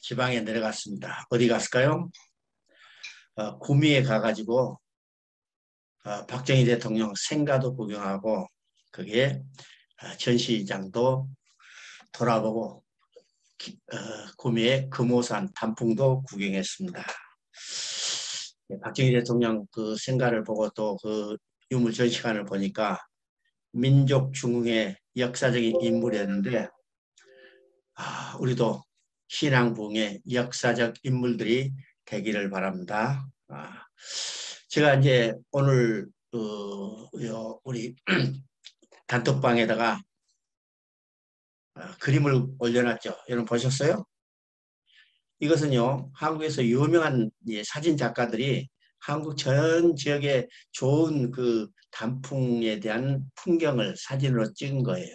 지방에 내려갔습니다. 어디 갔을까요? 구미에 가가지고 박정희 대통령 생가도 구경하고 거기에 전시장도 돌아보고 구미의 금오산 단풍도 구경했습니다. 박정희 대통령 그 생가를 보고 또 그 유물 전시관을 보니까 민족 중흥의 역사적인 인물이었는데 우리도 신앙 부흥의 역사적 인물들이 되기를 바랍니다. 제가 이제 오늘 우리 단톡방에다가 그림을 올려놨죠. 여러분 보셨어요? 이것은요, 한국에서 유명한 사진 작가들이 한국 전 지역에 좋은 그 단풍에 대한 풍경을 사진으로 찍은 거예요.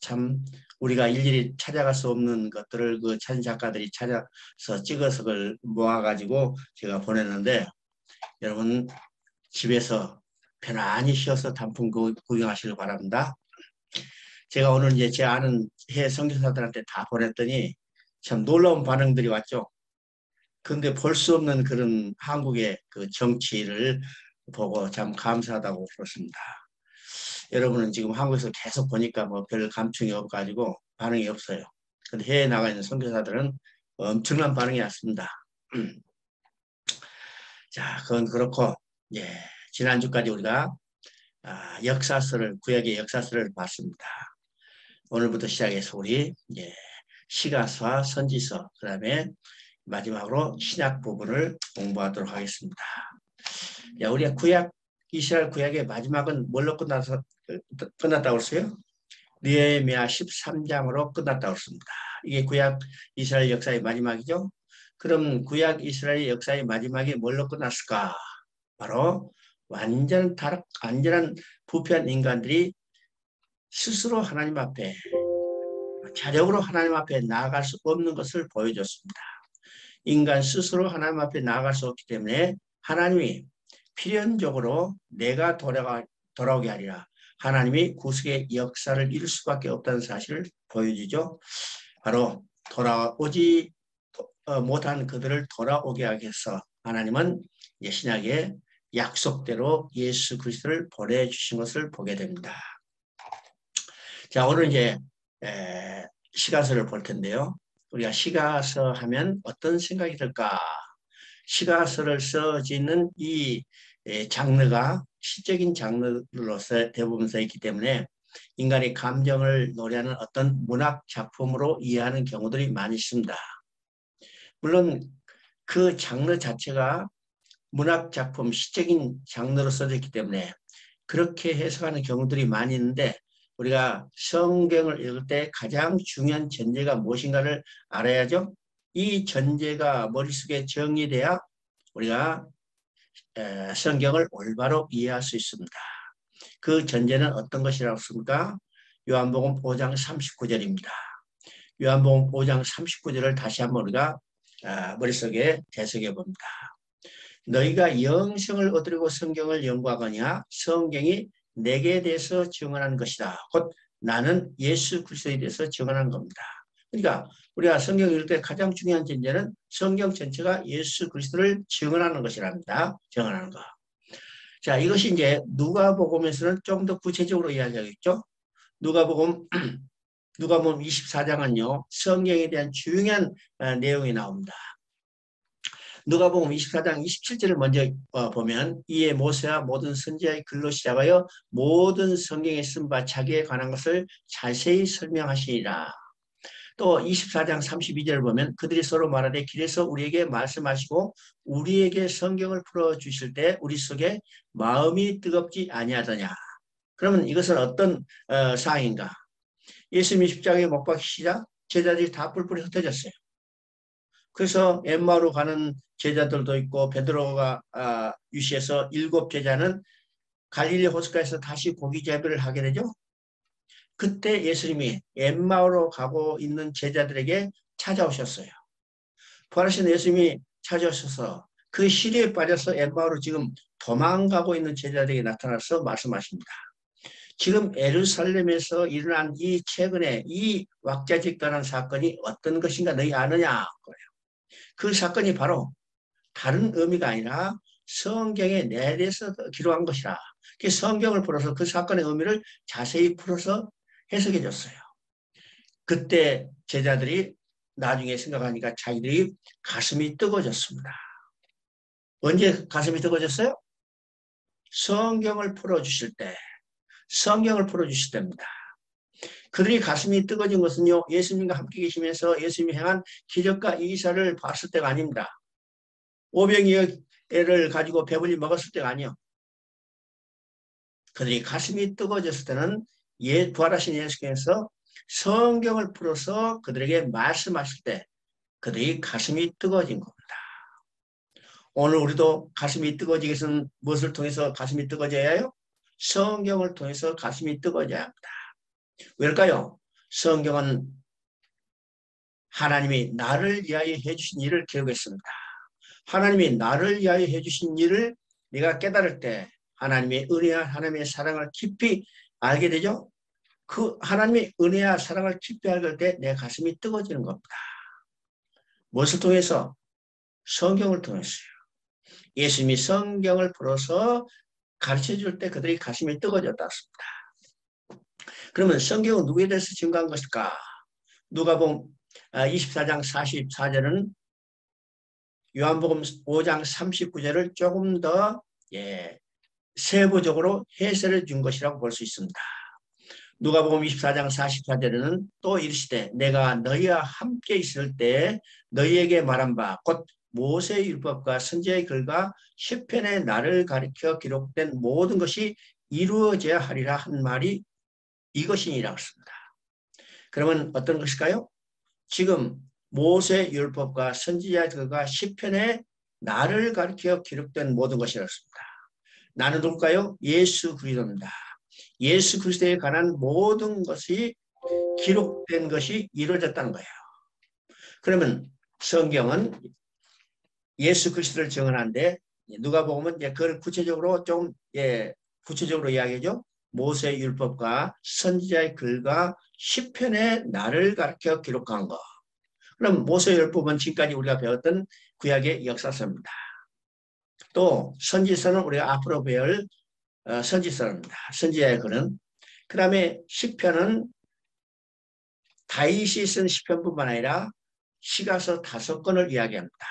참 우리가 일일이 찾아갈 수 없는 것들을 그 사진 작가들이 찾아서 찍어서 그걸 모아가지고 제가 보냈는데, 여러분 집에서 편안히 쉬어서 단풍 구경하시길 바랍니다. 제가 오늘 이제 제 아는 해외 선교사들한테 다 보냈더니 참 놀라운 반응들이 왔죠. 그런데 볼 수 없는 그런 한국의 그 정치를 보고 참 감사하다고 그렇습니다. 여러분은 지금 한국에서 계속 보니까 뭐 별 감흥이 없가지고 반응이 없어요. 근데 해외에 나가 있는 선교사들은 엄청난 반응이 왔습니다. 자, 그건 그렇고, 지난주까지 우리가 역사서를, 구약의 역사서를 봤습니다. 오늘부터 시작해서 우리 시가서와 선지서, 그 다음에 마지막으로 신약 부분을 공부하도록 하겠습니다. 우리가 이스라엘 구약의 마지막은 뭘로 끝났다고 했어요? 느헤미야 13장으로 끝났다고 했습니다. 이게 구약 이스라엘 역사의 마지막이죠. 그럼 구약 이스라엘 역사의 마지막이 뭘로 끝났을까? 바로 완전한 부패한 인간들이 스스로 하나님 앞에, 자력으로 하나님 앞에 나아갈 수 없는 것을 보여줬습니다. 인간 스스로 하나님 앞에 나아갈 수 없기 때문에 하나님이 필연적으로 내가 돌아오게 하리라. 하나님이 구속의 역사를 이룰 수밖에 없다는 사실을 보여주죠. 바로 돌아오지 못한 그들을 돌아오게 하기 위해서 하나님은 신약의 약속대로 예수 그리스도를 보내주신 것을 보게 됩니다. 자, 오늘 이제 시가서를 볼 텐데요. 우리가 시가서 하면 어떤 생각이 들까? 시가서를 써지는 이 장르가 시적인 장르로서 대부분 써 있기 때문에 인간의 감정을 노래하는 어떤 문학 작품으로 이해하는 경우들이 많이 있습니다. 물론 그 장르 자체가 문학 작품, 시적인 장르로 써져 있기 때문에 그렇게 해석하는 경우들이 많이 있는데, 우리가 성경을 읽을 때 가장 중요한 전제가 무엇인가를 알아야죠. 이 전제가 머릿속에 정리돼야 우리가 성경을 올바로 이해할 수 있습니다. 그 전제는 어떤 것이라고 했습니까? 요한복음 5장 39절입니다. 요한복음 5장 39절을 다시 한번 우리가 머릿속에 되새겨 봅니다. 너희가 영생을 얻으려고 성경을 연구하거냐? 성경이 내게 대해서 증언하는 것이다. 곧 나는 예수 그리스도에 대해서 증언하는 겁니다. 그러니까 우리가 성경을 읽을 때 가장 중요한 전제는 성경 전체가 예수 그리스도를 증언하는 것이랍니다. 증언하는 거. 자, 이것이 이제 누가복음에서는 좀 더 구체적으로 이야기하겠죠. 누가복음 24장은요, 성경에 대한 중요한 내용이 나옵니다. 누가복음 24장 27절을 먼저 보면, 이에 모세와 모든 선지자의 글로 시작하여 모든 성경에 쓴 바 자기에 관한 것을 자세히 설명하시니라. 또 24장 32절을 보면, 그들이 서로 말하되 길에서 우리에게 말씀하시고 우리에게 성경을 풀어주실 때 우리 속에 마음이 뜨겁지 아니하더냐. 그러면 이것은 어떤 사항인가? 예수님이 십자가에 못 박히시자 제자들이 다 뿔뿔이 흩어졌어요. 그래서 엠마오로 가는 제자들도 있고, 베드로가 유시해서 7 제자는 갈릴리 호숫가에서 다시 고기 재배를 하게 되죠. 그때 예수님이 엠마오로 가고 있는 제자들에게 찾아오셨어요. 부활하신 예수님이 찾아오셔서 그 시리에 빠져서 엠마오로 지금 도망가고 있는 제자들에게 나타나서 말씀하십니다. 지금 예루살렘에서 일어난 이 최근에 이 왁자지껄한 사건이 어떤 것인가 너희 아느냐? 그 사건이 바로 다른 의미가 아니라 성경에 내려서 기록한 것이라. 그 성경을 풀어서 그 사건의 의미를 자세히 풀어서 해석해 줬어요. 그때 제자들이 나중에 생각하니까 자기들이 가슴이 뜨거워졌습니다. 언제 가슴이 뜨거워졌어요? 성경을 풀어주실 때, 성경을 풀어주실 때입니다. 그들이 가슴이 뜨거워진 것은요, 예수님과 함께 계시면서 예수님이 행한 기적과 이사를 봤을 때가 아닙니다. 오병이어를 가지고 배불리 먹었을 때가 아니요. 그들이 가슴이 뜨거워졌을 때는 부활하신 예수께서 성경을 풀어서 그들에게 말씀하실 때 그들이 가슴이 뜨거워진 겁니다. 오늘 우리도 가슴이 뜨거워지기 위해서는 무엇을 통해서 가슴이 뜨거워져야 해요? 성경을 통해서 가슴이 뜨거워져야 합니다. 왜일까요? 성경은 하나님이 나를 위하여 해주신 일을 기록했습니다. 하나님이 나를 위하여 해주신 일을 내가 깨달을 때 하나님의 은혜와 하나님의 사랑을 깊이 알게 되죠. 그 하나님의 은혜와 사랑을 깊이 알게 때 내 가슴이 뜨거워지는 겁니다. 무엇을 통해서? 성경을 통해서요. 예수님이 성경을 풀어서 가르쳐줄 때 그들이 가슴이 뜨거워졌다 했습니다. 그러면 성경은 누구에 대해서 증거한 것일까? 누가복음 24장 44절은 요한복음 5장 39절을 조금 더 세부적으로 해설해 준 것이라고 볼 수 있습니다. 누가복음 24장 44절에는 또 이르시되 내가 너희와 함께 있을 때 너희에게 말한 바 곧 모세의 율법과 선지자의 글과 시편의 나를 가리켜 기록된 모든 것이 이루어져야 하리라 한 말이 이것이니라고 했습니다. 그러면 어떤 것일까요? 지금 모세의 율법과 선지자의 글과 시편의 나를 가리켜 기록된 모든 것이라고 했습니다. 나는 누굴까요? 예수 그리스도입니다. 예수 그리스도에 관한 모든 것이 기록된 것이 이루어졌다는 거예요. 그러면 성경은 예수 그리스도를 증언하는데 누가 보면 그걸 구체적으로 좀 구체적으로 이야기하죠. 모세의 율법과 선지자의 글과 시편의 나를 가르쳐 기록한 것. 그럼 모세의 율법은 지금까지 우리가 배웠던 구약의 역사서입니다. 또 선지서는 우리가 앞으로 배울 선지서입니다. 선지자의 글은. 그 다음에 시편은 다윗이 쓴 시편뿐만 아니라 시가서 5권을 이야기합니다.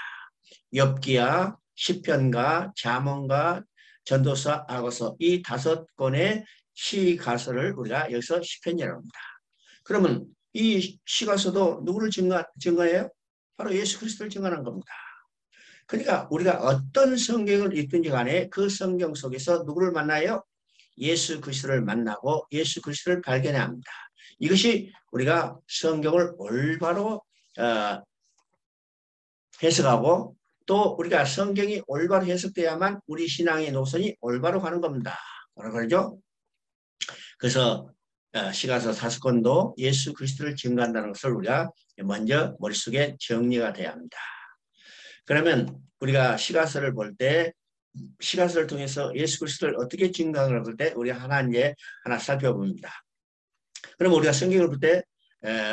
욥기와 시편과 잠언과 전도서, 악어서 이 5권의 시가서를 우리가 여기서 시편이라고 합니다. 그러면 이 시가서도 누구를 증거해요? 바로 예수 그리스도를 증거하는 겁니다. 그러니까 우리가 어떤 성경을 읽든지 간에 그 성경 속에서 누구를 만나요? 예수 그리스도를 만나고 예수 그리스도를 발견해야 합니다. 이것이 우리가 성경을 올바로 해석하고 또 우리가 성경이 올바로 해석돼야만 우리 신앙의 노선이 올바로 가는 겁니다. 뭐라 그러죠? 그래서 시가서 5권도 예수 그리스도를 증거한다는 것을 우리가 먼저 머릿속에 정리가 돼야 합니다. 그러면 우리가 시가서를 볼 때 시가서를 통해서 예수 그리스도를 어떻게 증거하는 볼 때 우리가 하나 살펴봅니다. 그럼 우리가 성경을 볼 때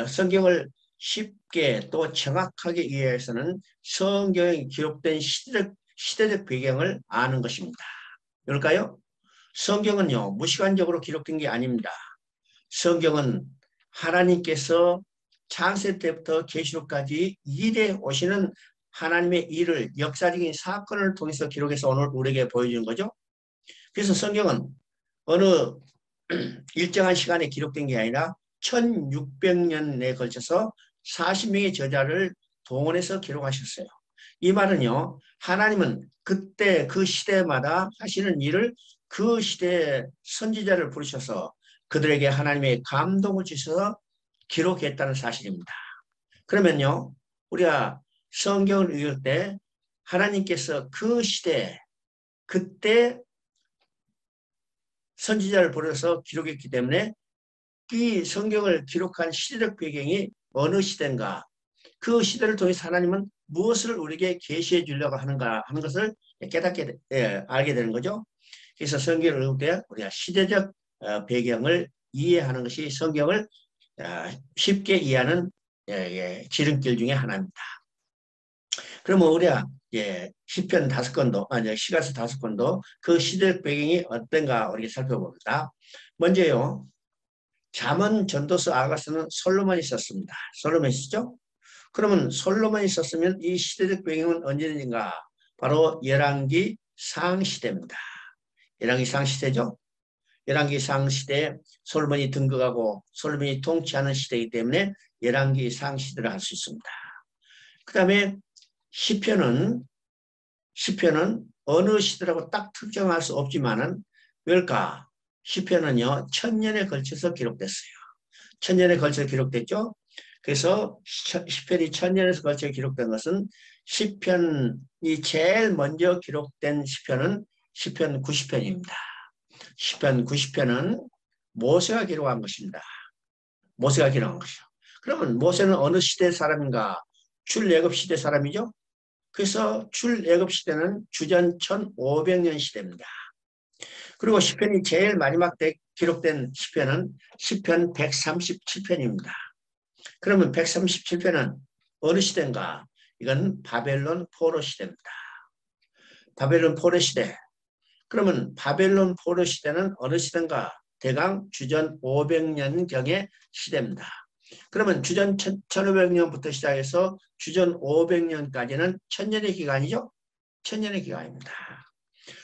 성경을 쉽게 또 정확하게 이해해서는 성경에 기록된 시대적 배경을 아는 것입니다. 그럴까요? 성경은요 무시간적으로 기록된 게 아닙니다. 성경은 하나님께서 창세 때부터 계시록까지 일해 오시는 하나님의 일을 역사적인 사건을 통해서 기록해서 오늘 우리에게 보여주는 거죠. 그래서 성경은 어느 일정한 시간에 기록된 게 아니라 1600년에 걸쳐서 40명의 저자를 동원해서 기록하셨어요. 이 말은요, 하나님은 그때 그 시대마다 하시는 일을 그 시대의 선지자를 부르셔서 그들에게 하나님의 감동을 주셔서 기록했다는 사실입니다. 그러면요, 우리가 성경을 읽을 때 하나님께서 그 시대, 그때 선지자를 부려서 기록했기 때문에 이 성경을 기록한 시대적 배경이 어느 시대인가, 그 시대를 통해서 하나님은 무엇을 우리에게 계시해 주려고 하는가 하는 것을 깨닫게 알게 되는 거죠. 그래서 성경을 읽을 때 우리가 시대적 배경을 이해하는 것이 성경을 쉽게 이해하는 지름길 중에 하나입니다. 그러면 우리가 시편 5권도 시가서 5권도 그 시대 배경이 어떤가 우리가 살펴봅니다. 먼저요. 잠언, 전도서, 아가서는 솔로몬이 썼습니다. 솔로몬이 쓰죠? 그러면 솔로몬이 썼으면 이 시대적 배경은 언제인가? 바로 열왕기 상시대입니다. 열왕기 상시대죠? 열왕기 상시대에 솔로몬이 등극하고 솔로몬이 통치하는 시대이기 때문에 열왕기 상시대를 할 수 있습니다. 그 다음에 시편은 어느 시대라고 딱 특정할 수 없지만은 왜일까? 시편은요 1000년에 걸쳐서 기록됐어요. 1000년에 걸쳐 기록됐죠. 그래서 시편이 1000년에 걸쳐 기록된 것은 시편이 제일 먼저 기록된 시편은 시편 90편입니다. 시편 90편은 모세가 기록한 것입니다. 모세가 기록한 것이죠. 그러면 모세는 어느 시대 사람인가? 출애굽 시대 사람이죠. 그래서 출애굽 시대는 주전 1500년 시대입니다. 그리고 시편이 제일 마지막 때 기록된 시편은 시편 137편입니다. 그러면 137편은 어느 시대인가? 이건 바벨론 포로 시대입니다. 바벨론 포로 시대. 그러면 바벨론 포로 시대는 어느 시대인가? 대강 주전 500년경의 시대입니다. 그러면 주전 1500년부터 시작해서 주전 500년까지는 1000년의 기간이죠? 1000년의 기간입니다.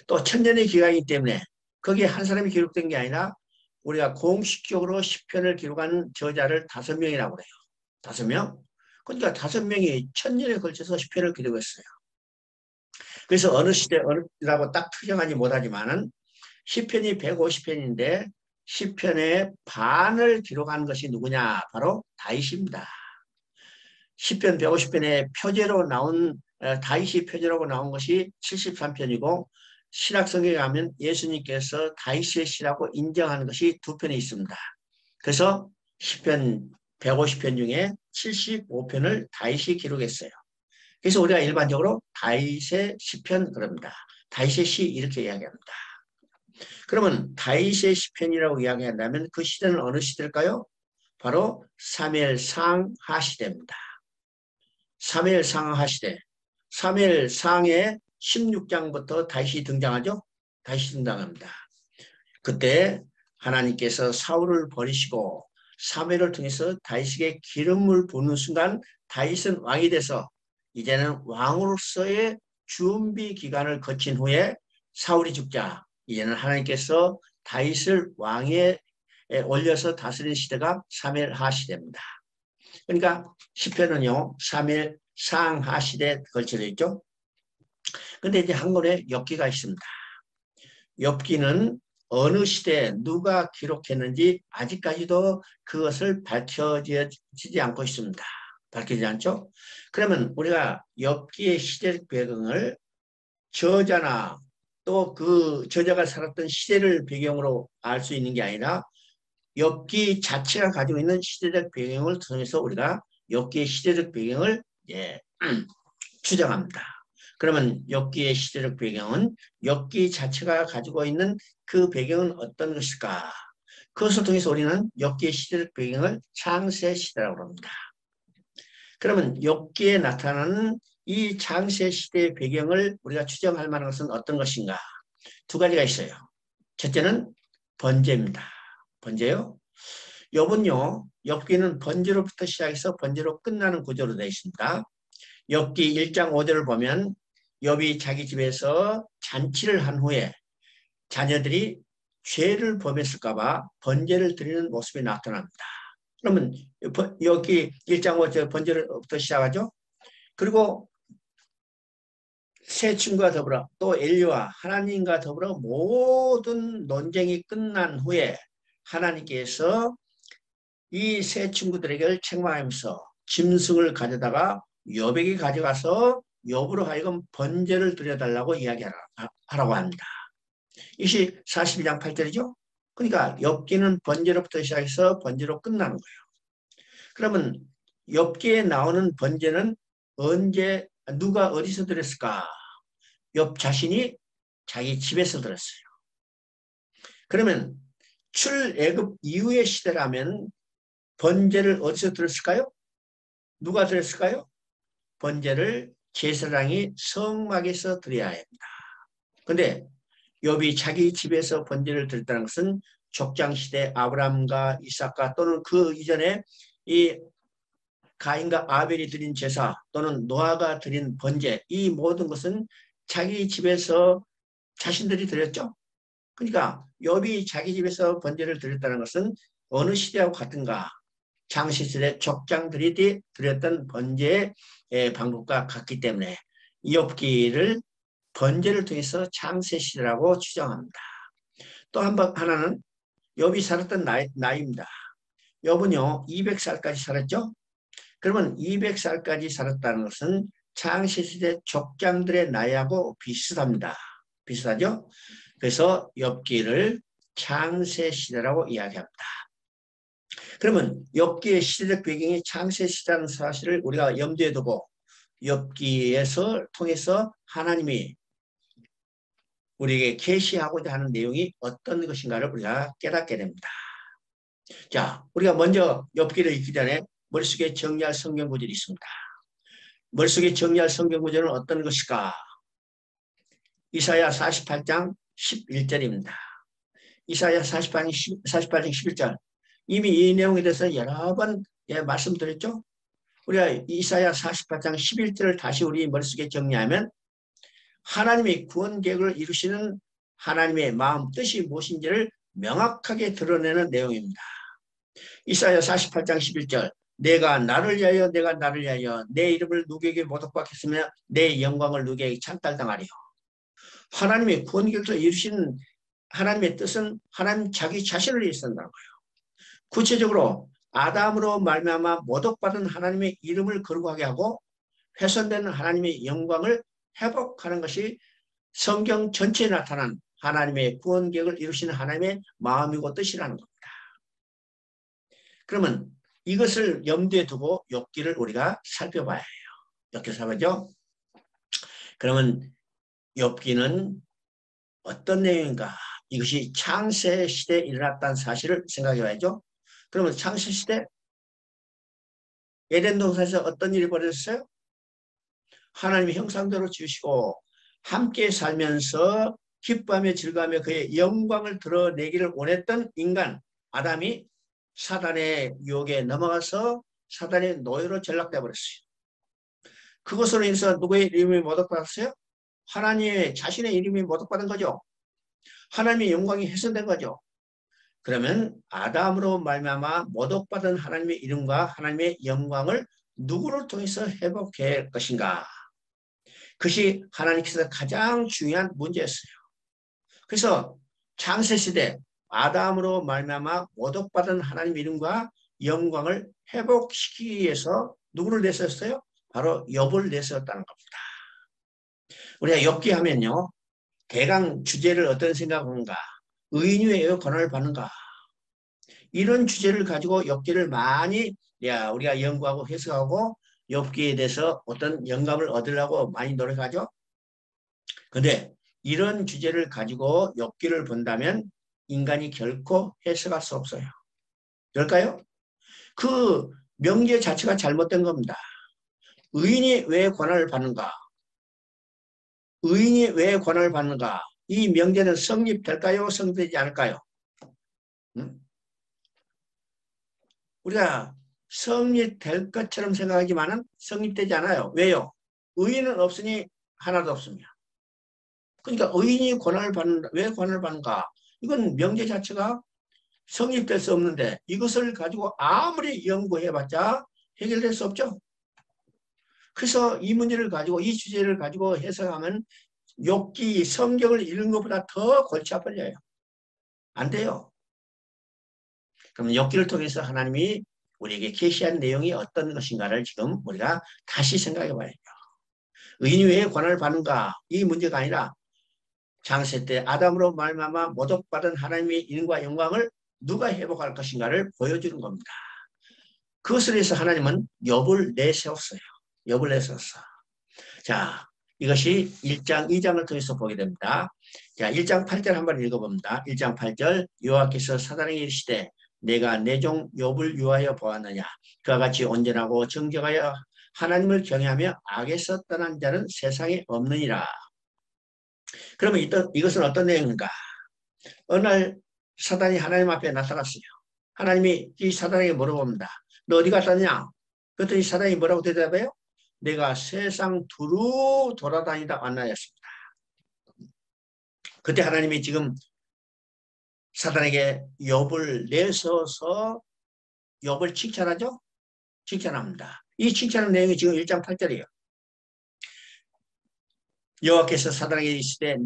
또 1000년의 기간이기 때문에 거기에 한 사람이 기록된 게 아니라 우리가 공식적으로 시편을 기록한 저자를 5명이라고 그래요. 5명? 그러니까 5명이 1000년에 걸쳐서 시편을 기록했어요. 그래서 어느 시대, 어느라고 딱 특정하지 못하지만은 시편이 150편인데 시편의 반을 기록한 것이 누구냐? 바로 다윗입니다. 시편 150편의 표제로 나온 다윗이 표제로 나온 것이 73편이고 신약성경에 가면 예수님께서 다윗의 시라고 인정하는 것이 2편에 있습니다. 그래서 시편 150편 중에 75편을 다윗이 기록했어요. 그래서 우리가 일반적으로 다윗의 시편 그럽니다. 다윗의 시 이렇게 이야기합니다. 그러면 다윗의 시편이라고 이야기한다면 그 시대는 어느 시대일까요? 바로 사무엘 상하 시대입니다. 사무엘 상하 시대. 사무엘 상의 16장부터 다윗이 등장하죠? 다윗이 등장합니다. 그때 하나님께서 사울을 버리시고 사무엘을 통해서 다윗에게 기름을 부는 순간 다윗은 왕이 돼서 이제는 왕으로서의 준비 기간을 거친 후에 사울이 죽자 이제는 하나님께서 다윗을 왕에 올려서 다스리는 시대가 사무엘하 시대입니다. 그러니까 시편은요 사무엘 상하 시대에 걸쳐져 있죠. 근데 이제 한 권에 엽기가 있습니다. 엽기는 어느 시대에 누가 기록했는지 아직까지도 그것을 밝혀지지 않고 있습니다. 밝혀지지 않죠? 그러면 우리가 엽기의 시대적 배경을 저자나 또 그 저자가 살았던 시대를 배경으로 알 수 있는 게 아니라 엽기 자체가 가지고 있는 시대적 배경을 통해서 우리가 엽기의 시대적 배경을 추정합니다. 그러면 엽기의 시대적 배경은 엽기 자체가 가지고 있는 그 배경은 어떤 것일까? 그것을 통해서 우리는 엽기의 시대적 배경을 창세 시대라고 합니다. 그러면 엽기에 나타나는 이 창세 시대의 배경을 우리가 추정할 만한 것은 어떤 것인가? 2가지가 있어요. 첫째는 번제입니다. 번제요? 엽은요, 엽기는 번제로부터 시작해서 번제로 끝나는 구조로 되어 있습니다. 엽기 1장 5절을 보면 엽이 자기 집에서 잔치를 한 후에 자녀들이 죄를 범했을까 봐 번제를 드리는 모습이 나타납니다. 그러면 여기 1장 5절 번제로부터 시작하죠. 그리고 세 친구와 더불어 또 엘리와 하나님과 더불어 모든 논쟁이 끝난 후에 하나님께서 이 세 친구들에게 책망하면서 짐승을 가져다가 엽에게 가져가서 엽으로 하여금 번제를 드려달라고 이야기하라고 합니다. 이것이 42장 8절이죠. 그러니까 엽기는 번제로부터 시작해서 번제로 끝나는 거예요. 그러면 엽기에 나오는 번제는 언제 누가 어디서 드렸을까? 엽 자신이 자기 집에서 드렸어요. 그러면 출애굽 이후의 시대라면 번제를 어디서 들었을까요? 누가 들었을까요? 번제를 제사장이 성막에서 드려야 합니다. 그런데 욥이 자기 집에서 번제를 드렸다는 것은 족장시대 아브라함과 이삭과 또는 그 이전에 이 가인과 아벨이 드린 제사 또는 노아가 드린 번제, 이 모든 것은 자기 집에서 자신들이 드렸죠. 그러니까 욥이 자기 집에서 번제를 드렸다는 것은 어느 시대하고 같은가? 장시시대 족장들이 드렸던 번제의 방법과 같기 때문에 욥기를 번제를 통해서 창세시대라고 추정합니다. 또 하나는 욥이 살았던 나이입니다. 욥은요 200살까지 살았죠. 그러면 200살까지 살았다는 것은 창세시대 족장들의 나이하고 비슷합니다. 비슷하죠? 그래서 욥기를 창세시대라고 이야기합니다. 그러면 욥기의 시대적 배경이 창세시대라는 사실을 우리가 염두에 두고 욥기에서 통해서 하나님이 우리에게 계시하고자 하는 내용이 어떤 것인가를 우리가 깨닫게 됩니다. 자, 우리가 먼저 욥기를 읽기 전에 머릿속에 정리할 성경 구절이 있습니다. 머릿속에 정리할 성경 구절은 어떤 것일까? 이사야 48장 11절입니다. 이사야 48장 11절. 이미 이 내용에 대해서 여러 번 말씀드렸죠? 우리가 이사야 48장 11절을 다시 우리 머릿속에 정리하면 하나님의 구원 계획을 이루시는 하나님의 마음 뜻이 무엇인지를 명확하게 드러내는 내용입니다. 이사야 48장 11절. 내가 나를 위하여 내 이름을 누구에게 모독받겠으며 내 영광을 누구에게 찬탈당하리요. 하나님의 구원 계획을 이루시는 하나님의 뜻은 하나님 자기 자신을 위해서인다는 거예요. 구체적으로 아담으로 말미암아 모독받은 하나님의 이름을 거룩하게 하고 훼손된 하나님의 영광을 회복하는 것이 성경 전체에 나타난 하나님의 구원 계획을 이루시는 하나님의 마음이고 뜻이라는 겁니다. 그러면 이것을 염두에 두고 욥기를 우리가 살펴봐야 해요. 욥기를 살펴보죠. 그러면 욥기는 어떤 내용인가? 이것이 창세 시대에 일어났다는 사실을 생각해 봐야죠. 그러면 창세 시대 에덴 동산에서 어떤 일이 벌어졌어요? 하나님의 형상대로 지으시고 함께 살면서 기뻐하며 즐거워하며 그의 영광을 드러내기를 원했던 인간 아담이 사단의 유혹에 넘어가서 사단의 노예로 전락되어 버렸어요. 그것으로 인해서 누구의 이름이 모독받았어요? 하나님의 자신의 이름이 모독받은 거죠. 하나님의 영광이 훼손된 거죠. 그러면 아담으로 말미암아 모독받은 하나님의 이름과 하나님의 영광을 누구를 통해서 회복할 것인가? 그것이 하나님께서 가장 중요한 문제였어요. 그래서 창세시대 아담으로 말미암아 모독받은 하나님 이름과 영광을 회복시키기 위해서 누구를 내세웠어요? 바로 욥을 내세웠다는 겁니다. 우리가 욥기 하면요. 대강 주제를 어떤 생각하는가? 의인이 왜 고난을 받는가? 이런 주제를 가지고 욥기를 많이 우리가 연구하고 해석하고 욥기에 대해서 어떤 영감을 얻으려고 많이 노력하죠. 그런데 이런 주제를 가지고 욥기를 본다면 인간이 결코 해석할 수 없어요. 그럴까요? 그 명제 자체가 잘못된 겁니다. 의인이 왜 고난을 받는가? 의인이 왜 고난을 받는가? 이 명제는 성립될까요? 성립되지 않을까요? 우리가 성립될 것처럼 생각하지만 성립되지 않아요. 왜요? 의인은 없으니 하나도 없습니다. 그러니까 의인이 고난을 받는다. 왜 고난을 받는가? 이건 명제 자체가 성립될 수 없는데 이것을 가지고 아무리 연구해봤자 해결될 수 없죠. 그래서 이 문제를 가지고 이 주제를 가지고 해석하면 욥기 성경을 읽는 것보다 더 골치 아플려요. 안 돼요. 그럼 욥기를 통해서 하나님이 우리에게 계시한 내용이 어떤 것인가를 지금 우리가 다시 생각해 봐야죠. 의인이 왜 고난을 받는가? 이 문제가 아니라 창세 때 아담으로 말미암아 모독받은 하나님의 이름과 영광을 누가 회복할 것인가를 보여주는 겁니다. 그것을 위해서 하나님은 욥을 내세웠어요. 욥을 내세웠어. 자, 이것이 1장, 2장을 통해서 보게 됩니다. 자, 1장 8절 한번 읽어봅니다. 1장 8절 여호와께서 사단에게 이르시되 내가 내 종 욥을 유하여 보았느냐 그와 같이 온전하고 정직하여 하나님을 경외하며 악에서 떠난 자는 세상에 없느니라. 그러면 이것은 어떤 내용인가? 어느 날 사단이 하나님 앞에 나타났어요. 하나님이 이 사단에게 물어봅니다. 너 어디 갔다냐? 그랬더니 사단이 뭐라고 대답해요? 내가 세상 두루 돌아다니다 만나였습니다. 그때 하나님이 지금 사단에게 욥을 내서서 욥을 칭찬하죠? 칭찬합니다. 이 칭찬의 내용이 지금 1장 8절이에요. 여호와께서 사단에게 이르시되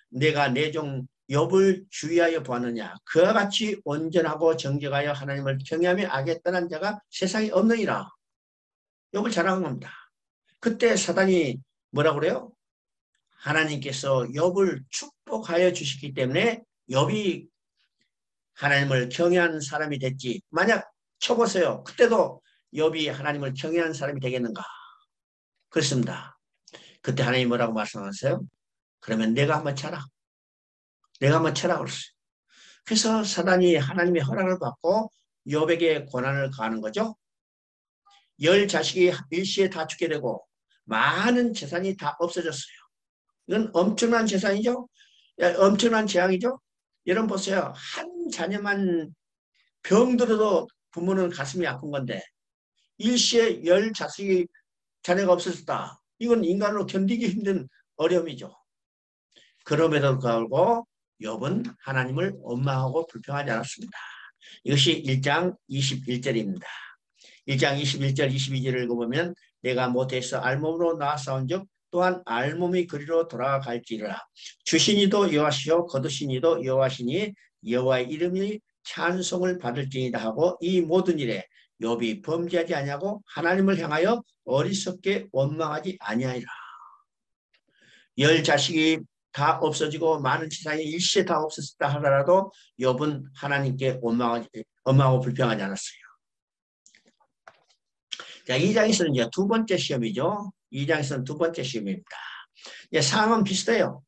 내가 내 종 욥을 주의하여 보았느냐 그와 같이 온전하고 정직하여 하나님을 경외하며 악에 떠난 자가 세상에 없느니라. 욥을 자랑한 겁니다. 그때 사단이 뭐라고 그래요? 하나님께서 욥을 축복하여 주시기 때문에 욥이 하나님을 경외하는 사람이 됐지. 만약 쳐보세요. 그때도 욥이 하나님을 경외하는 사람이 되겠는가? 그렇습니다. 그때 하나님이 뭐라고 말씀하세요? 그러면 내가 한번 쳐라. 내가 한번 쳐라 그랬어요. 그래서 사단이 하나님의 허락을 받고 욥에게 고난을 가하는 거죠. 10자식이 일시에 다 죽게 되고 많은 재산이 다 없어졌어요. 이건 엄청난 재산이죠. 엄청난 재앙이죠. 여러분 보세요. 한 자녀만 병들어도 부모는 가슴이 아픈 건데 일시에 10자식이 자녀가 없어졌다. 이건 인간으로 견디기 힘든 어려움이죠. 그럼에도 불구하고 욥은 하나님을 원망하고 불평하지 않았습니다. 이것이 1장 21절입니다. 1장 21절 22절을 읽어보면 내가 못해서 알몸으로 나아싸운즉 또한 알몸이 그리로 돌아갈지라. 주신 이도 여호와시요 거두신 이도 여호와시니 여호와의 이름이 찬송을 받을지니라 하고 이 모든 일에 욥이 범죄하지 아니하고 하나님을 향하여 어리석게 원망하지 아니하리라. 10자식이 다 없어지고 많은 재산이 일시에 다 없어졌다 하더라도 욥은 하나님께 원망하고 불평하지 않았어요. 자, 2장에서는 이제 두 번째 시험이죠. 2장에서는 두 번째 시험입니다. 상황은 비슷해요.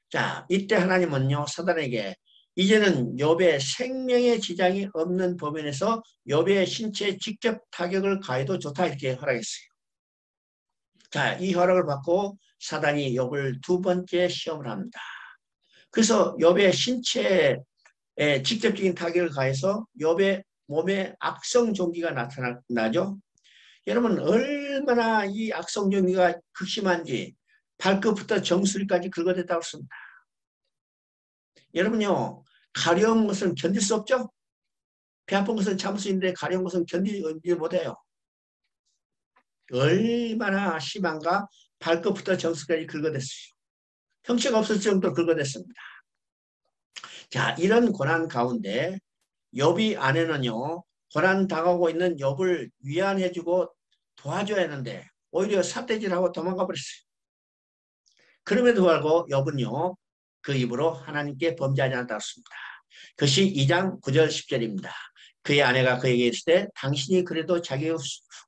자, 이때 하나님은요, 사단에게 이제는 욥의 생명의 지장이 없는 범인에서 욥의 신체에 직접 타격을 가해도 좋다 이렇게 허락했어요. 자, 이 허락을 받고 사단이 욥을 두 번째 시험을 합니다. 그래서 욥의 신체에 직접적인 타격을 가해서 욥의 몸에 악성 종기가 나타나죠. 여러분 얼마나 이 악성 종기가 극심한지 발끝부터 정수리까지 긁어댔다고 했습니다. 여러분요, 가려운 것은 견딜 수 없죠? 배 아픈 것은 참을 수 있는데 가려운 것은 견디지 못해요. 얼마나 심한가 발끝부터 정수리까지 긁어댔어요. 형체가 없을 정도로 긁어댔습니다. 자, 이런 고난 가운데 욥이 아내는요, 고난 당하고 있는 욥을 위안해주고 도와줘야 하는데 오히려 삿대질하고 도망가 버렸어요. 그럼에도 불구하고 욥은요, 그 입으로 하나님께 범죄하지 않았다고 했습니다. 그것이 2장 9절 10절입니다. 그의 아내가 그에게 이르시되 당신이 그래도 자기의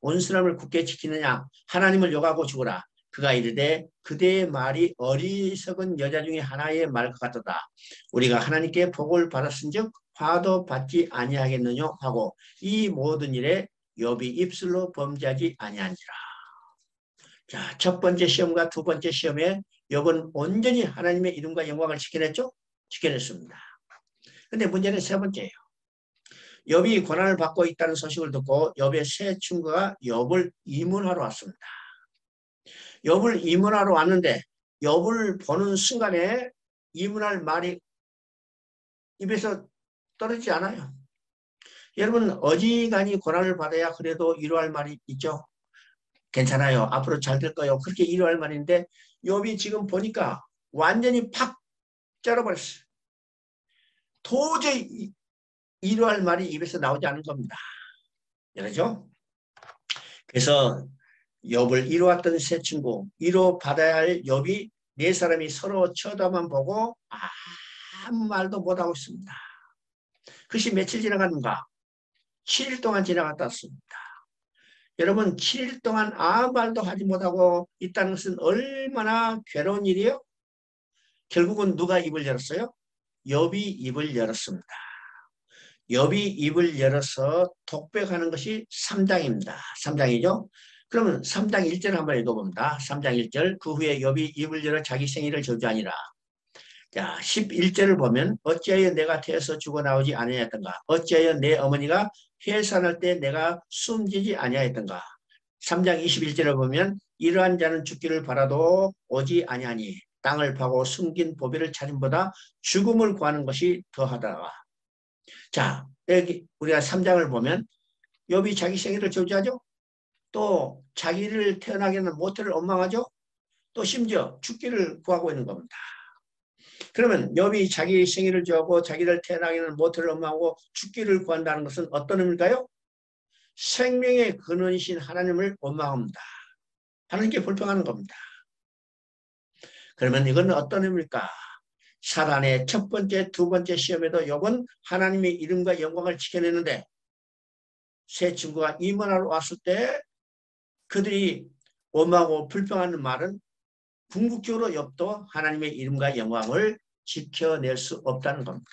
온순함을 굳게 지키느냐 하나님을 욕하고 죽으라. 그가 이르되 그대의 말이 어리석은 여자 중에 하나의 말 같도다. 우리가 하나님께 복을 받았은즉 화도 받지 아니하겠느냐 하고 이 모든 일에 욥이 입술로 범죄하지 아니한지라. 자, 첫 번째 시험과 두 번째 시험에 욥은 온전히 하나님의 이름과 영광을 지켜냈죠? 지켜냈습니다. 근데 문제는 세 번째예요. 욥이 고난을 받고 있다는 소식을 듣고 욥의 세 친구가 욥을 이문하러 왔습니다. 욥을 이문하러 왔는데 욥을 보는 순간에 이문할 말이 입에서 떨어지지 않아요. 여러분 어지간히 고난을 받아야 그래도 위로할 말이 있죠. 괜찮아요. 앞으로 잘 될 거예요. 그렇게 위로할 말인데 욥이 지금 보니까 완전히 팍 쩔어버렸어요. 도저히 위로할 말이 입에서 나오지 않은 겁니다. 그렇죠? 그래서 욥을 위로했던 세 친구, 위로받아야 할 욥이 네 사람이 서로 쳐다만 보고 아무 말도 못하고 있습니다. 그것이 며칠 지나갔는가? 7일 동안 지나갔다 왔습니다. 여러분 7일 동안 아무 말도 하지 못하고 있다는 것은 얼마나 괴로운 일이에요? 결국은 누가 입을 열었어요? 욥이 입을 열었습니다. 욥이 입을 열어서 독백하는 것이 3장입니다. 3장이죠. 그러면 3장 1절 한번 읽어봅니다. 3장 1절 그 후에 욥이 입을 열어 자기 생일을 저주하니라. 자, 11절을 보면 어찌하여 내가 태어서 죽어나오지 아니하였던가? 어찌하여 내 어머니가 해산할 때 내가 숨지지 아니하였던가? 3장 21절을 보면 이러한 자는 죽기를 바라도 오지 아니하니 땅을 파고 숨긴 보배를 찾음보다 죽음을 구하는 것이 더하다. 자, 여기 우리가 3장을 보면 욥이 자기 생일을 저주하죠. 또 자기를 태어나게 하는 모태를 원망하죠. 또 심지어 죽기를 구하고 있는 겁니다. 그러면 욥이 자기 생일을 저하고 자기를 태어나게 하는 모태를 원망하고 죽기를 구한다는 것은 어떤 의미일까요? 생명의 근원이신 하나님을 원망합니다. 하나님께 불평하는 겁니다. 그러면 이건 어떤 의미일까? 사단의 첫 번째, 두 번째 시험에도 욥은 하나님의 이름과 영광을 지켜내는데 세 친구가 임원하러 왔을 때 그들이 원망하고 불평하는 말은 궁극적으로 욥도 하나님의 이름과 영광을 지켜낼 수 없다는 겁니다.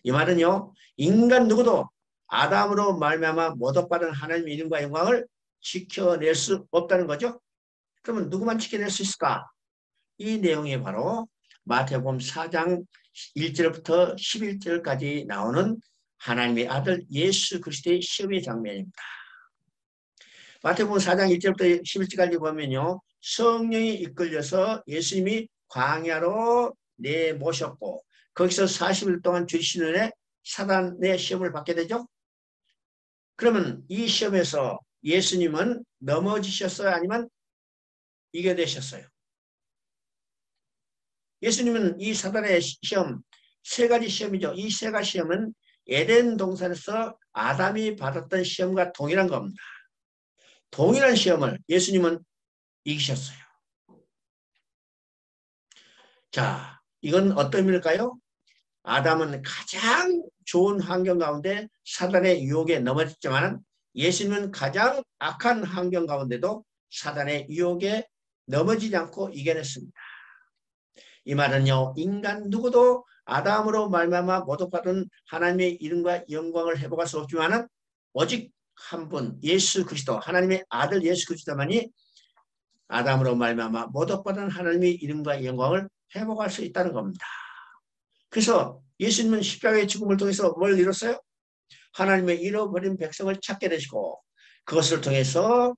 이 말은요, 인간 누구도 아담으로 말미암아 모독받은 하나님의 이름과 영광을 지켜낼 수 없다는 거죠. 그러면 누구만 지켜낼 수 있을까? 이 내용이 바로 마태복음 4장 1절부터 11절까지 나오는 하나님의 아들 예수 그리스도의 시험의 장면입니다. 마태복음 4장 1절부터 11절까지 보면요. 성령이 이끌려서 예수님이 광야로 내모셨고 거기서 40일 동안 주시는 애 사단의 시험을 받게 되죠. 그러면 이 시험에서 예수님은 넘어지셨어요? 아니면 이겨내셨어요? 예수님은 이 사단의 시험, 세 가지 시험이죠. 이 세 가지 시험은 에덴 동산에서 아담이 받았던 시험과 동일한 겁니다. 동일한 시험을 예수님은 이기셨어요. 자, 이건 어떤 의미일까요? 아담은 가장 좋은 환경 가운데 사단의 유혹에 넘어졌지만 예수님은 가장 악한 환경 가운데도 사단의 유혹에 넘어지지 않고 이겨냈습니다. 이 말은요, 인간 누구도 아담으로 말미암아 모독받은 하나님의 이름과 영광을 회복할 수 없지만은 오직 한 분 예수 그리스도 하나님의 아들 예수 그리스도만이 아담으로 말미암아 모독받은 하나님의 이름과 영광을 회복할 수 있다는 겁니다. 그래서 예수님은 십자가의 죽음을 통해서 뭘 이뤘어요? 하나님의 잃어버린 백성을 찾게 되시고 그것을 통해서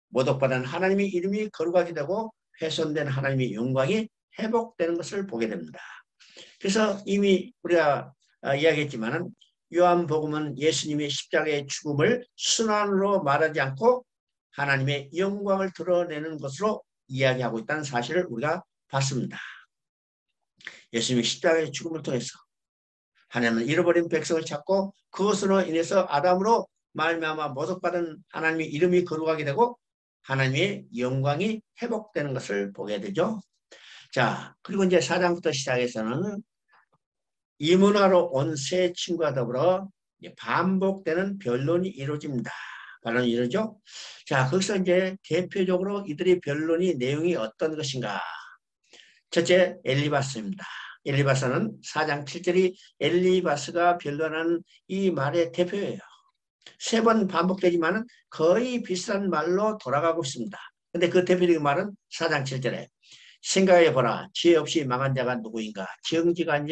모독받은 하나님의 이름이 거룩하게 되고 훼손된 하나님의 영광이 회복되는 것을 보게 됩니다. 그래서 이미 우리가 이야기했지만은 요한복음은 예수님의 십자가의 죽음을 순환으로 말하지 않고 하나님의 영광을 드러내는 것으로 이야기하고 있다는 사실을 우리가 봤습니다. 예수님의 십자가의 죽음을 통해서 하나님은 잃어버린 백성을 찾고 그것으로 인해서 아담으로 말미암아 모독받은 하나님의 이름이 거룩하게 되고 하나님의 영광이 회복되는 것을 보게 되죠. 자, 그리고 이제 4장부터 시작해서는 이문화로 온 세 친구와 더불어 반복되는 변론이 이루어집니다. 반론이 이루어져. 자, 거기서 이제 대표적으로 이들의 변론이 내용이 어떤 것인가. 첫째, 엘리바스입니다. 엘리바스는 4장 7절이 엘리바스가 변론하는 이 말의 대표예요. 세 번 반복되지만 거의 비슷한 말로 돌아가고 있습니다. 근데 그 대표적인 말은 4장 7절에 생각해보라. 지혜 없이 망한 자가 누구인가? 정직한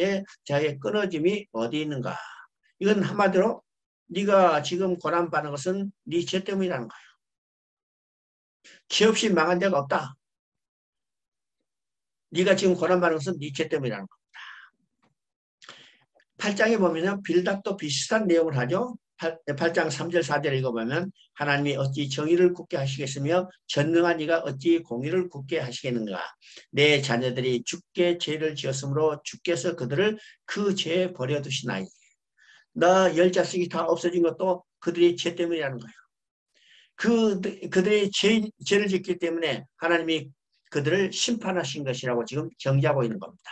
자의 끊어짐이 어디 있는가? 이건 한마디로 네가 지금 고난받는 것은 네 죄 때문이라는 거예요. 지혜 없이 망한 자가 없다. 네가 지금 고난받는 것은 네 죄 때문이라는 겁니다. 8장에 보면 빌답도 비슷한 내용을 하죠. 8장 3절 4절 읽어보면 하나님이 어찌 정의를 굳게 하시겠으며 전능한 이가 어찌 공의를 굳게 하시겠는가. 내 자녀들이 주께 죄를 지었으므로 주께서 그들을 그 죄에 버려두시나이. 나 열 자식이 다 없어진 것도 그들의 죄 때문이라는 거예요. 그들의 죄를 짓기 때문에 하나님이 그들을 심판하신 것이라고 지금 정지하고 있는 겁니다.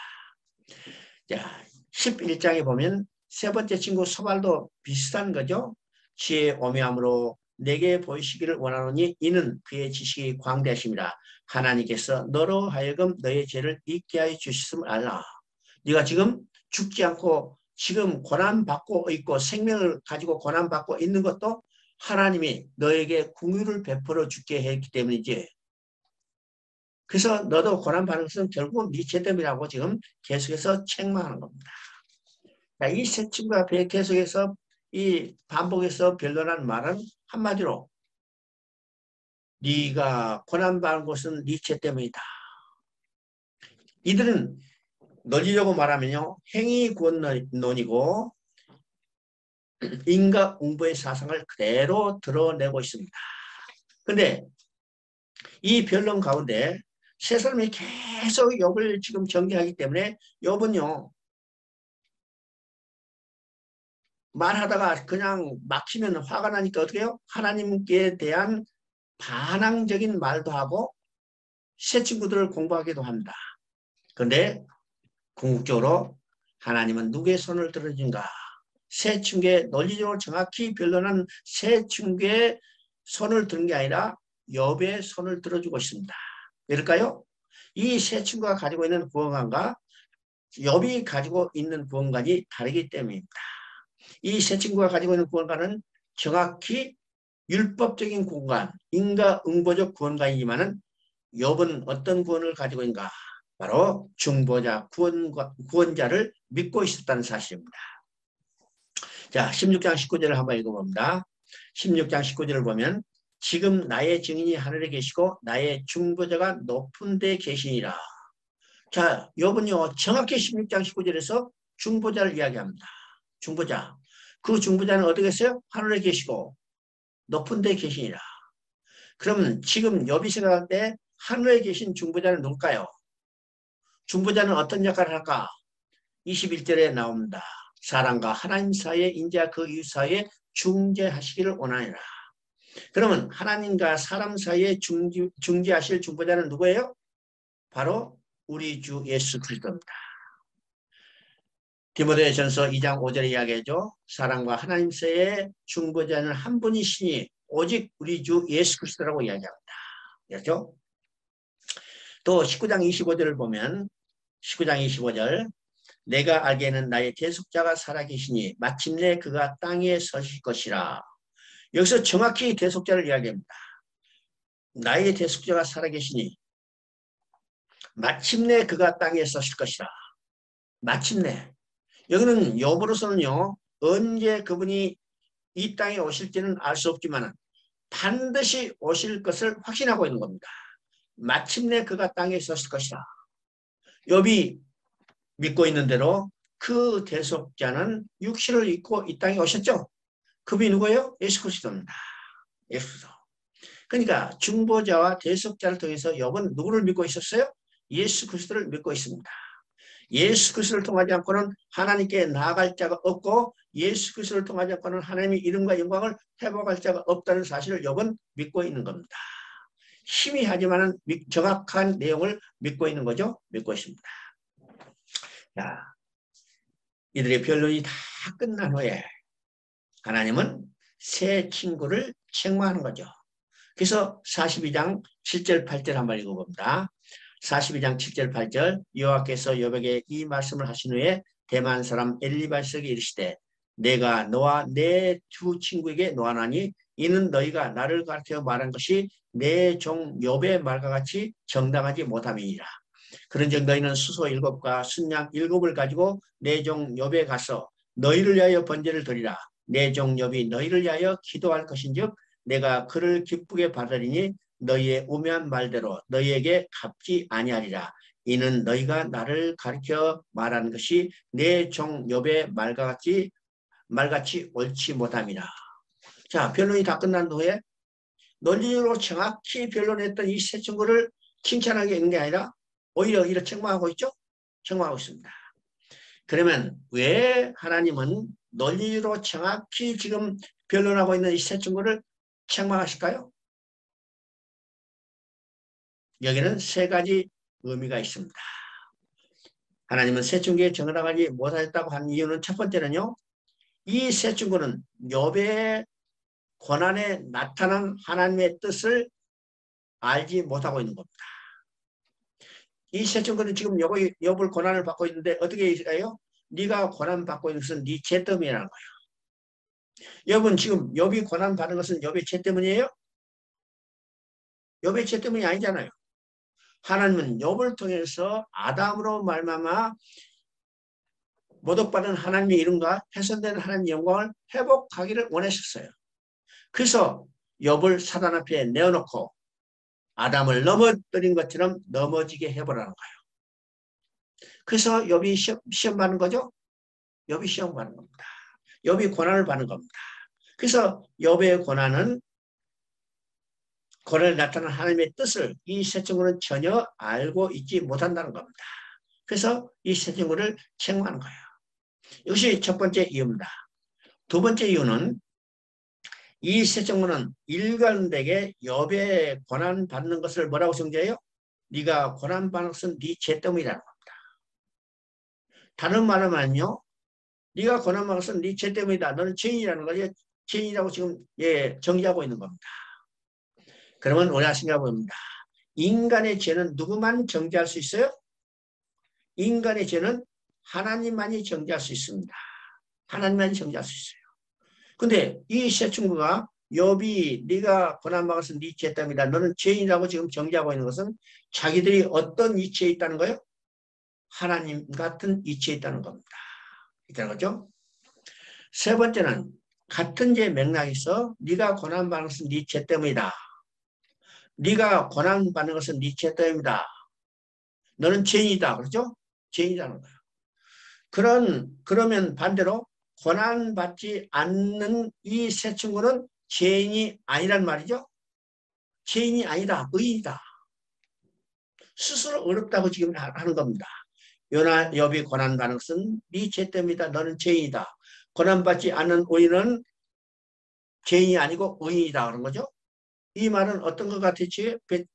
자, 11장에 보면 세 번째 친구 소발도 비슷한 거죠. 지혜 오묘함으로 내게 보이시기를 원하노니 이는 그의 지식이 광대하심이라. 하나님께서 너로 하여금 너의 죄를 잊게 하여 주셨음을 알라. 네가 지금 죽지 않고 지금 고난받고 있고 생명을 가지고 고난받고 있는 것도 하나님이 너에게 긍휼을 베풀어 주게 했기 때문이지. 그래서 너도 고난받는 것은 결국 네 죄 때문이라고 지금 계속해서 책망하는 겁니다. 이 세 친구가 계속해서 이 반복해서 변론한 말은 한마디로 네가 고난받는 것은 네 죄 때문이다. 이들은 논리적으로 말하면요, 행위구원론이고 인과응보의 사상을 그대로 드러내고 있습니다. 그런데 이 변론 가운데 세 사람이 계속 욥을 지금 전개하기 때문에 욥은요, 말하다가 그냥 막히면 화가 나니까 어떻게 해요? 하나님께 대한 반항적인 말도 하고 새 친구들을 공부하기도 합니다. 그런데 궁극적으로 하나님은 누구의 손을 들어준가? 새 친구의 논리적으로 정확히 변론한 새 친구의 손을 드는 게 아니라 욥의 손을 들어주고 있습니다. 왜일까요? 이 새 친구가 가지고 있는 구원관과 욥이 가지고 있는 구원관이 다르기 때문입니다. 이 새 친구가 가지고 있는 구원관은 정확히 율법적인 구원관, 인과응보적 구원관이지만은 욥은 어떤 구원을 가지고 있는가? 바로 중보자, 구원자를 믿고 있었다는 사실입니다. 자, 16장 19절을 한번 읽어봅니다. 16장 19절을 보면 지금 나의 증인이 하늘에 계시고 나의 중보자가 높은 데 계시니라. 자, 욥은요 정확히 16장 19절에서 중보자를 이야기합니다. 중보자. 그 중보자는 어디 계세요? 하늘에 계시고 높은 데 계시니라. 그러면 지금 욥이 생각할 때 하늘에 계신 중보자는 누굴까요? 중보자는 어떤 역할을 할까? 21절에 나옵니다. 사람과 하나님 사이에 인자 그 이웃 사이에 중재하시기를 원하니라. 그러면 하나님과 사람 사이에 중재하실 중보자는 누구예요? 바로 우리 주 예수 그리스도입니다. 디모데전서 2장 5절에 이야기하죠. 사람과 하나님 사이에 중보자는 한 분이시니 오직 우리 주 예수 그리스도라고 이야기합니다. 그렇죠? 또 19장 25절을 보면 19장 25절 내가 알기에는 나의 대속자가 살아계시니 마침내 그가 땅에 서실 것이라. 여기서 정확히 대속자를 이야기합니다. 나의 대속자가 살아계시니 마침내 그가 땅에 서실 것이라. 마침내. 여기는 욥으로서는요. 언제 그분이 이 땅에 오실지는 알 수 없지만 반드시 오실 것을 확신하고 있는 겁니다. 마침내 그가 땅에 서실 것이라. 욥이 믿고 있는 대로 그 대속자는 육신을 입고 이 땅에 오셨죠. 그분이 누구예요? 예수 그리스도입니다. 예수 그리스도. 그러니까 중보자와 대속자를 통해서 욥은 누구를 믿고 있었어요? 예수 그리스도를 믿고 있습니다. 예수 그리스도를 통하지 않고는 하나님께 나아갈 자가 없고 예수 그리스도를 통하지 않고는 하나님의 이름과 영광을 회복할 자가 없다는 사실을 욥은 믿고 있는 겁니다. 희미하지만 정확한 내용을 믿고 있는 거죠. 믿고 있습니다. 자, 이들의 변론이 다 끝난 후에 하나님은 새 친구를 책망하는 거죠. 그래서 42장 7절 8절 한번 읽어봅니다. 42장 7절 8절 여호와께서 욥에게 이 말씀을 하신 후에 대만 사람 엘리바스에게 이르시되 내가 너와 내 두 친구에게 노하나니 이는 너희가 나를 가르쳐 말한 것이 내 종 욥의 말과 같이 정당하지 못함이니라. 그런즉 너희는 수소 7과 순양 7을 가지고 내 종 욥에 가서 너희를 위하여 번제를 드리라. 내 종 욥이 너희를 위하여 기도할 것인즉 내가 그를 기쁘게 받으리니 너희의 우매한 말대로 너희에게 갚지 아니하리라. 이는 너희가 나를 가르쳐 말한 것이 내 종 욥의 말같이 옳지 못함이라. 자, 변론이 다 끝난 후에 논리로 정확히 변론했던 이 세 친구를 칭찬하게 있는 게 아니라 오히려 이렇게 책망하고 있죠? 책망하고 있습니다. 그러면 왜 하나님은 논리로 정확히 지금 변론하고 있는 이 세 친구를 책망하실까요? 여기는 세 가지 의미가 있습니다. 하나님은 세 친구에 정당하지 못하였다고 한 이유는 첫 번째는요. 이 세 친구는 욥의 고난에 나타난 하나님의 뜻을 알지 못하고 있는 겁니다. 이 세 친구는 지금 욥을 고난을 받고 있는데 어떻게 해요? 네가 고난 받고 있는 것은 네 죄 때문이라는 거예요. 욥은 지금 욥이 고난 받는 것은 욥의 죄 때문이에요? 욥의 죄 때문이 아니잖아요. 하나님은 욥을 통해서 아담으로 말미암아 모독받은 하나님의 이름과 훼손된 하나님의 영광을 회복하기를 원하셨어요. 그래서 욥을 사단 앞에 내어놓고 아담을 넘어뜨린 것처럼 넘어지게 해보라는 거예요. 그래서 욥이 시험 받는 거죠. 욥이 시험 받는 겁니다. 욥이 고난을 받는 겁니다. 그래서 욥의 고난에 나타난 하나님의 뜻을 이 세 친구는 전혀 알고 있지 못한다는 겁니다. 그래서 이 세 친구를 책망하는 거예요. 이것이 첫 번째 이유입니다. 두 번째 이유는 이 세 친구는 일관되게 욥의 고난 받는 것을 뭐라고 정죄해요? 네가 고난 받는 것은 네 죄 때문이라는 겁니다. 다른 말로 하면요, 네가 고난 받는 것은 네 죄 때문이다. 너는 죄인이라는 거지. 죄인이라고 지금 정죄하고 있는 겁니다. 그러면 우리가 생각해 봅니다. 인간의 죄는 누구만 정죄할 수 있어요? 인간의 죄는 하나님만이 정죄할 수 있습니다. 하나님만이 정죄할 수 있어요. 근데 이 세 친구가 욥이 네가 고난 받은 것은 네 죄 때문이다. 너는 죄인이라고 지금 정죄하고 있는 것은 자기들이 어떤 이치에 있다는 거예요? 하나님 같은 이치에 있다는 겁니다. 있다는 거죠. 세 번째는 같은 죄 맥락에서 네가 고난 받는 것은 네 죄 때문이다. 네가 고난 받는 것은 네 죄 때문이다. 너는 죄인이다. 그렇죠? 죄인이라는 거예요. 그러면 반대로 고난받지 않는 이 세 친구는 죄인이 아니란 말이죠. 죄인이 아니다. 의인이다. 스스로 어렵다고 지금 하는 겁니다. 욥이 고난받는 것은 네 죄 때문이다. 너는 죄인이다. 고난받지 않는 우리는 죄인이 아니고 의인이다. 그런 거죠. 이 말은 어떤 것 같이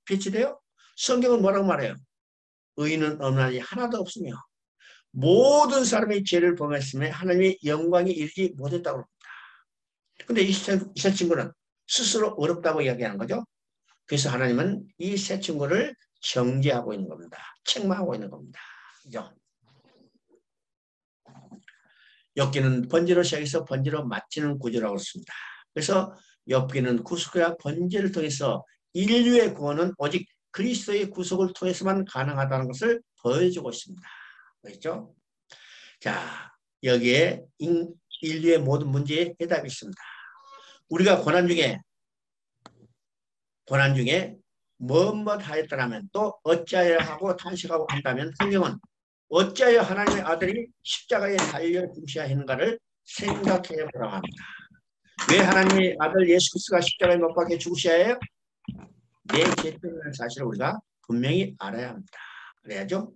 배치돼요? 성경은 뭐라고 말해요? 의인은 없나니 하나도 없으며 모든 사람의 죄를 범했음에 하나님의 영광이 이르지 못했다고 합니다. 근데 이 세 친구는 스스로 어렵다고 이야기하는 거죠. 그래서 하나님은 이 세 친구를 정죄하고 있는 겁니다. 책망하고 있는 겁니다. 그죠? 욥기는 번제로 시작해서 번제로 마치는 구조라고 했습니다. 그래서 욥기는 구속과 번제를 통해서 인류의 구원은 오직 그리스도의 구속을 통해서만 가능하다는 것을 보여주고 있습니다. 그렇죠? 자, 여기에 인류의 모든 문제에 해답이 있습니다. 우리가 고난 중에 무엇 하였더라면 또 어찌하여 하고 탄식하고 한다면 성경은 어찌하여 하나님의 아들이 십자가에 달려 죽으셔야 하는가를 생각해 보라고 합니다. 왜 하나님의 아들 예수 그리스도가 십자가에 못 박혀 죽으셔야 해요? 내 죄 때문이라는 사실을 우리가 분명히 알아야 합니다. 그래야죠.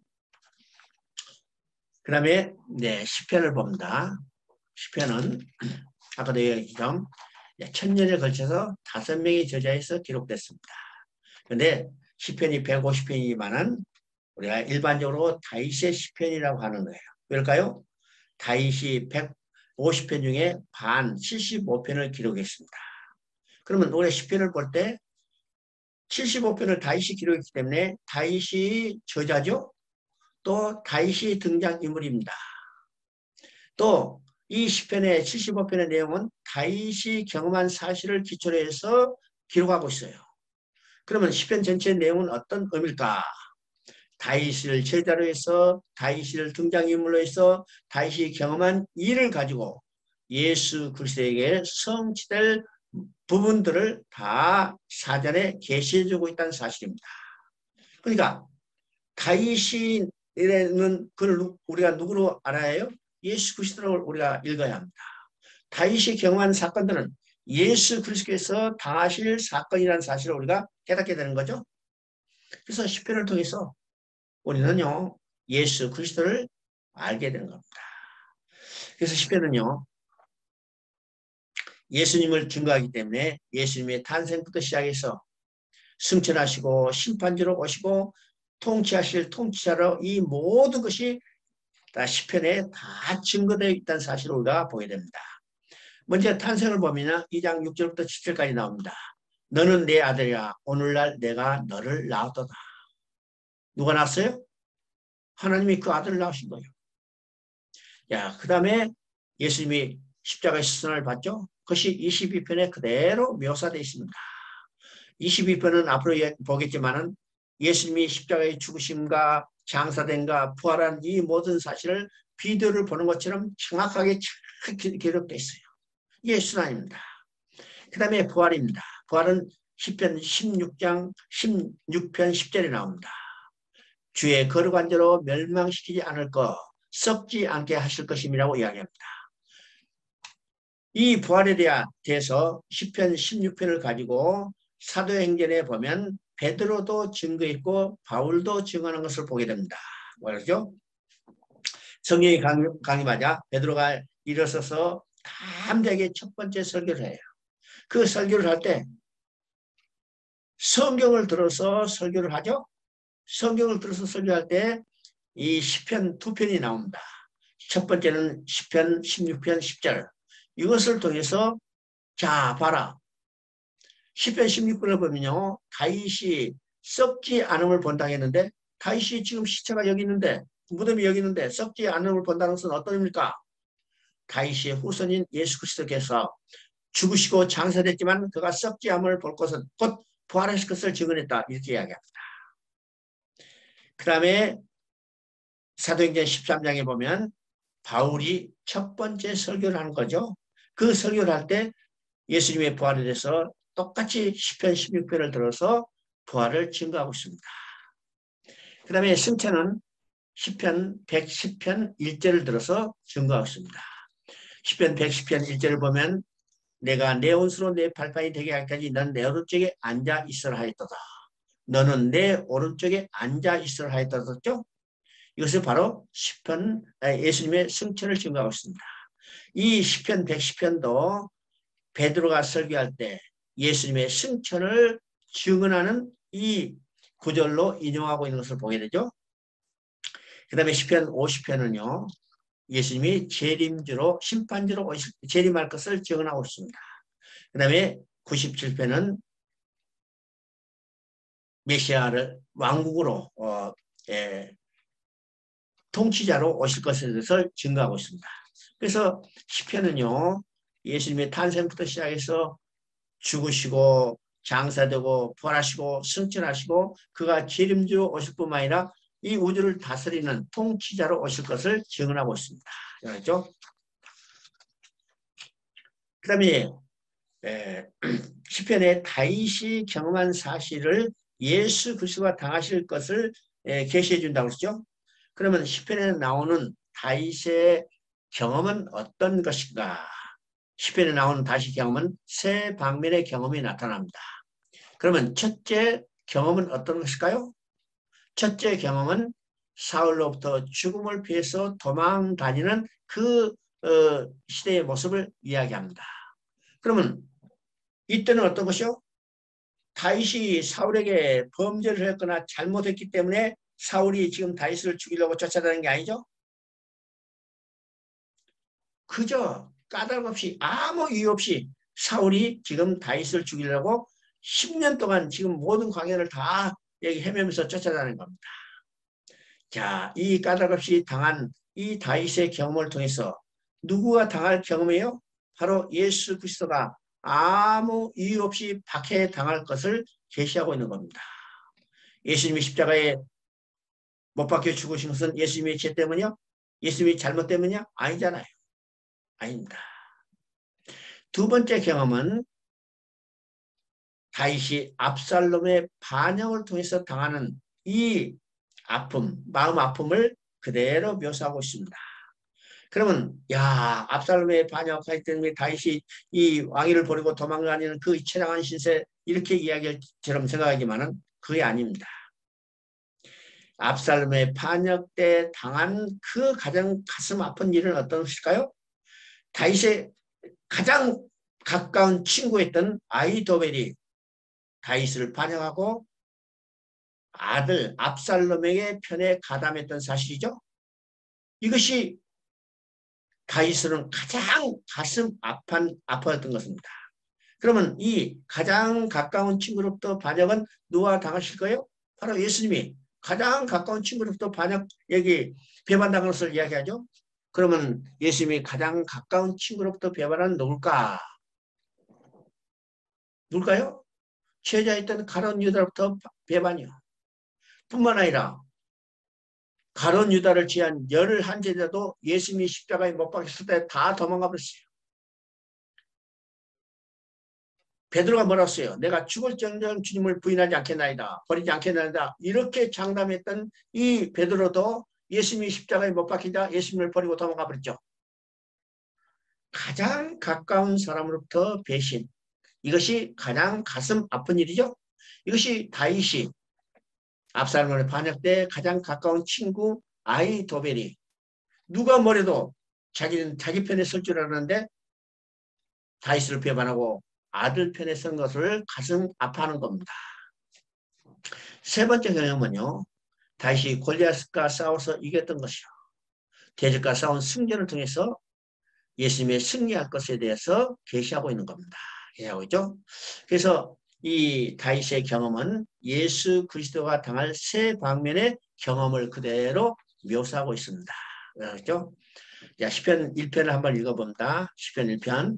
그 다음에 시편을 봅니다. 시편은 아까도 얘기했지만 1000년에 걸쳐서 5명의 저자에서 기록됐습니다. 그런데 시편이 150편이지만은 우리가 일반적으로 다윗의 시편이라고 하는 거예요. 왜일까요? 다윗이 150편 중에 반 75편을 기록했습니다. 그러면 우리 시편을 볼 때 75편을 다윗이 기록했기 때문에 다윗이 저자죠. 또 다윗이 등장인물입니다. 또 이 시편의 75편의 내용은 다윗이 경험한 사실을 기초로 해서 기록하고 있어요. 그러면 시편 전체의 내용은 어떤 의미일까? 다윗을 제자로 해서 다윗을 등장인물로 해서 다윗이 경험한 일을 가지고 예수 그리스도에게 성취될 부분들을 다 사전에 계시해주고 있다는 사실입니다. 그러니까 다윗이는 그걸 우리가 누구로 알아야 해요? 예수 그리스도를 우리가 읽어야 합니다. 다윗이 경험한 사건들은 예수 그리스도께서 당하실 사건이라는 사실을 우리가 깨닫게 되는 거죠. 그래서 시편을 통해서 우리는요 예수 그리스도를 알게 되는 겁니다. 그래서 시편은요 예수님을 증거하기 때문에 예수님의 탄생부터 시작해서 승천하시고 심판주로 오시고 통치하실 통치자로 이 모든 것이 다 시편에 다 증거되어 있다는 사실을 우리가 보게 됩니다. 먼저 탄생을 보면 2장 6절부터 7절까지 나옵니다. 너는 내 아들이야. 오늘날 내가 너를 낳았도다. 누가 낳았어요? 하나님이 그 아들을 낳으신 거예요. 야, 그 다음에 예수님이 십자가의 시선을 받죠? 그것이 22편에 그대로 묘사되어 있습니다. 22편은 앞으로 보겠지만은 예수님이 십자가의 죽으심과 장사된과 부활한 이 모든 사실을 비디오를 보는 것처럼 정확하게 기록되어 있어요. 이게 순환입니다. 그 다음에 부활입니다. 부활은 시편 16장 16편 10절에 나옵니다. 주의 거룩한 대로 멸망시키지 않을 것, 썩지 않게 하실 것임이라고 이야기합니다. 이 부활에 대해서 시편 16편을 가지고 사도행전에 보면 베드로도 증거했고 바울도 증언한 것을 보게 됩니다. 뭐죠? 성령이 강림하자 베드로가 일어서서 담대하게 첫 번째 설교를 해요. 그 설교를 할 때 성경을 들어서 설교를 하죠. 성경을 들어서 설교할 때 이 시편 두 편이 나옵니다. 첫 번째는 시편 16편 10절. 이것을 통해서 자 봐라. 시편 16편을 보면요. 다윗이 썩지 않음을 본다고 했는데 다윗이 지금 시체가 여기 있는데 무덤이 여기 있는데 썩지 않음을 본다는 것은 어떤 의미입니까? 다윗의 후손인 예수 그리스도께서 죽으시고 장사됐지만 그가 썩지 않음을 볼 것은 곧 부활하실 것을 증언했다. 이렇게 이야기합니다. 그 다음에 사도행전 13장에 보면 바울이 첫 번째 설교를 하는 거죠. 그 설교를 할 때 예수님의 부활에 대해서 똑같이 시편 16편을 들어서 부활을 증거하고 있습니다. 그 다음에 승천은 시편 110편 1절을 들어서 증거하고 있습니다. 시편 110편 1절을 보면 내가 내 온수로 내 발판이 되게 하기까지 넌 내 오른쪽에 앉아 있으라 하였도다. 너는 내 오른쪽에 앉아 있으라 하였다죠. 이것은 바로 시편 예수님의 승천을 증거하고 있습니다. 이 시편 110편도 베드로가 설교할 때 예수님의 승천을 증언하는 이 구절로 인용하고 있는 것을 보게 되죠. 그 다음에 시편 50편은요. 예수님이 재림주로 심판주로 재림할 것을 증언하고 있습니다. 그 다음에 97편은 메시아를 왕국으로 통치자로 오실 것에 대해서 증거하고 있습니다. 그래서 시편은요. 예수님의 탄생부터 시작해서 죽으시고 장사되고 부활하시고 승천하시고 그가 재림주로 오실 뿐만 아니라 이 우주를 다스리는 통치자로 오실 것을 증언하고 있습니다. 그렇죠? 그 다음에 시편에 다윗이 경험한 사실을 예수 그리스도가 당하실 것을 계시해 준다고 그러죠. 그러면 시편에 나오는 다윗의 경험은 어떤 것인가? 시편에 나오는 다윗의 경험은 세 방면의 경험이 나타납니다. 그러면 첫째 경험은 어떤 것일까요? 첫째 경험은 사울로부터 죽음을 피해서 도망 다니는 그 시대의 모습을 이야기합니다. 그러면 이때는 어떤 것이요? 다윗이 사울에게 범죄를 했거나 잘못했기 때문에 사울이 지금 다윗을 죽이려고 쫓아다니는 게 아니죠? 그저 까닭 없이 아무 이유 없이 사울이 지금 다윗을 죽이려고 10년 동안 지금 모든 광야를 다 여기 헤매면서 쫓아다니는 겁니다. 자, 이 까닭 없이 당한 이 다윗의 경험을 통해서 누구가 당할 경험이에요? 바로 예수 그리스도가 아무 이유 없이 박해당할 것을 계시하고 있는 겁니다. 예수님이 십자가에 못 박혀 죽으신 것은 예수님의 죄 때문이요? 예수님이 잘못 때문이요? 아니잖아요. 아닙니다. 두 번째 경험은 다윗이 압살롬의 반역을 통해서 당하는 이 아픔, 마음 아픔을 그대로 묘사하고 있습니다. 그러면 야 압살롬의 반역하기 때문에 다윗이 이 왕위를 버리고 도망다니는 그 처량한 신세 이렇게 이야기처럼 생각하지만은 그게 아닙니다. 압살롬의 반역 때 당한 그 가장 가슴 아픈 일은 어떤 것일까요? 다윗의 가장 가까운 친구였던 아히도벨이 다윗을 반역하고 아들 압살롬에게 편에 가담했던 사실이죠. 이것이 다윗은 가장 가슴 아파했던 것입니다. 그러면 이 가장 가까운 친구로부터 반역은 누가 당하실 거예요? 바로 예수님이 가장 가까운 친구로부터 반역, 여기 배반당한 것을 이야기하죠. 그러면 예수님이 가장 가까운 친구로부터 배반한 누굴까? 누굴까요? 제자였던 가룟 유다로부터 배반이요. 뿐만 아니라 가룟 유다를 지한 11제자도 예수님이 십자가에 못 박혔을 때 다 도망가 버렸어요. 베드로가 뭐라고 했어요? 내가 죽을 정정 주님을 부인하지 않겠나이다. 버리지 않겠나이다. 이렇게 장담했던 이 베드로도 예수님이 십자가에 못 박히자 예수님을 버리고 도망가 버렸죠. 가장 가까운 사람으로부터 배신. 이것이 가장 가슴 아픈 일이죠. 이것이 다윗이 압살롬의 반역 때 가장 가까운 친구 아히도벨이 누가 뭐래도 자기는 자기 편에 설 줄 알았는데 다윗을 배반하고 아들 편에 선 것을 가슴 아파하는 겁니다. 세 번째 경험은요. 다윗이 골리앗과 싸워서 이겼던 것이요. 대적과 싸운 승전을 통해서 예수님의 승리할 것에 대해서 계시하고 있는 겁니다. 계시하고 있죠. 그래서 이 다윗의 경험은 예수 그리스도가 당할 세 방면의 경험을 그대로 묘사하고 있습니다. 그렇죠? 자, 시편 1편을 한번 읽어봅니다. 시편 1편.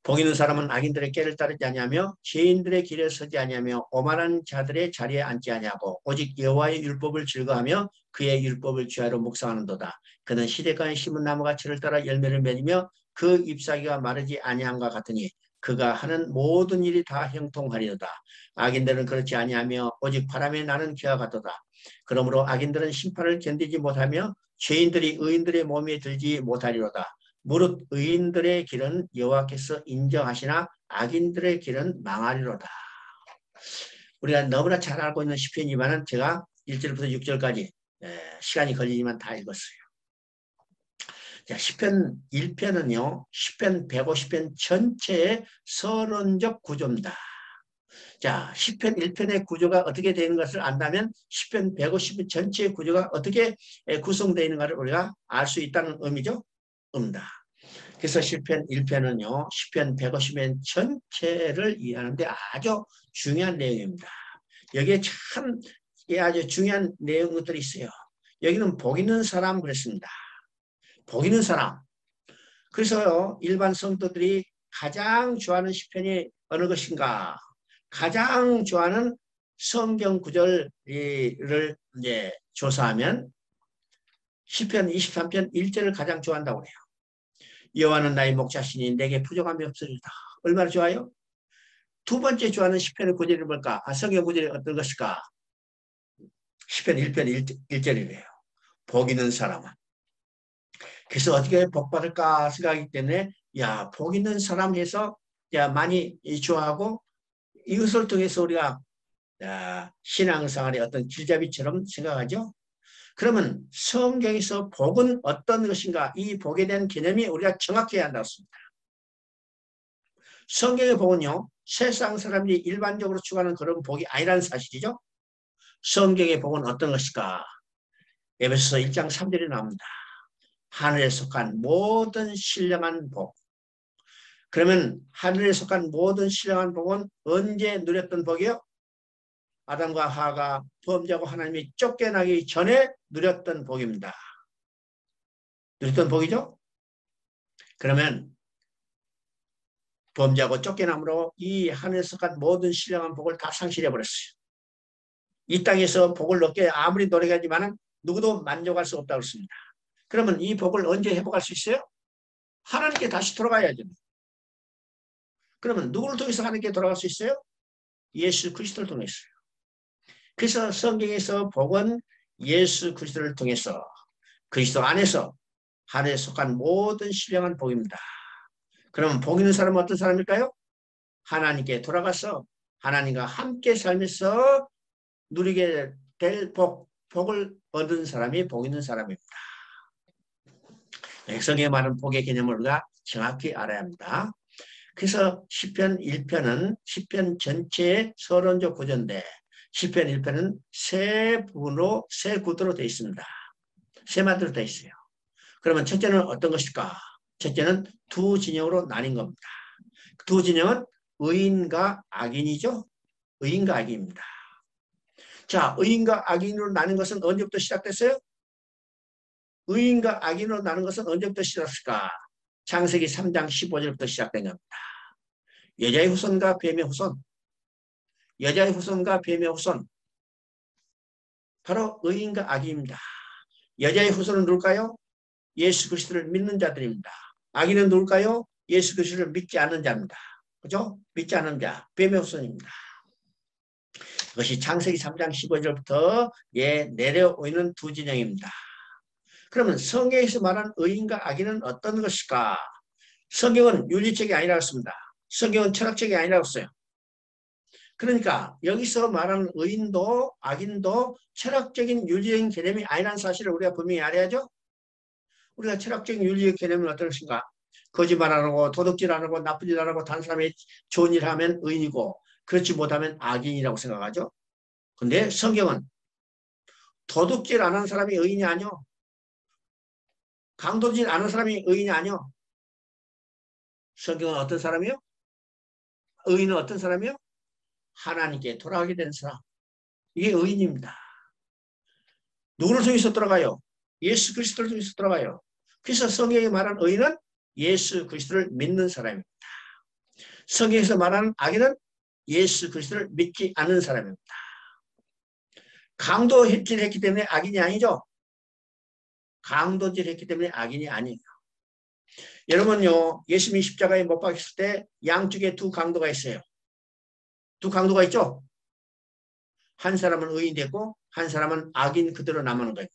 복 있는 사람은 악인들의 꾀를 따르지 아니하며 죄인들의 길에 서지 아니하며 오만한 자들의 자리에 앉지 아니하고 오직 여호와의 율법을 즐거하며 그의 율법을 주야로 묵상하는도다. 그는 시냇가에 심은 나무가지를 따라 열매를 맺으며 그 잎사귀가 마르지 아니함과 같으니 그가 하는 모든 일이 다 형통하리로다. 악인들은 그렇지 아니하며 오직 바람에 나는 기와 같도다. 그러므로 악인들은 심판을 견디지 못하며 죄인들이 의인들의 몸에 들지 못하리로다. 무릇 의인들의 길은 여호와께서 인정하시나 악인들의 길은 망하리로다. 우리가 너무나 잘 알고 있는 시편이지만 제가 1절부터 6절까지 시간이 걸리지만 다 읽었어요. 자, 시편 1편은요. 시편 150편 전체의 서론적 구조입니다. 자, 시편 1편의 구조가 어떻게 되는 것을 안다면 시편 150편 전체의 구조가 어떻게 구성되어 있는가를 우리가 알 수 있다는 의미죠. 그래서 시편 1편은요. 시편 150편 전체를 이해하는 데 아주 중요한 내용입니다. 여기에 참 아주 중요한 내용들이 있어요. 여기는 복 있는 사람 그랬습니다. 복 있는 사람. 그래서요. 일반 성도들이 가장 좋아하는 시편이 어느 것인가? 가장 좋아하는 성경 구절을 이제 조사하면 시편 23편 1절을 가장 좋아한다고 해요. 여호와는 나의 목자시니 내게 부족함이 없으리다. 얼마나 좋아요? 두 번째 좋아하는 시편의 구절이 뭘까? 성경 구절이 어떤 것일까? 시편 1편 1절이래요. 복 있는 사람은. 그래서 어떻게 복 받을까 생각하기 때문에 야, 복 있는 사람 해서 야, 많이 좋아하고 이것을 통해서 우리가 신앙생활의 어떤 길잡이처럼 생각하죠. 그러면 성경에서 복은 어떤 것인가? 이 복에 대한 개념이 우리가 정확해야 한다고 했습니다. 성경의 복은요. 세상 사람들이 일반적으로 추구하는 그런 복이 아니라는 사실이죠. 성경의 복은 어떤 것일까? 에베소서 1장 3절에 나옵니다. 하늘에 속한 모든 신령한 복. 그러면 하늘에 속한 모든 신령한 복은 언제 누렸던 복이요? 아담과 하와가 범죄하고 하나님이 쫓겨나기 전에 누렸던 복입니다. 누렸던 복이죠? 그러면 범죄하고 쫓겨남으로 이 하늘에 속한 모든 신령한 복을 다 상실해버렸어요. 이 땅에서 복을 얻게 아무리 노력하지만 누구도 만족할 수 없다고 했습니다. 그러면 이 복을 언제 회복할 수 있어요? 하나님께 다시 돌아가야죠. 그러면 누구를 통해서 하나님께 돌아갈 수 있어요? 예수 그리스도를 통해서요. 그래서 성경에서 복은 예수 그리스도를 통해서 그리스도 안에서 하늘에 속한 모든 신령한 복입니다. 그러면 복 있는 사람은 어떤 사람일까요? 하나님께 돌아가서 하나님과 함께 살면서 누리게 될 복을 얻은 사람이 복 있는 사람입니다. 성경에 말하는 복의 개념을 우리가 정확히 알아야 합니다. 그래서 시편 1편은 시편 전체의 서론적 구조인데 시편 1편은 세 부분으로 세 구도로 되어 있습니다. 세 마디로 되어 있어요. 그러면 첫째는 어떤 것일까? 첫째는 두 진영으로 나뉜 겁니다. 두 진영은 의인과 악인이죠. 의인과 악인입니다. 자, 의인과 악인으로 나눈 것은 언제부터 시작됐어요? 의인과 악인으로 나눈 것은 언제부터 시작했을까? 창세기 3장 15절부터 시작된 겁니다. 여자의 후손과 뱀의 후손, 여자의 후손과 뱀의 후손, 바로 의인과 악인입니다. 여자의 후손은 누굴까요? 예수 그리스도를 믿는 자들입니다. 악인은 누굴까요? 예수 그리스도를 믿지 않는 자입니다. 그죠? 믿지 않는 자, 뱀의 후손입니다. 그것이 창세기 3장 15절부터 내려오는 두 진영입니다. 그러면 성경에서 말하는 의인과 악인은 어떤 것일까? 성경은 윤리책이 아니라고 했습니다. 성경은 철학책이 아니라고 했어요. 그러니까 여기서 말하는 의인도 악인도 철학적인 윤리적인 개념이 아니라는 사실을 우리가 분명히 알아야죠. 우리가 철학적인 윤리적 개념은 어떤 것인가? 거짓말 안 하고 도둑질 안 하고 나쁜 일 안 하고 다른 사람이 좋은 일 하면 의인이고 그렇지 못하면 악인이라고 생각하죠. 근데 성경은 도둑질 안 하는 사람이 의인이 아니요. 강도질 안 하는 사람이 의인이 아니요. 성경은 어떤 사람이요? 의인은 어떤 사람이요? 하나님께 돌아가게 된 사람. 이게 의인입니다. 누구를 통해서 돌아가요? 예수 그리스도를 통해서 돌아가요. 그래서 성경이 말하는 의인은 예수 그리스도를 믿는 사람입니다. 성경에서 말하는 악인은 예수 그리스도를 믿지 않는 사람입니다. 강도질했기 때문에 악인이 아니죠. 강도질했기 때문에 악인이 아니에요. 여러분요, 예수님이 십자가에 못 박혔을 때 양쪽에 두 강도가 있어요. 두 강도가 있죠. 한 사람은 의인 됐고 한 사람은 악인 그대로 남는 겁니다.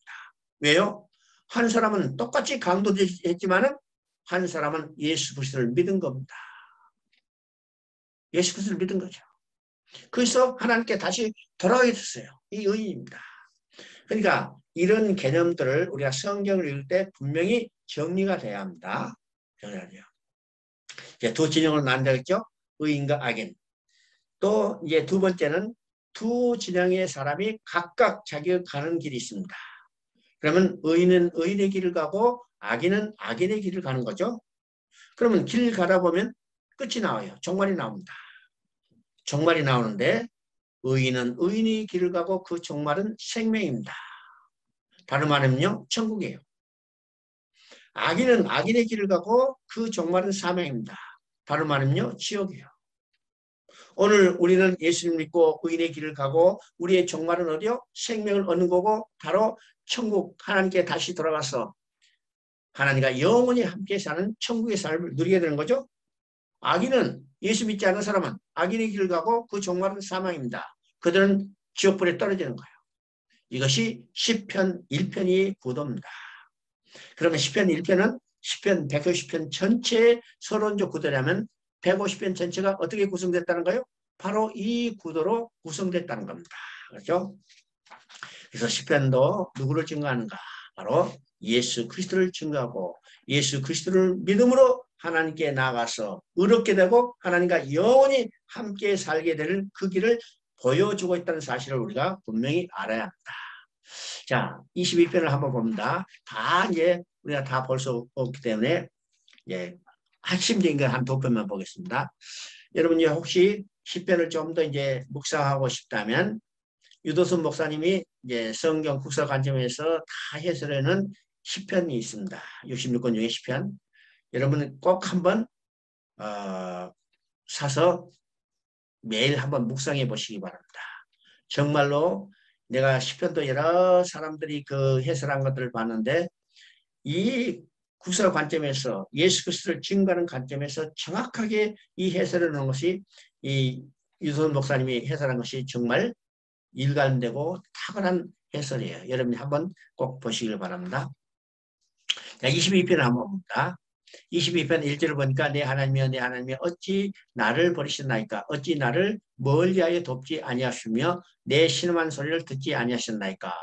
왜요? 한 사람은 똑같이 강도질했지만은 한 사람은 예수 그리스도를 믿은 겁니다. 예수 그리스도를 믿은 거죠. 그래서 하나님께 다시 돌아가게 됐어요. 이 의인입니다. 그러니까 이런 개념들을 우리가 성경을 읽을 때 분명히 정리가 돼야 합니다. 정리가 돼요. 이제 두 진영으로 나뉘었죠. 의인과 악인. 또 이제 두 번째는 두 진영의 사람이 각각 자기가 가는 길이 있습니다. 그러면 의인은 의인의 길을 가고 악인은 악인의 길을 가는 거죠. 그러면 길 가다 보면 끝이 나와요. 종말이 나옵니다. 종말이 나오는데 의인은 의인의 길을 가고 그 종말은 생명입니다. 다른 말하면요, 천국이에요. 악인은 악인의 길을 가고 그 종말은 사망입니다. 다른 말하면요, 지옥이에요. 오늘 우리는 예수님 믿고 의인의 길을 가고 우리의 종말은 어디요? 생명을 얻는 거고 바로 천국 하나님께 다시 돌아가서 하나님과 영원히 함께 사는 천국의 삶을 누리게 되는 거죠. 악인은 예수 믿지 않는 사람은 악인의 길을 가고 그 종말은 사망입니다. 그들은 지옥불에 떨어지는 거예요. 이것이 시편 1편이 구도입니다. 그러면 시편 1편은 시편 150편 전체의 서론적 구도라면 150편 전체가 어떻게 구성됐다는 거예요? 바로 이 구도로 구성됐다는 겁니다. 그렇죠? 그래서 시편도 누구를 증거하는가? 바로 예수 그리스도를 증거하고 예수 그리스도를 믿음으로 하나님께 나아가서 의롭게 되고 하나님과 영원히 함께 살게 되는 그 길을 보여주고 있다는 사실을 우리가 분명히 알아야 합니다. 자, 22편을 한번 봅니다. 다 이제 우리가 다 볼 수 없기 때문에 핵심적인 걸 한 두 편만 보겠습니다. 여러분 혹시 10편을 좀 더 이제 묵상하고 싶다면 유도순 목사님이 이제 성경 국사 관점에서 다 해설하는 10편이 있습니다. 66권 중에 10편. 여러분 꼭 한번 사서 매일 한번 묵상해 보시기 바랍니다. 정말로 내가 10편도 여러 사람들이 그 해설한 것들을 봤는데 이 국사 관점에서 예수 그리스도를 증거하는 관점에서 정확하게 이 해설을 놓은 것이 이 유도순 목사님이 해설한 것이 정말 일관되고 탁월한 해설이에요. 여러분이 한번 꼭 보시길 바랍니다. 자, 22편을 한번 봅니다. 22편 1절을 보니까 내 하나님이여 내 하나님이여 어찌 나를 버리셨나이까 어찌 나를 멀리하여 돕지 아니하시며 내 신음한 소리를 듣지 아니하셨나이까.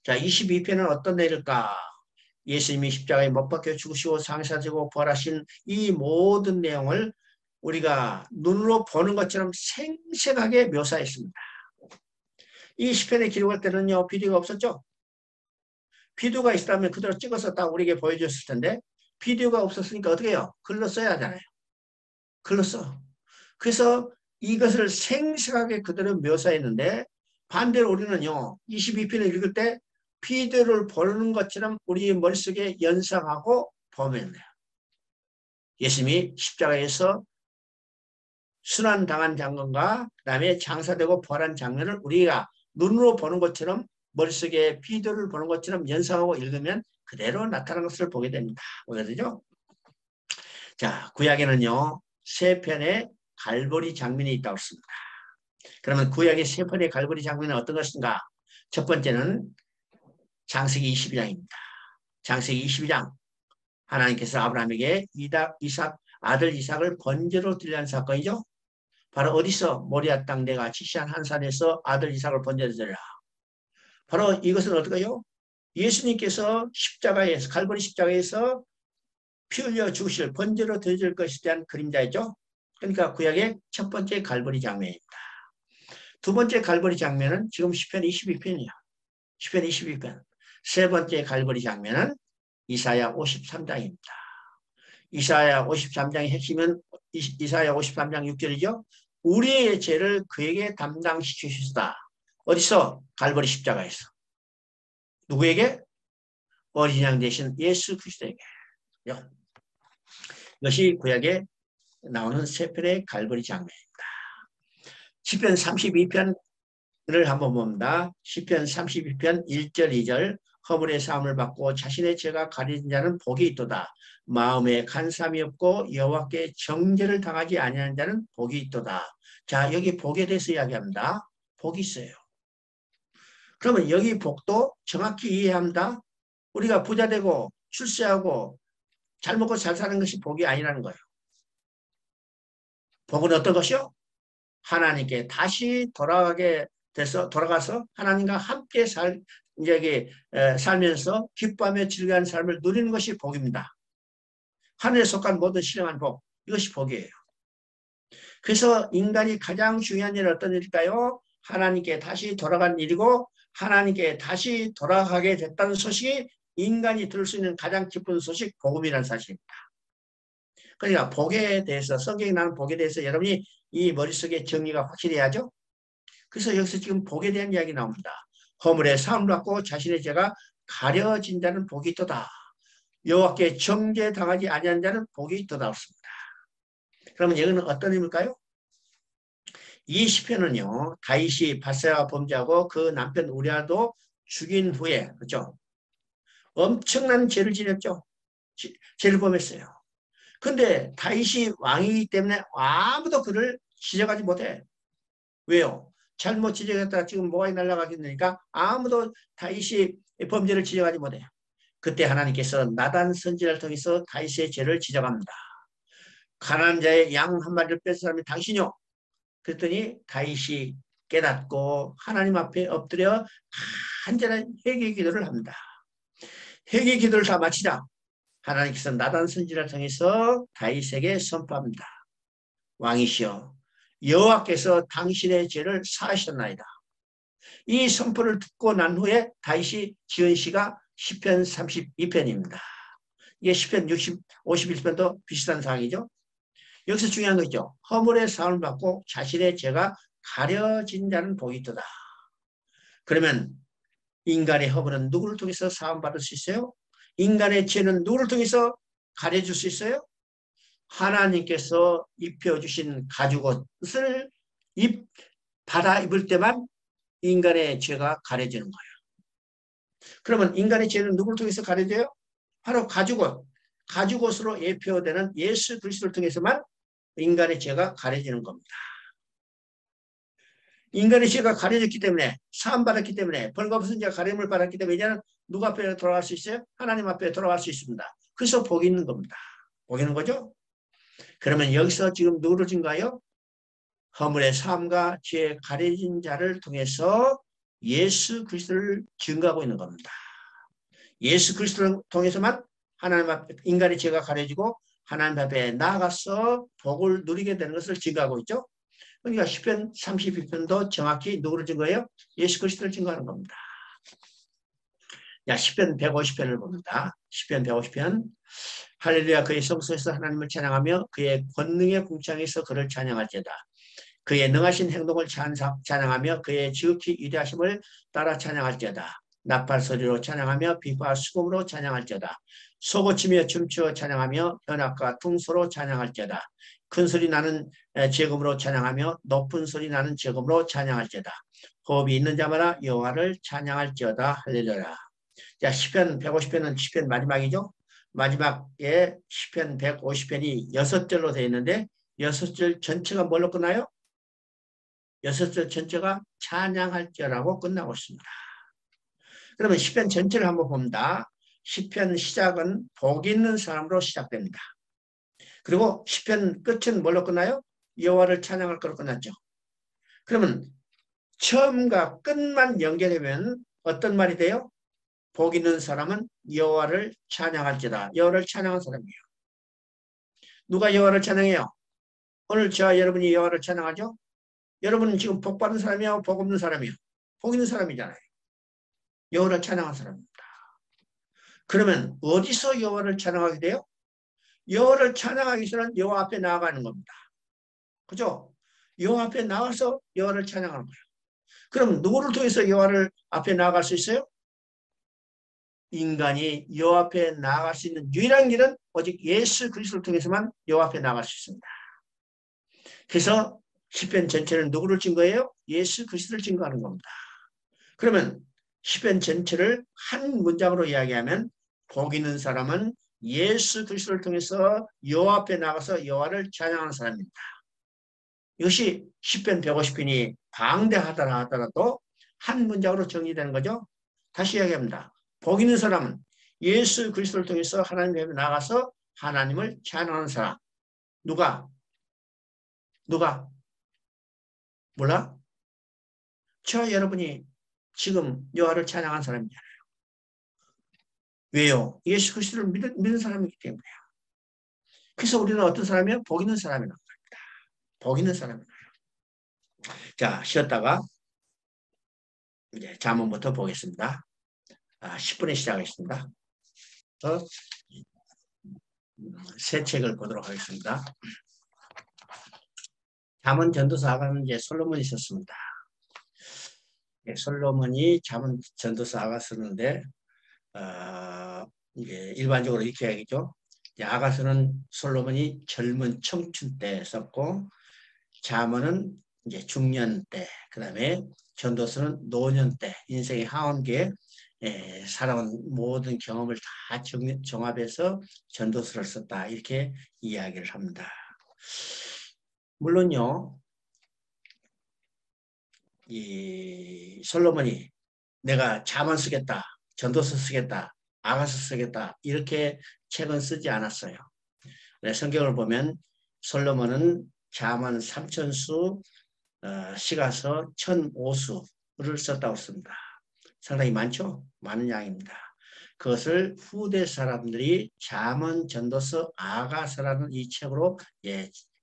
자, 22편은 어떤 내일일까? 예수님이 십자가에 못 박혀 죽으시고 상사되고 부활하신 이 모든 내용을 우리가 눈으로 보는 것처럼 생생하게 묘사했습니다. 이 시편에 기록할 때는요 비디오가 없었죠. 비디오가 있었다면 그대로 찍어서 딱 우리에게 보여줬을 텐데 비디오가 없었으니까 어떻게 해요? 글로 써야 하잖아요. 글로 써. 그래서 이것을 생생하게 그대로 묘사했는데 반대로 우리는요. 22편을 읽을 때 비디오를 보는 것처럼 우리 머릿속에 연상하고 보면 돼요. 예수님이 십자가에서 순환당한 장면과 그 다음에 장사되고 부활한 장면을 우리가 눈으로 보는 것처럼 머릿속에 비디오를 보는 것처럼 연상하고 읽으면 그대로 나타나는 것을 보게 됩니다. 보게 되죠? 자, 구약에는요. 세 편의 갈보리 장면이 있다고 했습니다. 그러면 구약의 세 편의 갈보리 장면은 어떤 것인가? 첫 번째는 창세기 22장입니다. 창세기 22장. 하나님께서 아브라함에게 아들 이삭을 번제로 드리는 사건이죠. 바로 어디서? 모리아 땅 내가 지시한 한 산에서 아들 이삭을 번제로 드리라. 바로 이것은 어떨까요? 예수님께서 십자가에서 갈보리 십자가에서 피 흘려 죽으실 번제로 드릴 것에 대한 그림자이죠. 그러니까 구약의 첫 번째 갈보리 장면입니다. 두 번째 갈보리 장면은 지금 시편 22편이야. 시편 22편. 세 번째 갈보리 장면은 이사야 53장입니다. 이사야 53장의 핵심은 이사야 53장 6절이죠. 우리의 죄를 그에게 담당시키시다. 어디서? 갈보리 십자가에서. 누구에게? 어린 양 대신 예수 그리스도에게. 이것이 구약에 나오는 세 편의 갈보리 장면입니다. 시편 32편을 한번 봅니다. 시편 32편 1절 2절 허물의 사함을 받고 자신의 죄가 가려진 자는 복이 있도다. 마음에 간삼이 없고 여호와께 정죄를 당하지 아니하는 자는 복이 있도다. 자, 여기 복에 대해서 이야기합니다. 복이 있어요. 그러면 여기 복도 정확히 이해합니다. 우리가 부자 되고 출세하고 잘 먹고 잘 사는 것이 복이 아니라는 거예요. 복은 어떤 것이요? 하나님께 다시 돌아가서 하나님과 함께 살면서 기뻐하며 즐거운 삶을 누리는 것이 복입니다. 하늘에 속한 모든 신령한 복, 이것이 복이에요. 그래서 인간이 가장 중요한 일은 어떤 일일까요? 하나님께 다시 돌아간 일이고 하나님께 다시 돌아가게 됐다는 소식이 인간이 들을 수 있는 가장 기쁜 소식, 복음이라는 사실입니다. 그러니까 복에 대해서, 성경에 나오는 복에 대해서 여러분이 이 머릿속에 정리가 확실해야죠. 그래서 여기서 지금 복에 대한 이야기 나옵니다. 허물의 사함을 받고 자신의 죄가 가려진 자는 복이 있도다. 여호와께 정죄당하지 아니한 자는 복이 있도다. 없습니다. 그러면 여기는 어떤 의미일까요? 이 시편은요, 다윗이 밧세바와 범죄하고 그 남편 우리아도 죽인 후에, 그렇죠? 엄청난 죄를 지냈죠. 죄를 범했어요. 근데 다윗이 왕이기 때문에 아무도 그를 지적하지 못해. 왜요? 잘못 지적했다가 지금 모가지 날아가겠으니까 아무도 다윗이 범죄를 지적하지 못해요. 그때 하나님께서 나단 선지자를 통해서 다윗의 죄를 지적합니다. 가난한 자의 양 한 마리를 뺀 사람이 당신이요. 그랬더니 다윗이 깨닫고 하나님 앞에 엎드려 간절한 회개 기도를 합니다. 회개 기도를 다 마치자 하나님께서 나단 선지자를 통해서 다윗에게 선포합니다. 왕이시여, 여호와께서 당신의 죄를 사하셨나이다. 이 선포를 듣고 난 후에 다윗이 지은 시가 시편 32편입니다. 이게 시편 51편도 비슷한 사항이죠. 여기서 중요한 거 있죠. 허물의 사함을 받고 자신의 죄가 가려진 자는 복이 있도다. 그러면 인간의 허물은 누구를 통해서 사함받을 수 있어요? 인간의 죄는 누구를 통해서 가려줄 수 있어요? 하나님께서 입혀주신 가죽옷을 받아 입을 때만 인간의 죄가 가려지는 거예요. 그러면 인간의 죄는 누구를 통해서 가려져요? 바로 가죽옷. 가죽옷으로 예표되는 예수 그리스도를 통해서만 인간의 죄가 가려지는 겁니다. 인간의 죄가 가려졌기 때문에, 사함받았기 때문에, 벌거벗은 자가 가림을 받았기 때문에 이제는 누구 앞에 돌아갈 수 있어요? 하나님 앞에 돌아갈 수 있습니다. 그래서 복이 있는 겁니다. 복이 있는 거죠? 그러면 여기서 지금 누구를 증거해요? 허물의 삶과 죄에 가려진 자를 통해서 예수 그리스도를 증거하고 있는 겁니다. 예수 그리스도를 통해서만 하나님 앞에 인간의 죄가 가려지고 하나님 앞에 나아가서 복을 누리게 되는 것을 증거하고 있죠. 그러니까 시편 32편도 정확히 누구를 증거해요? 예수 그리스도를 증거하는 겁니다. 야, 시편 150편을 봅니다. 시편 150편. 할렐루야, 그의 성소에서 하나님을 찬양하며 그의 권능의 궁창에서 그를 찬양할지어다. 그의 능하신 행동을 찬양하며 그의 지극히 위대하심을 따라 찬양할지어다. 나팔 소리로 찬양하며 비파 수금으로 찬양할지어다. 소고치며 춤추어 찬양하며 현악과 퉁소로 찬양할지어다. 큰 소리 나는 제금으로 찬양하며 높은 소리 나는 제금으로 찬양할지어다. 호흡이 있는 자마다 여호와를 찬양할지어다. 할렐루야. 자, 시편 150편은 시편 마지막이죠. 마지막에 시편 150편이 6절로 되어 있는데 6절 전체가 뭘로 끝나요? 6절 전체가 찬양할지라고 끝나고 있습니다. 그러면 시편 전체를 한번 봅니다. 시편 시작은 복 있는 사람으로 시작됩니다. 그리고 시편 끝은 뭘로 끝나요? 여호와를 찬양할 거로 끝났죠. 그러면 처음과 끝만 연결하면 어떤 말이 돼요? 복 있는 사람은 여호와를 찬양할지다. 여호와를 찬양한 사람이에요. 누가 여호와를 찬양해요? 오늘 저와 여러분이 여호와를 찬양하죠? 여러분은 지금 복 받은 사람이야, 복 없는 사람이야? 복 있는 사람이잖아요. 여호와를 찬양한 사람입니다. 그러면 어디서 여호와를 찬양하게 돼요? 여호와를 찬양하기 위해서는 여호와 앞에 나아가는 겁니다. 그죠? 여호와 앞에 나와서 여호와를 찬양하는 거예요. 그럼 누구를 통해서 여호와를 앞에 나아갈 수 있어요? 인간이 여호와 앞에 나아갈 수 있는 유일한 길은 오직 예수 그리스도를 통해서만 여호와 앞에 나아갈 수 있습니다. 그래서 시편 전체는 누구를 증거해요? 예수 그리스도를 증거하는 겁니다. 그러면 시편 전체를 한 문장으로 이야기하면 복 있는 사람은 예수 그리스도를 통해서 여호와 앞에 나가서 여호와를 찬양하는 사람입니다. 이것이 시편 150편이 방대하더라 하더라도 한 문장으로 정리되는 거죠. 다시 이야기합니다. 복 있는 사람은 예수 그리스도를 통해서 하나님 앞에 나가서 하나님을 찬양하는 사람. 누가? 몰라? 저 여러분이 지금 여호와를 찬양한 사람이잖아요. 왜요? 예수 그리스도를 믿는 사람이기 때문에요. 그래서 우리는 어떤 사람이에요? 복 있는 사람이라는 겁니다. 복 있는 사람이에요. 자, 쉬었다가 이제 잠언부터 보겠습니다. 10분에 시작하겠습니다. 새 책을 보도록 하겠습니다. 잠언 전도서 아가는 이제 솔로몬이 썼습니다. 솔로몬이 잠언 전도서 아가 쓰는데 이게 일반적으로 이렇게 해야겠죠. 아가서는 솔로몬이 젊은 청춘 때 썼고 잠언은 이제 중년 때, 그 다음에 전도서는 노년 때, 인생의 하원기에 살아온 모든 경험을 다 종합해서 전도서를 썼다. 이렇게 이야기를 합니다. 물론요, 이 솔로몬이 내가 잠언 쓰겠다, 전도서 쓰겠다, 아가서 쓰겠다 이렇게 책은 쓰지 않았어요. 성경을 보면 솔로몬은 잠언 3000수, 시가서 1005수를 썼다고 씁니다. 상당히 많죠? 많은 양입니다. 그것을 후대 사람들이 잠언 전도서 아가서라는 이 책으로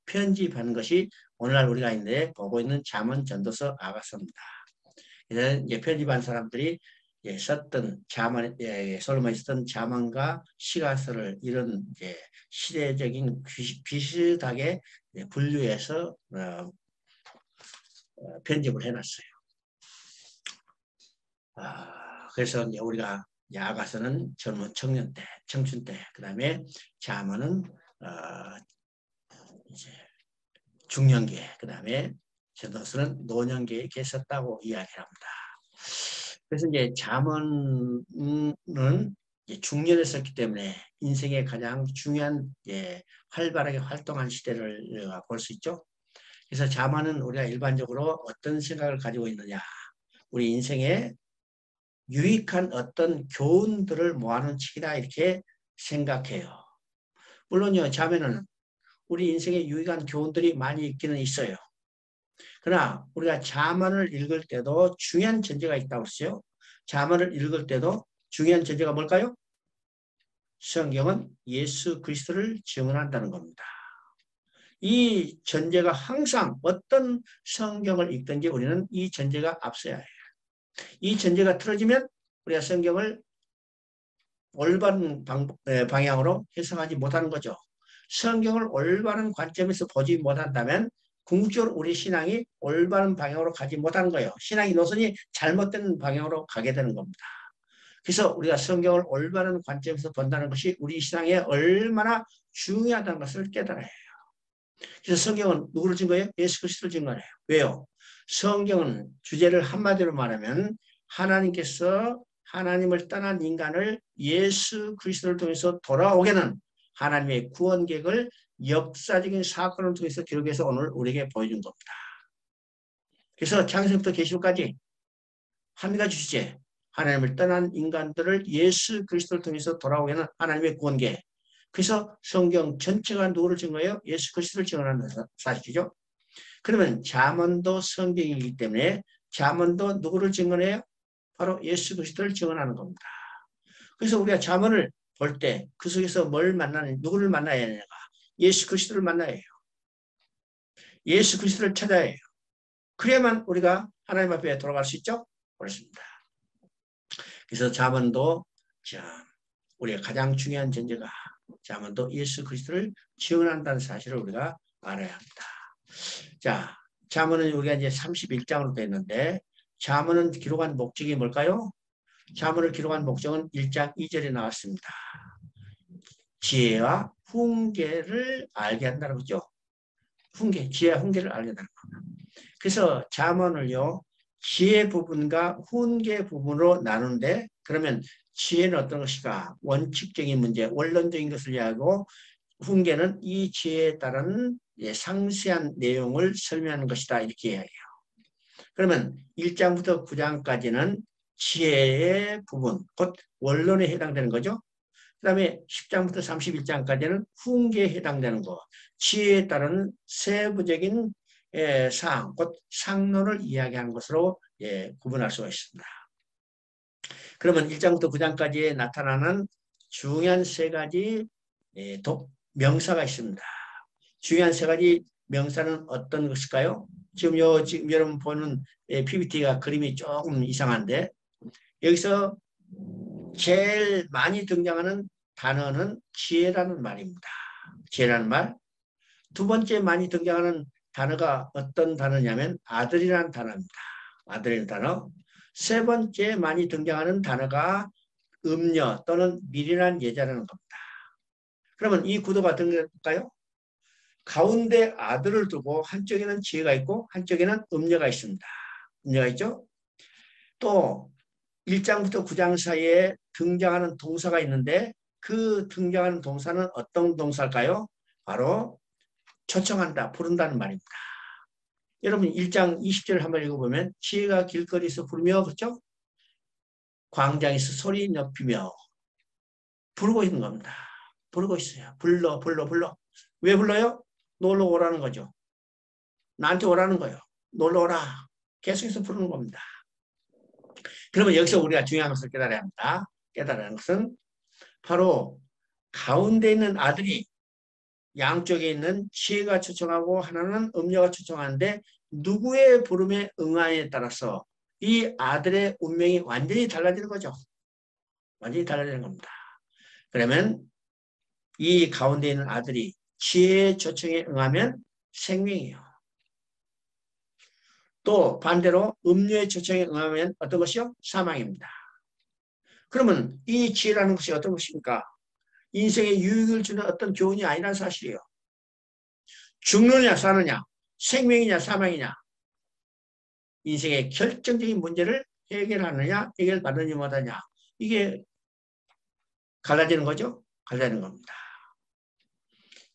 편집한 것이 오늘날 우리가 있는데 보고 있는 잠언 전도서 아가서입니다. 이제 편집한 사람들이 썼던 잠언, 솔로몬이 썼던 잠언과 시가서를 이런 시대적인 비슷하게 분류해서 편집을 해놨어요. 그래서 이제 우리가 아가서는 젊은 청년 때, 청춘 때, 그 다음에 잠언은 이제 중년기에, 그 다음에 전도서는 노년기에 썼다고 이야기합니다. 그래서 이제 잠언은 중년에 썼기 때문에 인생의 가장 중요한 활발하게 활동한 시대를 볼 수 있죠. 그래서 잠언은 우리가 일반적으로 어떤 생각을 가지고 있느냐, 우리 인생에 유익한 어떤 교훈들을 모아놓은 책이다 이렇게 생각해요. 물론요, 잠언은 우리 인생에 유익한 교훈들이 많이 있기는 있어요. 그러나 우리가 잠언을 읽을 때도 중요한 전제가 있다고 했어요. 잠언을 읽을 때도 중요한 전제가 뭘까요? 성경은 예수 그리스도를 증언한다는 겁니다. 이 전제가 항상 어떤 성경을 읽든지 우리는 이 전제가 앞서야 해요. 이 전제가 틀어지면 우리가 성경을 올바른 방향으로 해석하지 못하는 거죠. 성경을 올바른 관점에서 보지 못한다면 궁극적으로 우리 신앙이 올바른 방향으로 가지 못하는 거예요. 신앙의 노선이 잘못된 방향으로 가게 되는 겁니다. 그래서 우리가 성경을 올바른 관점에서 본다는 것이 우리 신앙에 얼마나 중요하다는 것을 깨달아야 해요. 그래서 성경은 누구를 증거해요? 예수 그리스도를 증거해요. 왜요? 성경은 주제를 한마디로 말하면 하나님께서 하나님을 떠난 인간을 예수 그리스도를 통해서 돌아오게 하는 하나님의 구원 계획을 역사적인 사건을 통해서 기록해서 오늘 우리에게 보여준 겁니다. 그래서 창세부터 계시록까지 한 가지 주제, 하나님을 떠난 인간들을 예수 그리스도를 통해서 돌아오게 하는 하나님의 구원 계획. 그래서 성경 전체가 누구를 증거해요? 예수 그리스도를 증언하는 사실이죠. 그러면 잠언도 성경이기 때문에 잠언도 누구를 증언해요? 바로 예수 그리스도를 증언하는 겁니다. 그래서 우리가 잠언을 볼 때 그 속에서 뭘 만나는, 누구를 만나야 하는가? 예수 그리스도를 만나야 해요. 예수 그리스도를 찾아야 해요. 그래야만 우리가 하나님 앞에 돌아갈 수 있죠? 그렇습니다. 그래서 잠언도 우리가 가장 중요한 전제가 잠언도 예수 그리스도를 증언한다는 사실을 우리가 알아야 합니다. 자, 잠언은 우리가 이제 31장으로 되어 있는데 잠언은 기록한 목적이 뭘까요? 잠언을 기록한 목적은 1장 2절에 나왔습니다. 지혜와 훈계를 알게 한다는 거죠. 훈계, 지혜와 훈계를 알게 한다는 겁니다. 그래서 잠언을요, 지혜 부분과 훈계 부분으로 나누는데 그러면 지혜는 어떤 것인가? 원칙적인 문제, 원론적인 것을 이야기하고 훈계는 이 지혜에 따른 상세한 내용을 설명하는 것이다. 이렇게 이야기해요. 그러면 1장부터 9장까지는 지혜의 부분, 곧 원론에 해당되는 거죠. 그 다음에 10장부터 31장까지는 훈계에 해당되는 것, 지혜에 따른 세부적인 사항, 곧 상론을 이야기하는 것으로 구분할 수가 있습니다. 그러면 1장부터 9장까지에 나타나는 중요한 세 가지 명사가 있습니다. 중요한 세 가지 명사는 어떤 것일까요? 지금 여러분 보는 PPT가 그림이 조금 이상한데 여기서 제일 많이 등장하는 단어는 지혜라는 말입니다. 지혜라는 말. 두 번째 많이 등장하는 단어가 어떤 단어냐면 아들이라는 단어입니다. 아들이라는 단어. 세 번째 많이 등장하는 단어가 음녀 또는 미련한 여자라는 겁니다. 그러면 이 구도가 어떤 걸까요? 가운데 아들을 두고 한쪽에는 지혜가 있고 한쪽에는 음녀가 있습니다. 음녀가 있죠? 또 1장부터 9장 사이에 등장하는 동사가 있는데 그 등장하는 동사는 어떤 동사일까요? 바로 초청한다, 부른다는 말입니다. 여러분 1장 20절 한번 읽어보면 지혜가 길거리에서 부르며 그렇죠? 광장에서 소리 높이며 부르고 있는 겁니다. 부르고 있어요. 불러. 왜 불러요? 놀러 오라는 거죠. 나한테 오라는 거예요. 놀러 오라. 계속해서 부르는 겁니다. 그러면 여기서 우리가 중요한 것을 깨달아야 합니다. 깨달아는 것은 바로 가운데 있는 아들이 양쪽에 있는 지혜가 초청하고 하나는 음녀가 초청하는데 누구의 부름에 응하에 따라서 이 아들의 운명이 완전히 달라지는 거죠. 완전히 달라지는 겁니다. 그러면 이 가운데 있는 아들이 지혜의 초청에 응하면 생명이에요. 또 반대로 음료의 초청에 응하면 어떤 것이요? 사망입니다. 그러면 이 지혜라는 것이 어떤 것입니까? 인생에 유익을 주는 어떤 교훈이 아니라는 사실이에요. 죽느냐 사느냐, 생명이냐 사망이냐, 인생의 결정적인 문제를 해결하느냐, 해결받느냐 못하냐, 이게 갈라지는 거죠. 갈라지는 겁니다.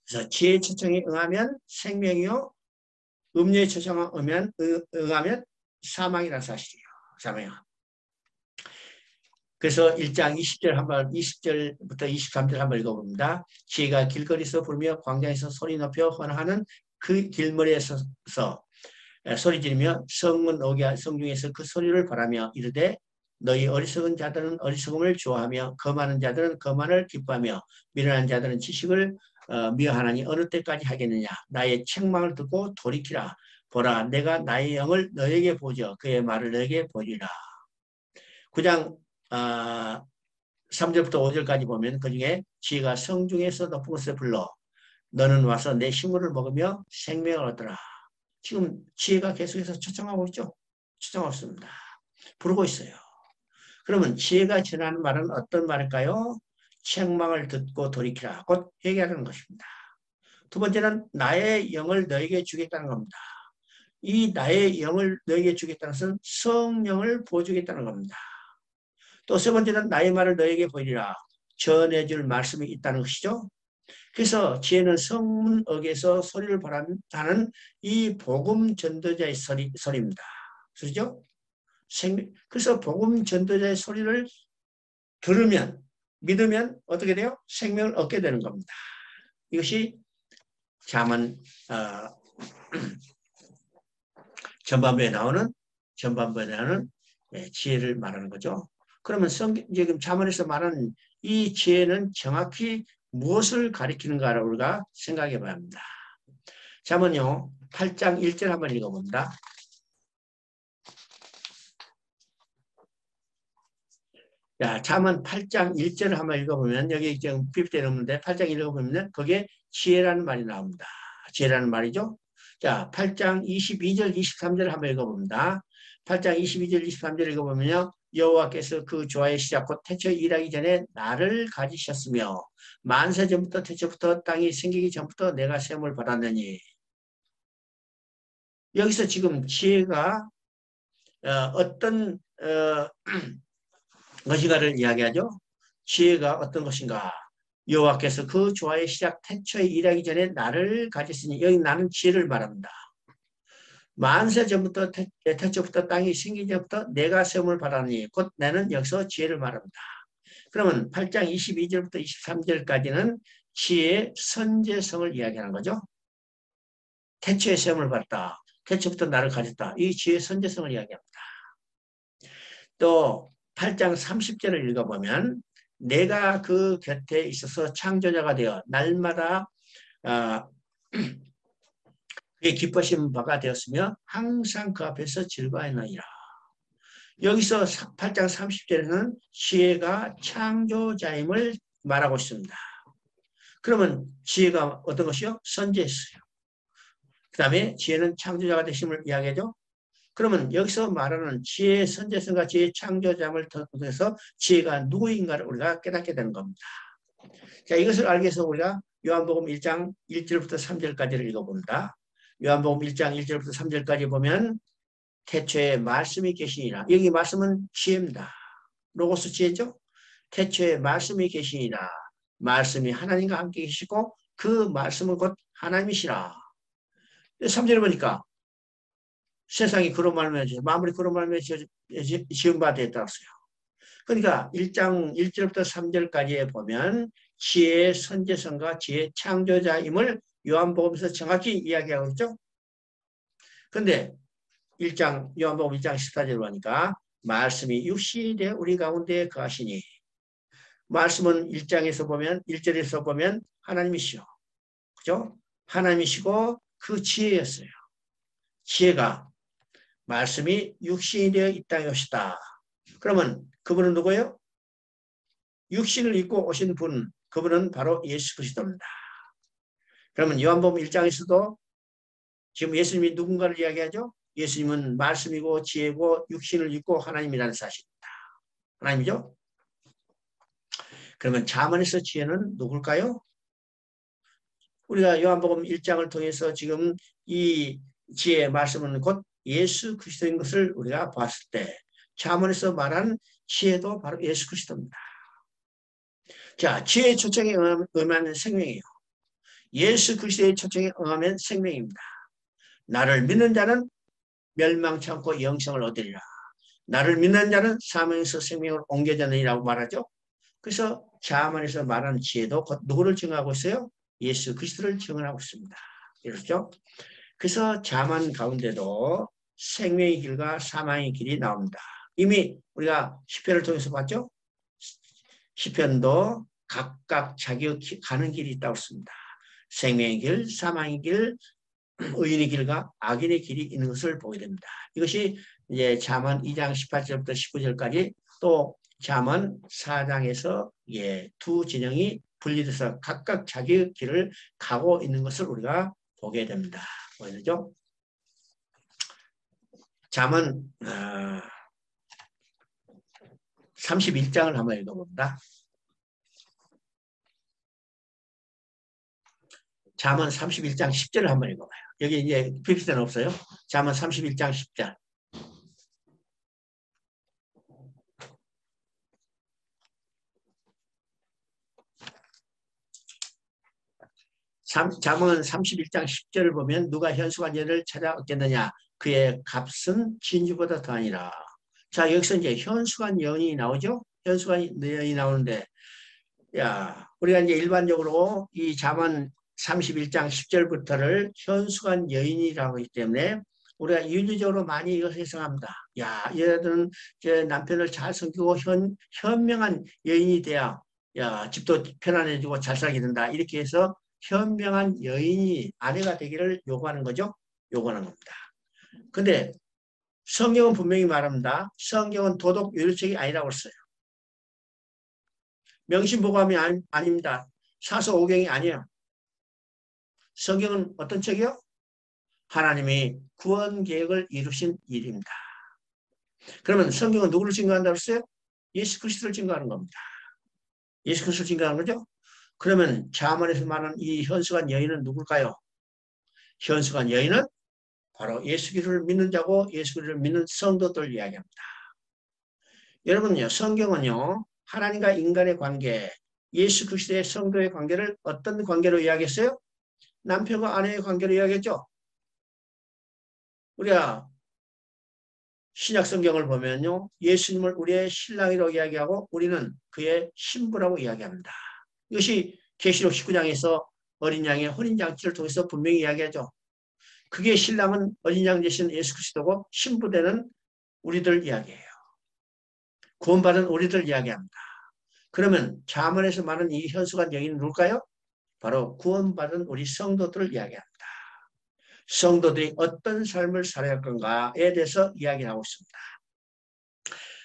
그래서 지혜의 초청에 응하면 생명이요, 음료의 초청에 응하면 사망이라는 사실이에요. 사망이요. 그래서 1장 20절부터 23절 한번 읽어봅니다. 지혜가 길거리에서 부르며 광장에서 소리 높여 헌하는 그 길머리에서 소리 지르며 성중에서 그 소리를 바라며 이르되 너희 어리석은 자들은 어리석음을 좋아하며 거만한 자들은 거만을 기뻐하며 미련한 자들은 지식을 미워하나니 어느 때까지 하겠느냐. 나의 책망을 듣고 돌이키라. 보라 내가 나의 영을 너에게 보죠. 그의 말을 너에게 보리라. 9장 3절부터 5절까지 보면 그중에 지혜가 성중에서 높은 곳에 불러 너는 와서 내 식물을 먹으며 생명을 얻으라. 지금 지혜가 계속해서 초청하고 있죠. 초청하고 있습니다. 부르고 있어요. 그러면 지혜가 전하는 말은 어떤 말일까요? 책망을 듣고 돌이키라. 곧 회개하는 것입니다. 두 번째는 나의 영을 너에게 주겠다는 겁니다. 이 나의 영을 너에게 주겠다는 것은 성령을 보여주겠다는 겁니다. 또 세 번째는 나의 말을 너에게 보이리라. 전해줄 말씀이 있다는 것이죠. 그래서 지혜는 성문역에서 소리를 바란다는 이 복음 전도자의 소리입니다. 그렇죠? 그래서 복음 전도자의 소리를 들으면, 믿으면 어떻게 돼요? 생명을 얻게 되는 겁니다. 이것이 잠언 전반부에 나오는 지혜를 말하는 거죠. 그러면 지금 잠언에서 말하는 이 지혜는 정확히 무엇을 가리키는가를 우리가 생각해 봐야 합니다. 잠언요 8장 1절 한번 읽어봅니다. 자, 잠언 8장 1절을 한번 읽어보면 여기 지금 PPT에 넣는데 8장 읽어보면 거기에 지혜라는 말이 나옵니다. 지혜라는 말이죠. 자, 8장 22절 23절 한번 읽어봅니다. 8장 22절 23절 읽어보면요. 여호와께서 그 조화의 시작 곧 태초에 일하기 전에 나를 가지셨으며 만세 전부터 태초부터 땅이 생기기 전부터 내가 셈을 받았느니. 여기서 지금 지혜가 어떤 것인가를 이야기하죠. 지혜가 어떤 것인가. 여호와께서 그 조화의 시작 태초에 일하기 전에 나를 가졌으니 여기 나는 지혜를 말합니다. 만세 전부터 태초부터 땅이 생기기 전부터 내가 세움을 받았니 곧 나는 여기서 지혜를 말합니다. 그러면 8장 22절부터 23절까지는 지혜의 선제성을 이야기하는 거죠. 태초에 세움을 받았다. 태초부터 나를 가졌다. 이 지혜의 선제성을 이야기합니다. 또 8장 30절을 읽어보면 내가 그 곁에 있어서 창조자가 되어 날마다 그의 기뻐하신 바가 되었으며 항상 그 앞에서 즐거워하느니라. 여기서 8장 30절에는 지혜가 창조자임을 말하고 있습니다. 그러면 지혜가 어떤 것이요? 선제였어요. 그 다음에 지혜는 창조자가 되심을 이야기하죠. 그러면 여기서 말하는 지혜의 선제성과 지혜의 창조자임을 통해서 지혜가 누구인가를 우리가 깨닫게 되는 겁니다. 자, 이것을 알기 위해서 우리가 요한복음 1장 1절부터 3절까지를 읽어봅니다. 요한복음 1장 1절부터 3절까지 보면 태초에 말씀이 계시니라. 여기 말씀은 지혜입니다. 로고스 지혜죠. 태초에 말씀이 계시니라. 말씀이 하나님과 함께 계시고 그 말씀은 곧 하나님이시라. 3절에 보니까 세상이 그런 말씀에 마무리 그런 말씀에 지은 바 되었다고 했어요. 그러니까 1장 1절부터 3절까지에 보면 지혜의 선제성과 지혜의 창조자임을 요한복음에서 정확히 이야기하고 있죠. 그런데 요한복음 1장 14절 보니까 말씀이 육신이 되어 우리 가운데 거하시니 말씀은 1장에서 보면 1절에서 보면 하나님이시오. 그죠? 하나님이시고 그 지혜였어요. 지혜가 말씀이 육신이 되어 이 땅에 오시다. 그러면 그분은 누구예요? 육신을 입고 오신 분, 그분은 바로 예수 그리스도입니다. 그러면 요한복음 1장에서도 지금 예수님이 누군가를 이야기하죠? 예수님은 말씀이고 지혜고 육신을 입고 하나님이라는 사실입니다. 하나님이죠? 그러면 잠언에서 지혜는 누굴까요? 우리가 요한복음 1장을 통해서 지금 이 지혜의 말씀은 곧 예수 그리스도인 것을 우리가 봤을 때 잠언에서 말한 지혜도 바로 예수 그리스도입니다. 자, 지혜의 초청에 응하면 생명이에요. 예수 그리스도의 초청에 응하면 생명입니다. 나를 믿는 자는 멸망치 않고 영생을 얻으리라. 나를 믿는 자는 사망에서 생명을 옮겨자느니라고 말하죠. 그래서 잠언에서 말하는 지혜도 곧 누구를 증언하고 있어요? 예수 그리스도를 증언하고 있습니다. 그렇죠? 그래서 잠언 가운데도 생명의 길과 사망의 길이 나옵니다. 이미 우리가 시편을 통해서 봤죠? 시편도 각각 자기 가는 길이 있다고 했습니다. 생명의 길, 사망의 길, 의인의 길과 악인의 길이 있는 것을 보게 됩니다. 이것이 이제 잠언 2장 18절부터 19절까지 또 잠언 4장에서 두 진영이 분리돼서 각각 자기의 길을 가고 있는 것을 우리가 보게 됩니다. 보이죠? 잠언 31장을 한번 읽어봅니다. 잠언 31장 10절을 한번 읽어봐요. 여기 이제 PPT는 없어요. 잠언 31장 10절. 잠언 31장 10절을 보면 누가 현수한 여인을 찾아 얻겠느냐. 그의 값은 진주보다 더하니라. 자, 여기서 이제 현수한 여인이 나오죠. 현수한 여인이 나오는데, 야, 우리가 이제 일반적으로 이 잠언 31장 10절부터를 현수한 여인이라고 하기 때문에 우리가 윤리적으로 많이 이걸 해석합니다. 야, 얘들은 제 남편을 잘 섬기고 현명한 여인이 돼야 야, 집도 편안해지고 잘 살게 된다. 이렇게 해서 현명한 여인이 아내가 되기를 요구하는 거죠. 요구하는 겁니다. 근데 성경은 분명히 말합니다. 성경은 도덕 윤리책이 아니라고 했어요. 명심보감이 아닙니다. 사서오경이 아니에요. 성경은 어떤 책이요? 하나님이 구원 계획을 이루신 일입니다. 그러면 성경은 누구를 증거한다고 했어요? 예수 그리스도를 증거하는 겁니다. 예수 그리스도를 증거하는 거죠? 그러면 잠언에서 말하는 이 현수간 여인은 누굴까요? 현수간 여인은 바로 예수 그리스도를 믿는 자고 예수 그리스도를 믿는 성도들을 이야기합니다. 여러분요, 성경은요, 하나님과 인간의 관계, 예수 그리스도의 성도의 관계를 어떤 관계로 이야기했어요? 남편과 아내의 관계로 이야기했죠. 우리가 신약 성경을 보면요, 예수님을 우리의 신랑이라고 이야기하고 우리는 그의 신부라고 이야기합니다. 이것이 계시록 19장에서 어린 양의 혼인잔치를 통해서 분명히 이야기하죠. 그게 신랑은 어린 양 되신 예수 그리스도고 신부되는 우리들 이야기해요. 구원받은 우리들 이야기합니다. 그러면 잠언에서 말하는 이 현수간 여인은 누굴까요? 바로 구원받은 우리 성도들을 이야기합니다. 성도들이 어떤 삶을 살아야 할 건가에 대해서 이야기하고 있습니다.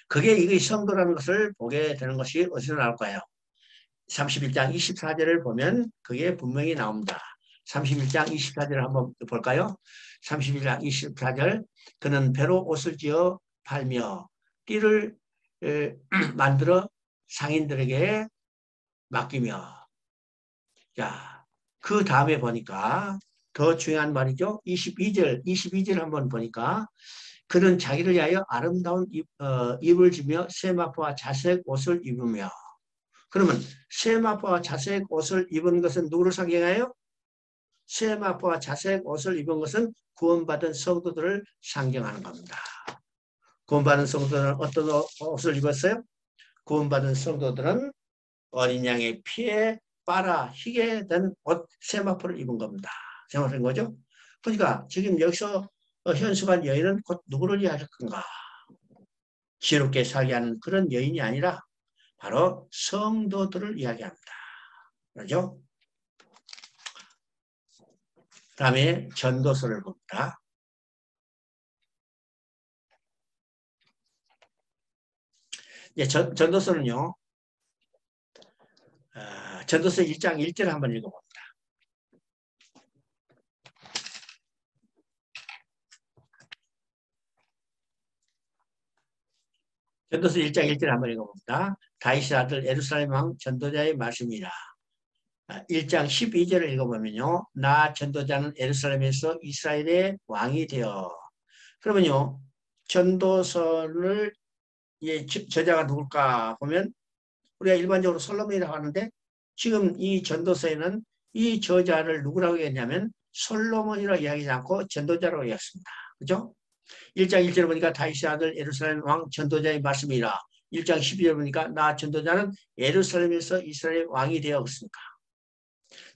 그게 이 성도라는 것을 보게 되는 것이 어디서 나올까요? 31장 24절을 보면 그게 분명히 나옵니다. 31장 24절을 한번 볼까요? 31장 24절 그는 배로 옷을 지어 팔며 띠를 만들어 상인들에게 맡기며 자, 그 다음에 보니까 더 중요한 말이죠. 22절 한번 보니까 그는 자기를 위하여 아름다운 입을 지며 세마포와 자색 옷을 입으며 그러면 세마포와 자색 옷을 입은 것은 누구를 상징해요? 세마포와 자색 옷을 입은 것은 구원받은 성도들을 상징하는 겁니다. 구원받은 성도들은 어떤 옷을 입었어요? 구원받은 성도들은 어린 양의 피에 빨아 희게 된 옷 세마포를 입은 겁니다. 생각하는 거죠? 그러니까 지금 여기서 현수간 여인은 곧 누구를 이야기할 건가? 지혜롭게 살게 하는 그런 여인이 아니라 바로 성도들을 이야기합니다. 그렇죠? 다음에 전도서를 봅니다. 이제 전도서는요. 전도서 1장 1절 한번 읽어봅니다. 전도서 1장 1절 한번 읽어봅니다. 다윗의 아들 예루살렘 왕 전도자의 말씀이라. 1장 12절을 읽어보면요. 나 전도자는 예루살렘에서 이스라엘의 왕이 되어. 그러면요. 전도서를 저자가 누굴까 보면 우리가 일반적으로 솔로몬이라고 하는데 지금 이 전도서에는 이 저자를 누구라고 했냐면 솔로몬이라고 이야기하지 않고 전도자라고 이야기했습니다. 그죠? 1장 1절 보니까 다윗의 아들 예루살렘 왕 전도자의 말씀이라 1장 12절 보니까 나 전도자는 예루살렘에서 이스라엘 왕이 되었습니까?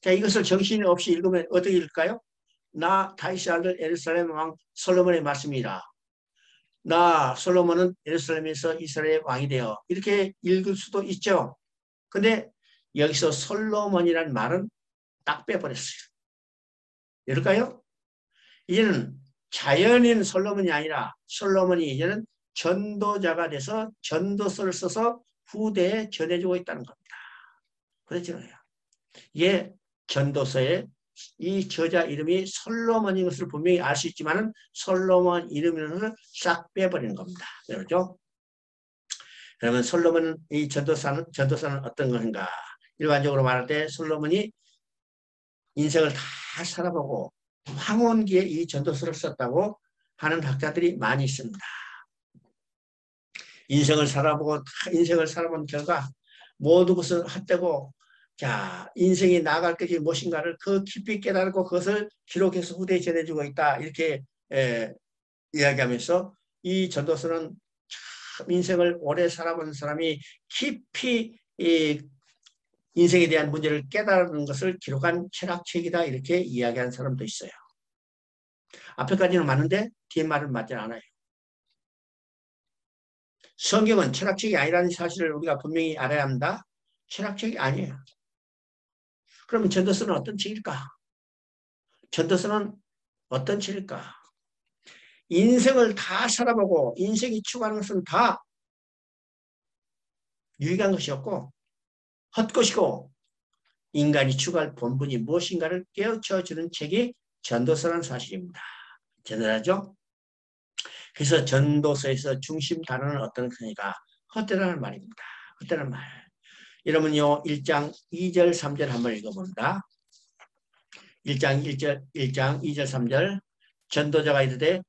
자, 이것을 정신이 없이 읽으면 어떻게 읽을까요? 나 다윗의 아들 예루살렘 왕 솔로몬의 말씀이라 나 솔로몬은 예루살렘에서 이스라엘 왕이 되어 이렇게 읽을 수도 있죠. 근데 여기서 솔로몬이라는 말은 딱 빼버렸어요. 이럴까요? 이제는 자연인 솔로몬이 아니라 솔로몬이 이제는 전도자가 돼서 전도서를 써서 후대에 전해주고 있다는 겁니다. 그렇죠. 이게 전도서에 이 저자 이름이 솔로몬인 것을 분명히 알 수 있지만 솔로몬 이름을 싹 빼버리는 겁니다. 그렇죠? 그러면 솔로몬 이 전도서는 어떤 것인가? 일반적으로 말할 때 솔로몬이 인생을 다 살아보고 황혼기에 이 전도서를 썼다고 하는 학자들이 많이 있습니다. 인생을 살아본 결과 모든 것을 헛되고 자 인생이 나아갈 것이 무엇인가를 그 깊이 깨달고 그것을 기록해서 후대에 전해주고 있다. 이렇게 이야기하면서 이 전도서는 참 인생을 오래 살아본 사람이 깊이 이 인생에 대한 문제를 깨달은 것을 기록한 철학책이다. 이렇게 이야기하는 사람도 있어요. 앞에까지는 맞는데 뒷말은 맞지 않아요. 성경은 철학책이 아니라는 사실을 우리가 분명히 알아야 합니다. 철학책이 아니에요. 그러면 전도서는 어떤 책일까? 전도서는 어떤 책일까? 인생을 다 살아보고 인생이 추구하는 것은 다 유익한 것이었고 헛것이고 인간이 추구할 본분이 무엇인가를 깨우쳐주는 책이 전도서라는 사실입니다. 전도하죠? 그래서 전도서에서 중심 단어는 어떤 것이니까 헛되라는 말입니다. 헛되라는 말. 여러분요 1장 2절 3절 한번 읽어봅니다. 1장 2절 3절 전도자가 이르되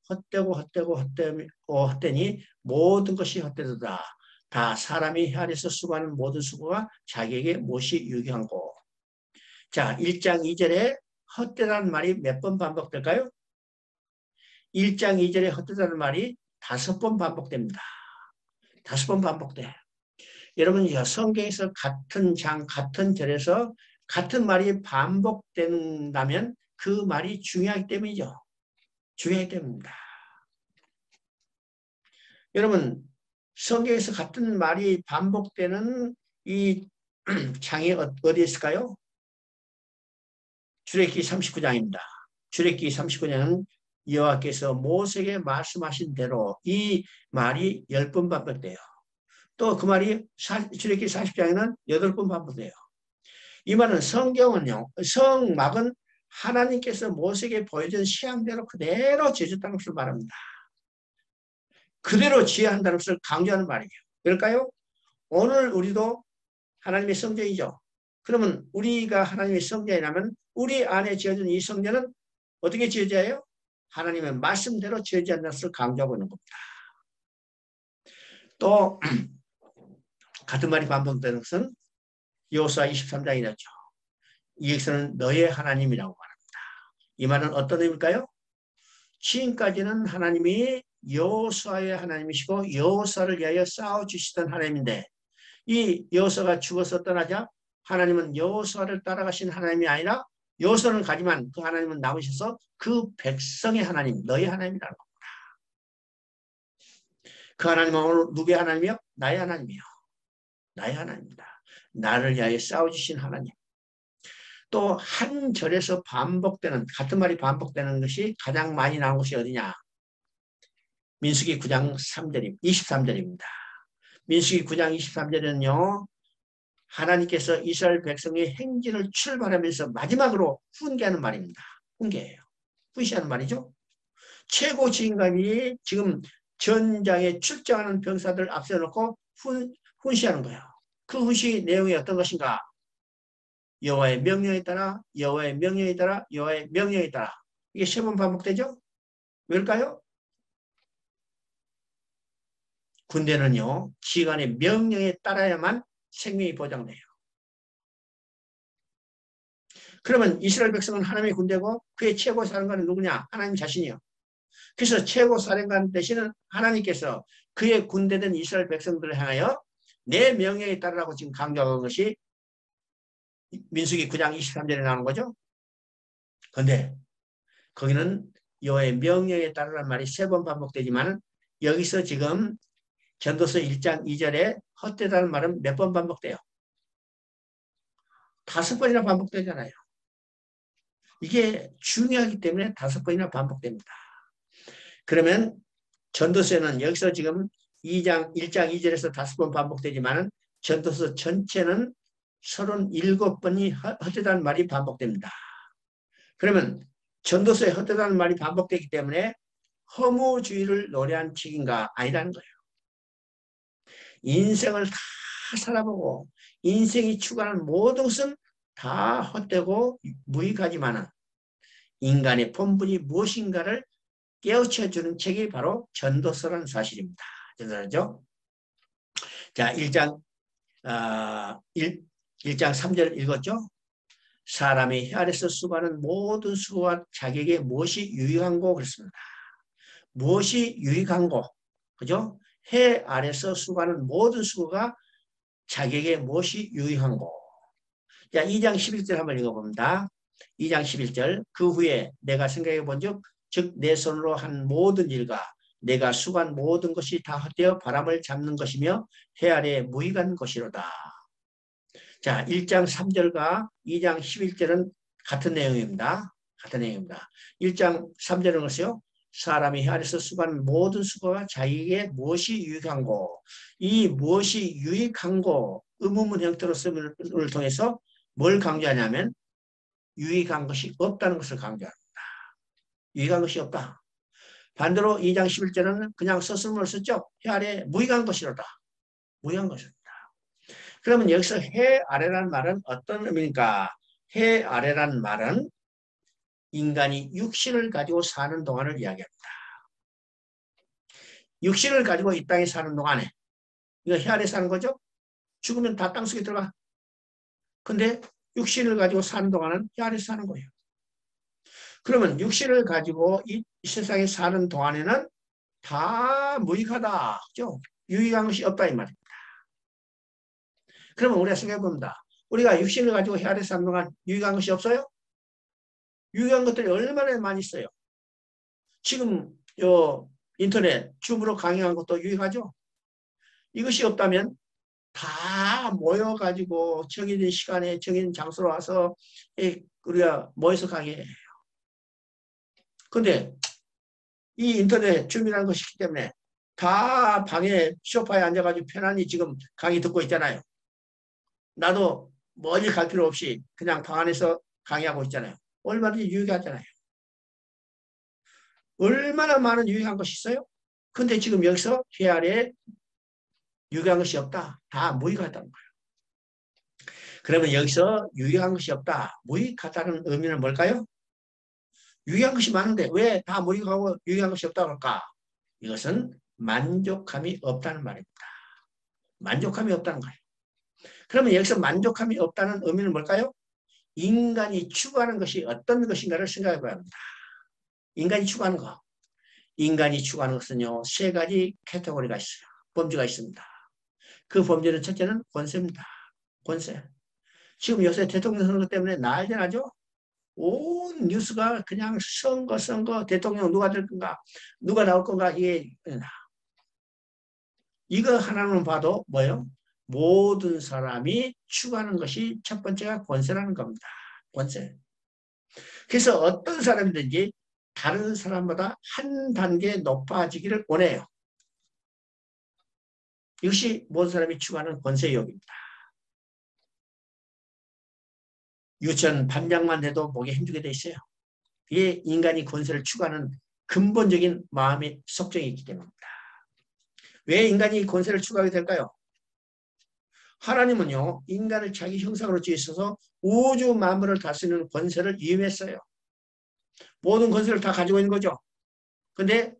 헛되니 모든 것이 헛되도다. 다 사람이 혈에서 수고하는 모든 수고가 자기에게 무엇이 유익한고. 자 1장 2절에 헛되다는 말이 몇 번 반복될까요? 1장 2절에 헛되다는 말이 5번 반복됩니다. 5번 반복돼. 여러분 성경에서 같은 장 같은 절에서 같은 말이 반복된다면 그 말이 중요하기 때문이죠. 중요하기 때문입니다. 여러분 성경에서 같은 말이 반복되는 이 장이 어디에 있을까요? 출애굽기 39장입니다. 출애굽기 39장은 여호와께서 모세에게 말씀하신 대로 이 말이 10번 반복돼요. 또 그 말이 출애굽기 40장에는 8번 반복돼요. 이 말은 성경은요. 성막은 하나님께서 모세에게 보여준 시향대로 그대로 지어졌다는 것을 말합니다. 그대로 지어야 한다는 것을 강조하는 말이에요. 그럴까요? 오늘 우리도 하나님의 성전이죠. 그러면 우리가 하나님의 성전이라면 우리 안에 지어진 이 성전은 어떻게 지어져야 해요? 하나님의 말씀대로 지어져야 한다는 것을 강조하고 있는 겁니다. 또 같은 말이 반복되는 것은 여호수아 23장이었죠. 여기서는 너의 하나님이라고 말합니다. 이 말은 어떤 의미일까요? 지금까지는 하나님이 여호수아의 하나님이시고 여호수아를 위하여 싸워주시던 하나님인데 이 여호수아가 죽어서 떠나자 하나님은 여호수아를 따라가신 하나님이 아니라 여호수아는 가지만 그 하나님은 남으셔서 그 백성의 하나님, 너의 하나님이라는 겁니다. 그 하나님은 오늘 누구의 하나님이요? 나의 하나님이요. 나의 하나님입니다. 나를 위하여 싸워주신 하나님. 또 한 절에서 반복되는 같은 말이 반복되는 것이 가장 많이 나온 것이 어디냐? 민수기 9장 23절입니다. 민수기 9장 23절은요. 하나님께서 이스라엘 백성의 행진을 출발하면서 마지막으로 훈계하는 말입니다. 훈계예요. 훈시하는 말이죠. 최고 지휘관이 지금 전장에 출정하는 병사들 앞서 놓고 훈시하는 거예요. 그 훈시 내용이 어떤 것인가? 여호와의 명령에 따라 여호와의 명령에 따라 여호와의 명령에 따라 이게 3번 반복되죠? 왜일까요? 군대는요. 지휘관의 명령에 따라야만 생명이 보장돼요. 그러면 이스라엘 백성은 하나님의 군대고 그의 최고 사령관은 누구냐? 하나님 자신이요. 그래서 최고 사령관 대신은 하나님께서 그의 군대된 이스라엘 백성들을 향하여 내 명령에 따르라고 지금 강조한 것이 민수기 9장 23절에 나오는 거죠. 그런데 거기는 여호와의 명령에 따르라는 말이 3번 반복되지만 여기서 지금 전도서 1장 2절에 헛되다는 말은 몇 번 반복돼요? 5번이나 반복되잖아요. 이게 중요하기 때문에 5번이나 반복됩니다. 그러면 전도서는 여기서 지금 1장 2절에서 5번 반복되지만은 전도서 전체는 37번이 헛되다는 말이 반복됩니다. 그러면 전도서에 헛되다는 말이 반복되기 때문에 허무주의를 노래한 책인가? 아니라는 거예요. 인생을 다 살아보고 인생이 추구하는 모든 것은 다 헛되고 무익하지만은 인간의 본분이 무엇인가를 깨우쳐주는 책이 바로 전도서라는 사실입니다. 전도서죠. 자, 1장 1장 3절 읽었죠? 사람이 해 아래서 수고하는 모든 수고가 자기에게 무엇이 유익한고 그랬습니다. 무엇이 유익한고, 그죠? 해 아래서 수고하는 모든 수고가 자기에게 무엇이 유익한고. 자, 2장 11절 한번 읽어봅니다. 2장 11절. 그 후에 내가 생각해 본즉 즉 내 손으로 한 모든 일과 내가 수고한 모든 것이 다 헛되어 바람을 잡는 것이며 해 아래에 무익한 것이로다. 자, 1장 3절과 2장 11절은 같은 내용입니다. 같은 내용입니다. 1장 3절은 것이요. 사람이 해 아래서 수고하는 모든 수고가 자기에게 무엇이 유익한고, 이 무엇이 유익한고 의문문 형태로 쓰는 을 통해서 뭘 강조하냐면 유익한 것이 없다는 것을 강조합니다. 유익한 것이 없다. 반대로 2장 11절은 그냥 서술문을 썼죠. 해 아래 무익한 것이로다. 무익한 것이로다. 그러면 여기서 해 아래라는 말은 어떤 의미입니까? 해 아래라는 말은 인간이 육신을 가지고 사는 동안을 이야기합니다. 육신을 가지고 이 땅에 사는 동안에 이거 해 아래 사는 거죠? 죽으면 다 땅속에 들어가. 근데 육신을 가지고 사는 동안은 해 아래 사는 거예요. 그러면 육신을 가지고 이 세상에 사는 동안에는 다 무익하다. 그죠? 유익한 것이 없다 이 말입니다. 그러면 우리가 생각해 봅니다. 우리가 육신을 가지고 해 아래 사는 동안 유익한 것이 없어요? 유익한 것들이 얼마나 많이 있어요. 지금 요 인터넷 줌으로 강의한 것도 유익하죠. 이것이 없다면 다 모여가지고 정해진 시간에 정해진 장소로 와서 우리가 모여서 강의해요. 근데 이 인터넷 줌이라는 것이 있기 때문에 다 방에 소파에 앉아가지고 편안히 지금 강의 듣고 있잖아요. 나도 멀리 갈 필요 없이 그냥 방 안에서 강의하고 있잖아요. 얼마든지 유익하잖아요. 얼마나 많은 유익한 것이 있어요? 근데 지금 여기서 해 아래에 유익한 것이 없다. 다 무익하다는 거예요. 그러면 여기서 유익한 것이 없다. 무익하다는 의미는 뭘까요? 유익한 것이 많은데 왜 다 무익하고 유익한 것이 없다고 할까? 이것은 만족함이 없다는 말입니다. 만족함이 없다는 거예요. 그러면 여기서 만족함이 없다는 의미는 뭘까요? 인간이 추구하는 것이 어떤 것인가를 생각해 봐야 합니다. 인간이 추구하는 것. 인간이 추구하는 것은요, 세 가지 카테고리가 있어요. 범주가 있습니다. 그 범주는 첫째는 권세입니다. 권세. 지금 요새 대통령 선거 때문에 난리 나죠? 온 뉴스가 그냥 선거, 대통령 누가 될 건가, 누가 나올 건가, 이거 하나만 봐도 뭐예요? 모든 사람이 추구하는 것이 첫 번째가 권세라는 겁니다. 권세. 그래서 어떤 사람이든지 다른 사람보다 한 단계 높아지기를 원해요. 이것이 모든 사람이 추구하는 권세욕입니다. 유치원 반장만 해도 보기 힘들게 돼 있어요. 이게 인간이 권세를 추구하는 근본적인 마음의 속성이 있기 때문입니다. 왜 인간이 권세를 추구하게 될까요? 하나님은요, 인간을 자기 형상으로 지으셔서 우주 만물을 다스리는 권세를 위임했어요. 모든 권세를 다 가지고 있는 거죠. 근데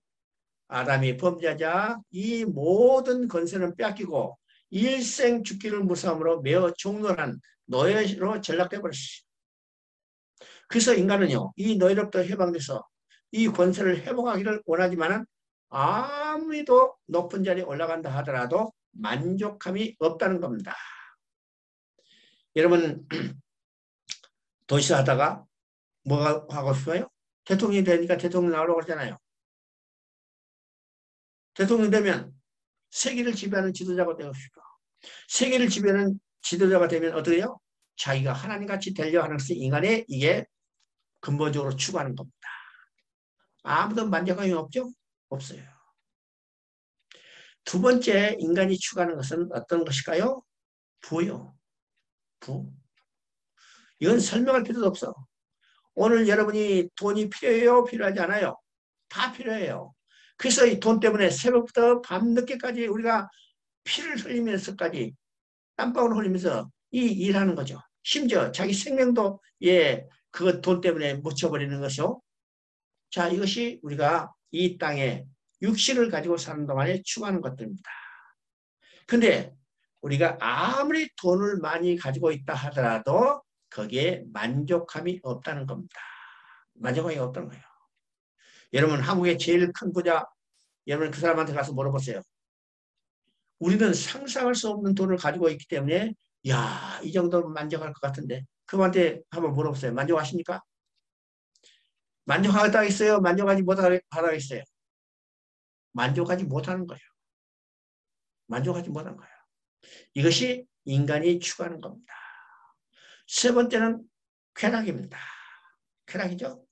아담이 범죄하자 이 모든 권세는 뺏기고 일생 죽기를 무서움으로 매우 종로한 노예로 전락돼 버렸어요. 그래서 인간은요, 이 노예로부터 해방돼서 이 권세를 회복하기를 원하지만은 아무리도 높은 자리에 올라간다 하더라도 만족함이 없다는 겁니다. 여러분 도시사 하다가 뭐가 하고 싶어요? 대통령이 되니까 대통령 나오라고 그러잖아요. 대통령 되면 세계를 지배하는 지도자가 되고 싶어. 세계를 지배하는 지도자가 되면 어떻게 해요? 자기가 하나님같이 되려 하는 것이 인간의 이게 근본적으로 추구하는 겁니다. 아무도 만족감이 없죠? 없어요. 두 번째 인간이 추구하는 것은 어떤 것일까요? 부요. 부. 이건 설명할 필요도 없어. 오늘 여러분이 돈이 필요해요? 필요하지 않아요? 다 필요해요. 그래서 이 돈 때문에 새벽부터 밤늦게까지 우리가 피를 흘리면서까지 땀방울 흘리면서 이 일하는 거죠. 심지어 자기 생명도 그것 돈 때문에 묻혀버리는 것이요. 자, 이것이 우리가 이 땅에 육신을 가지고 사는 동안에 추구하는 것들입니다. 근데 우리가 아무리 돈을 많이 가지고 있다 하더라도 거기에 만족함이 없다는 겁니다. 만족함이 없다는 거예요. 여러분, 한국의 제일 큰 부자, 여러분 그 사람한테 가서 물어보세요. 우리는 상상할 수 없는 돈을 가지고 있기 때문에 야, 이 정도면 만족할 것 같은데 그분한테 한번 물어보세요. 만족하십니까? 만족하겠어요? 만족하지 못하겠어요? 만족하지 못하는 거예요. 만족하지 못하는 거예요. 이것이 인간이 추구하는 겁니다. 세 번째는 쾌락입니다. 쾌락이죠.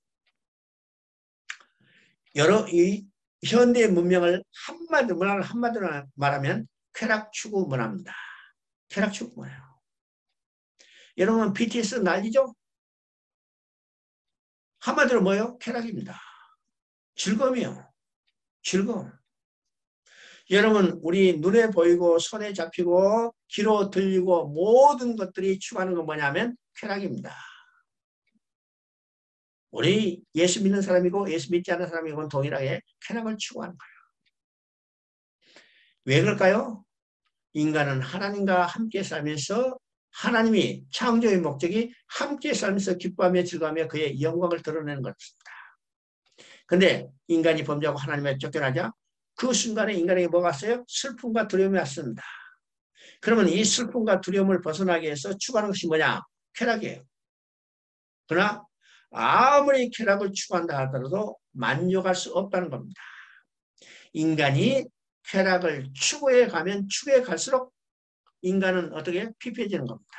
이 현대 문명을 한마디로 말하면 쾌락 추구 문화입니다. 쾌락 추구 문화예요. 여러분 BTS 난리죠? 한마디로 뭐예요? 쾌락입니다. 즐거움이요. 즐거움. 여러분 우리 눈에 보이고 손에 잡히고 귀로 들리고 모든 것들이 추구하는 건 뭐냐면 쾌락입니다. 우리 예수 믿는 사람이고 예수 믿지 않는 사람이고 동일하게 쾌락을 추구하는 거예요. 왜 그럴까요? 인간은 하나님과 함께 살면서 하나님이 창조의 목적이 함께 살면서 기뻐하며 즐거워하며 그의 영광을 드러내는 것입니다. 그런데 인간이 범죄하고 하나님에 쫓겨나자 그 순간에 인간에게 뭐가 왔어요? 슬픔과 두려움이 왔습니다. 그러면 이 슬픔과 두려움을 벗어나기 위해서 추구하는 것이 뭐냐? 쾌락이에요. 그러나 아무리 쾌락을 추구한다 하더라도 만족할 수 없다는 겁니다. 인간이 쾌락을 추구해 가면 추구해 갈수록 인간은 어떻게 피폐해지는 겁니다.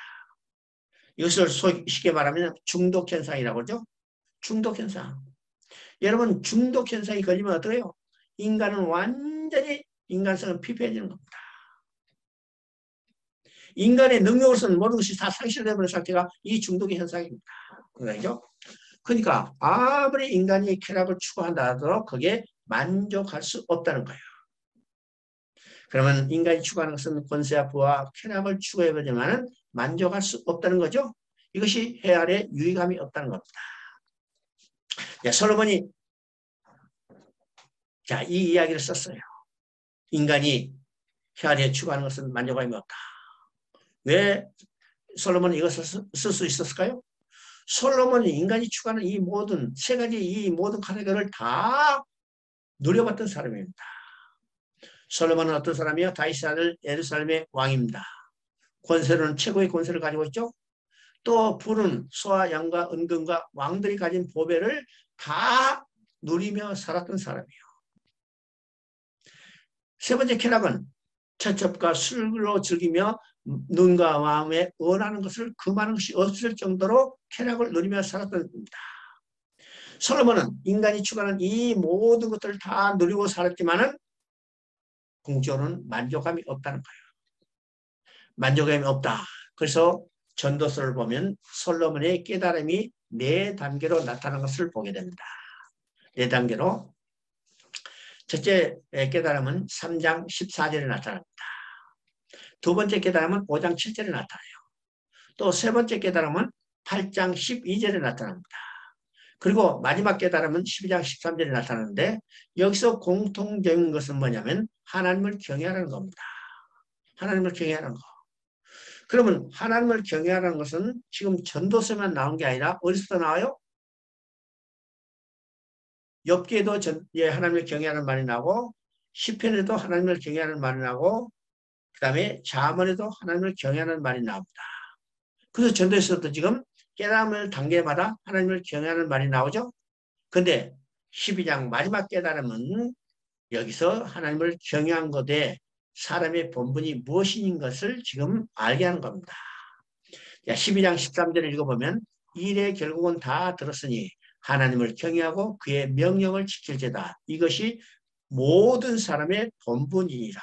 이것을 쉽게 말하면 중독현상이라고 하죠. 중독현상. 여러분 중독현상이 걸리면 어떻게 해요? 인간은 완전히 인간성은 피폐해지는 겁니다. 인간의 능력으로서는 모든 것이 다 상실되어버린 상태가 이 중독의 현상입니다. 그죠? 그러니까 아무리 인간이 쾌락을 추구한다 하더라도 거기에 만족할 수 없다는 거예요. 그러면 인간이 추구하는 것은 권세와 부와 쾌락을 추구해보지만 만족할 수 없다는 거죠. 이것이 헤아려 유의감이 없다는 겁니다. 솔로몬이 이 이야기를 썼어요. 인간이 헤아려 추구하는 것은 만족감이 없다. 왜 솔로몬이 이것을 쓸 수 있었을까요? 솔로몬이 인간이 추구하는 이 모든 세 가지 이 모든 카테고리를 다 누려봤던 사람입니다. 솔로몬은 어떤 사람이요? 다윗의 아들 예루살렘의 왕입니다. 권세로는 최고의 권세를 가지고 있죠. 또 부는 소와 양과 은금과 왕들이 가진 보배를 다 누리며 살았던 사람이에요. 세 번째 쾌락은 채첩과 술로 즐기며 눈과 마음에 원하는 것을 금하는 것이 없을 정도로 쾌락을 누리며 살았던 겁니다. 솔로몬은 인간이 추구하는 이 모든 것들을 다 누리고 살았지만은 궁극적으로는 만족감이 없다는 거예요. 만족감이 없다. 그래서 전도서를 보면 솔로몬의 깨달음이 4단계로 나타나는 것을 보게 됩니다. 4단계로 첫째 깨달음은 3장 14절에 나타납니다. 두 번째 깨달음은 5장 7절에 나타나요. 또 세 번째 깨달음은 8장 12절에 나타납니다. 그리고 마지막 깨달음은 12장 13절에 나타나는데 여기서 공통적인 것은 뭐냐면 하나님을 경외하는 겁니다. 하나님을 경외하는 거. 그러면 하나님을 경외하는 것은 지금 전도서만 나온 게 아니라 어디서부터 나와요? 욥기에도 하나님을 경외하는 말이 나오고 시편에도 하나님을 경외하는 말이 나오고 그 다음에 잠언에도 하나님을 경외하는 말이 나옵니다. 그래서 전도서도 지금 깨달음을 단계마다 하나님을 경외하는 말이 나오죠. 그런데 12장 마지막 깨달음은 여기서 하나님을 경외한 것에 사람의 본분이 무엇인 것을 지금 알게 하는 겁니다. 12장 13절을 읽어보면 이래 결국은 다 들었으니 하나님을 경외하고 그의 명령을 지킬지다. 이것이 모든 사람의 본분이니라.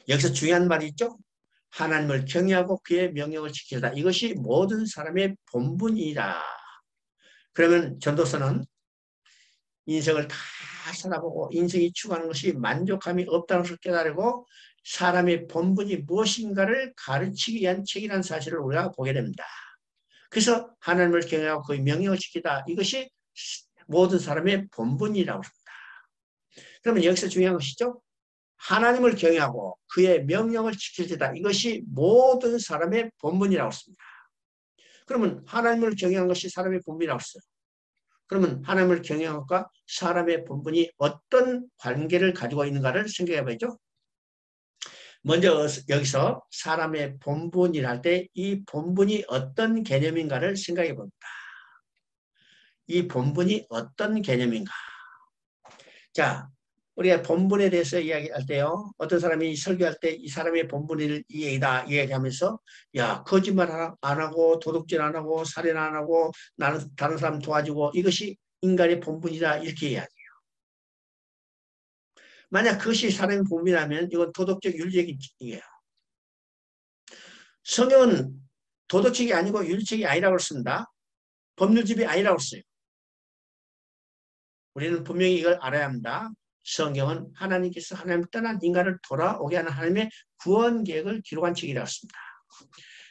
여기서 중요한 말이 있죠. 하나님을 경외하고 그의 명령을 지키다. 이것이 모든 사람의 본분이라. 그러면 전도서는 인생을 다 살아보고 인생이 추구하는 것이 만족함이 없다는 것을 깨달고 사람의 본분이 무엇인가를 가르치기 위한 책이라는 사실을 우리가 보게 됩니다. 그래서 하나님을 경외하고 그의 명령을 지키다. 이것이 모든 사람의 본분이라고 합니다. 그러면 여기서 중요한 것이죠. 하나님을 경외하고 그의 명령을 지킬지다. 이것이 모든 사람의 본분이라고 했습니다. 그러면 하나님을 경외하는 것이 사람의 본분이라고 했어요. 그러면 하나님을 경외하는 것과 사람의 본분이 어떤 관계를 가지고 있는가를 생각해 봐야죠. 먼저 여기서 사람의 본분이라 할 때 이 본분이 어떤 개념인가를 생각해 봅니다. 이 본분이 어떤 개념인가. 자, 우리가 본분에 대해서 이야기할 때요. 어떤 사람이 설교할 때 이 사람의 본분을 이야기다 이야기하면서 야, 거짓말 안 하고 도둑질 안 하고 살인 안 하고 나는 다른 사람 도와주고 이것이 인간의 본분이다 이렇게 이야기해요. 만약 그것이 사람의 본분이라면 이건 도덕적 윤리적이에요. 성경은 도덕책이 아니고 윤리책이 아니라고 씁니다. 법률집이 아니라고 써요. 우리는 분명히 이걸 알아야 합니다. 성경은 하나님께서 하나님 떠난 인간을 돌아오게 하는 하나님의 구원 계획을 기록한 책이라고 했습니다.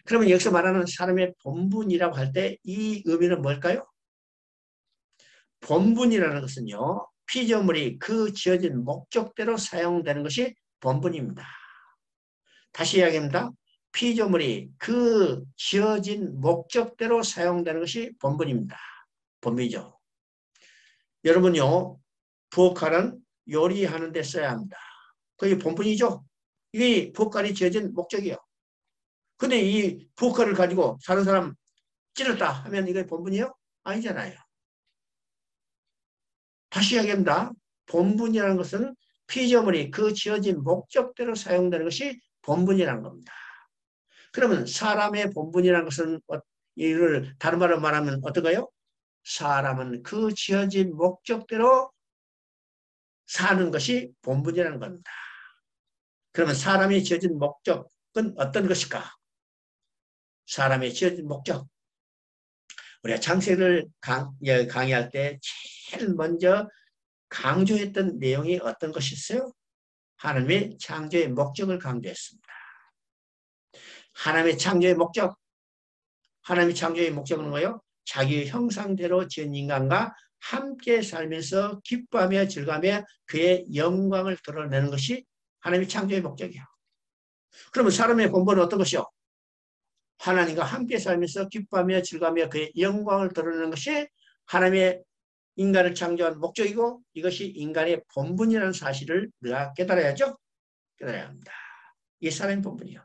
그러면 여기서 말하는 사람의 본분이라고 할 때 이 의미는 뭘까요? 본분이라는 것은요. 피조물이 그 지어진 목적대로 사용되는 것이 본분입니다. 다시 이야기합니다. 피조물이 그 지어진 목적대로 사용되는 것이 본분입니다. 본분이죠. 여러분요. 부엌칼은 요리하는 데 써야 합니다. 그게 본분이죠. 이게 부엌칼이 지어진 목적이에요. 근데 이 부엌칼을 가지고 다른 사람 찌르다 하면 이게 본분이에요? 아니잖아요. 다시 이야기합니다. 본분이라는 것은 피조물이 그 지어진 목적대로 사용되는 것이 본분이라는 겁니다. 그러면 사람의 본분이라는 것은 이를 다른 말로 말하면 어떤가요? 사람은 그 지어진 목적대로 사는 것이 본분이라는 겁니다. 그러면 사람이 지어진 목적은 어떤 것일까? 사람의 지어진 목적. 우리가 창세기를 강의할 때 제일 먼저 강조했던 내용이 어떤 것이었어요? 하나님의 창조의 목적을 강조했습니다. 하나님의 창조의 목적. 하나님의 창조의 목적은 뭐예요? 자기 형상대로 지은 인간과 함께 살면서 기뻐하며 즐거워하며 그의 영광을 드러내는 것이 하나님의 창조의 목적이에요. 그러면 사람의 본분은 어떤 것이요? 하나님과 함께 살면서 기뻐하며 즐거워하며 그의 영광을 드러내는 것이 하나님의 인간을 창조한 목적이고 이것이 인간의 본분이라는 사실을 우리가 깨달아야죠. 깨달아야 합니다. 이게 사람의 본분이요.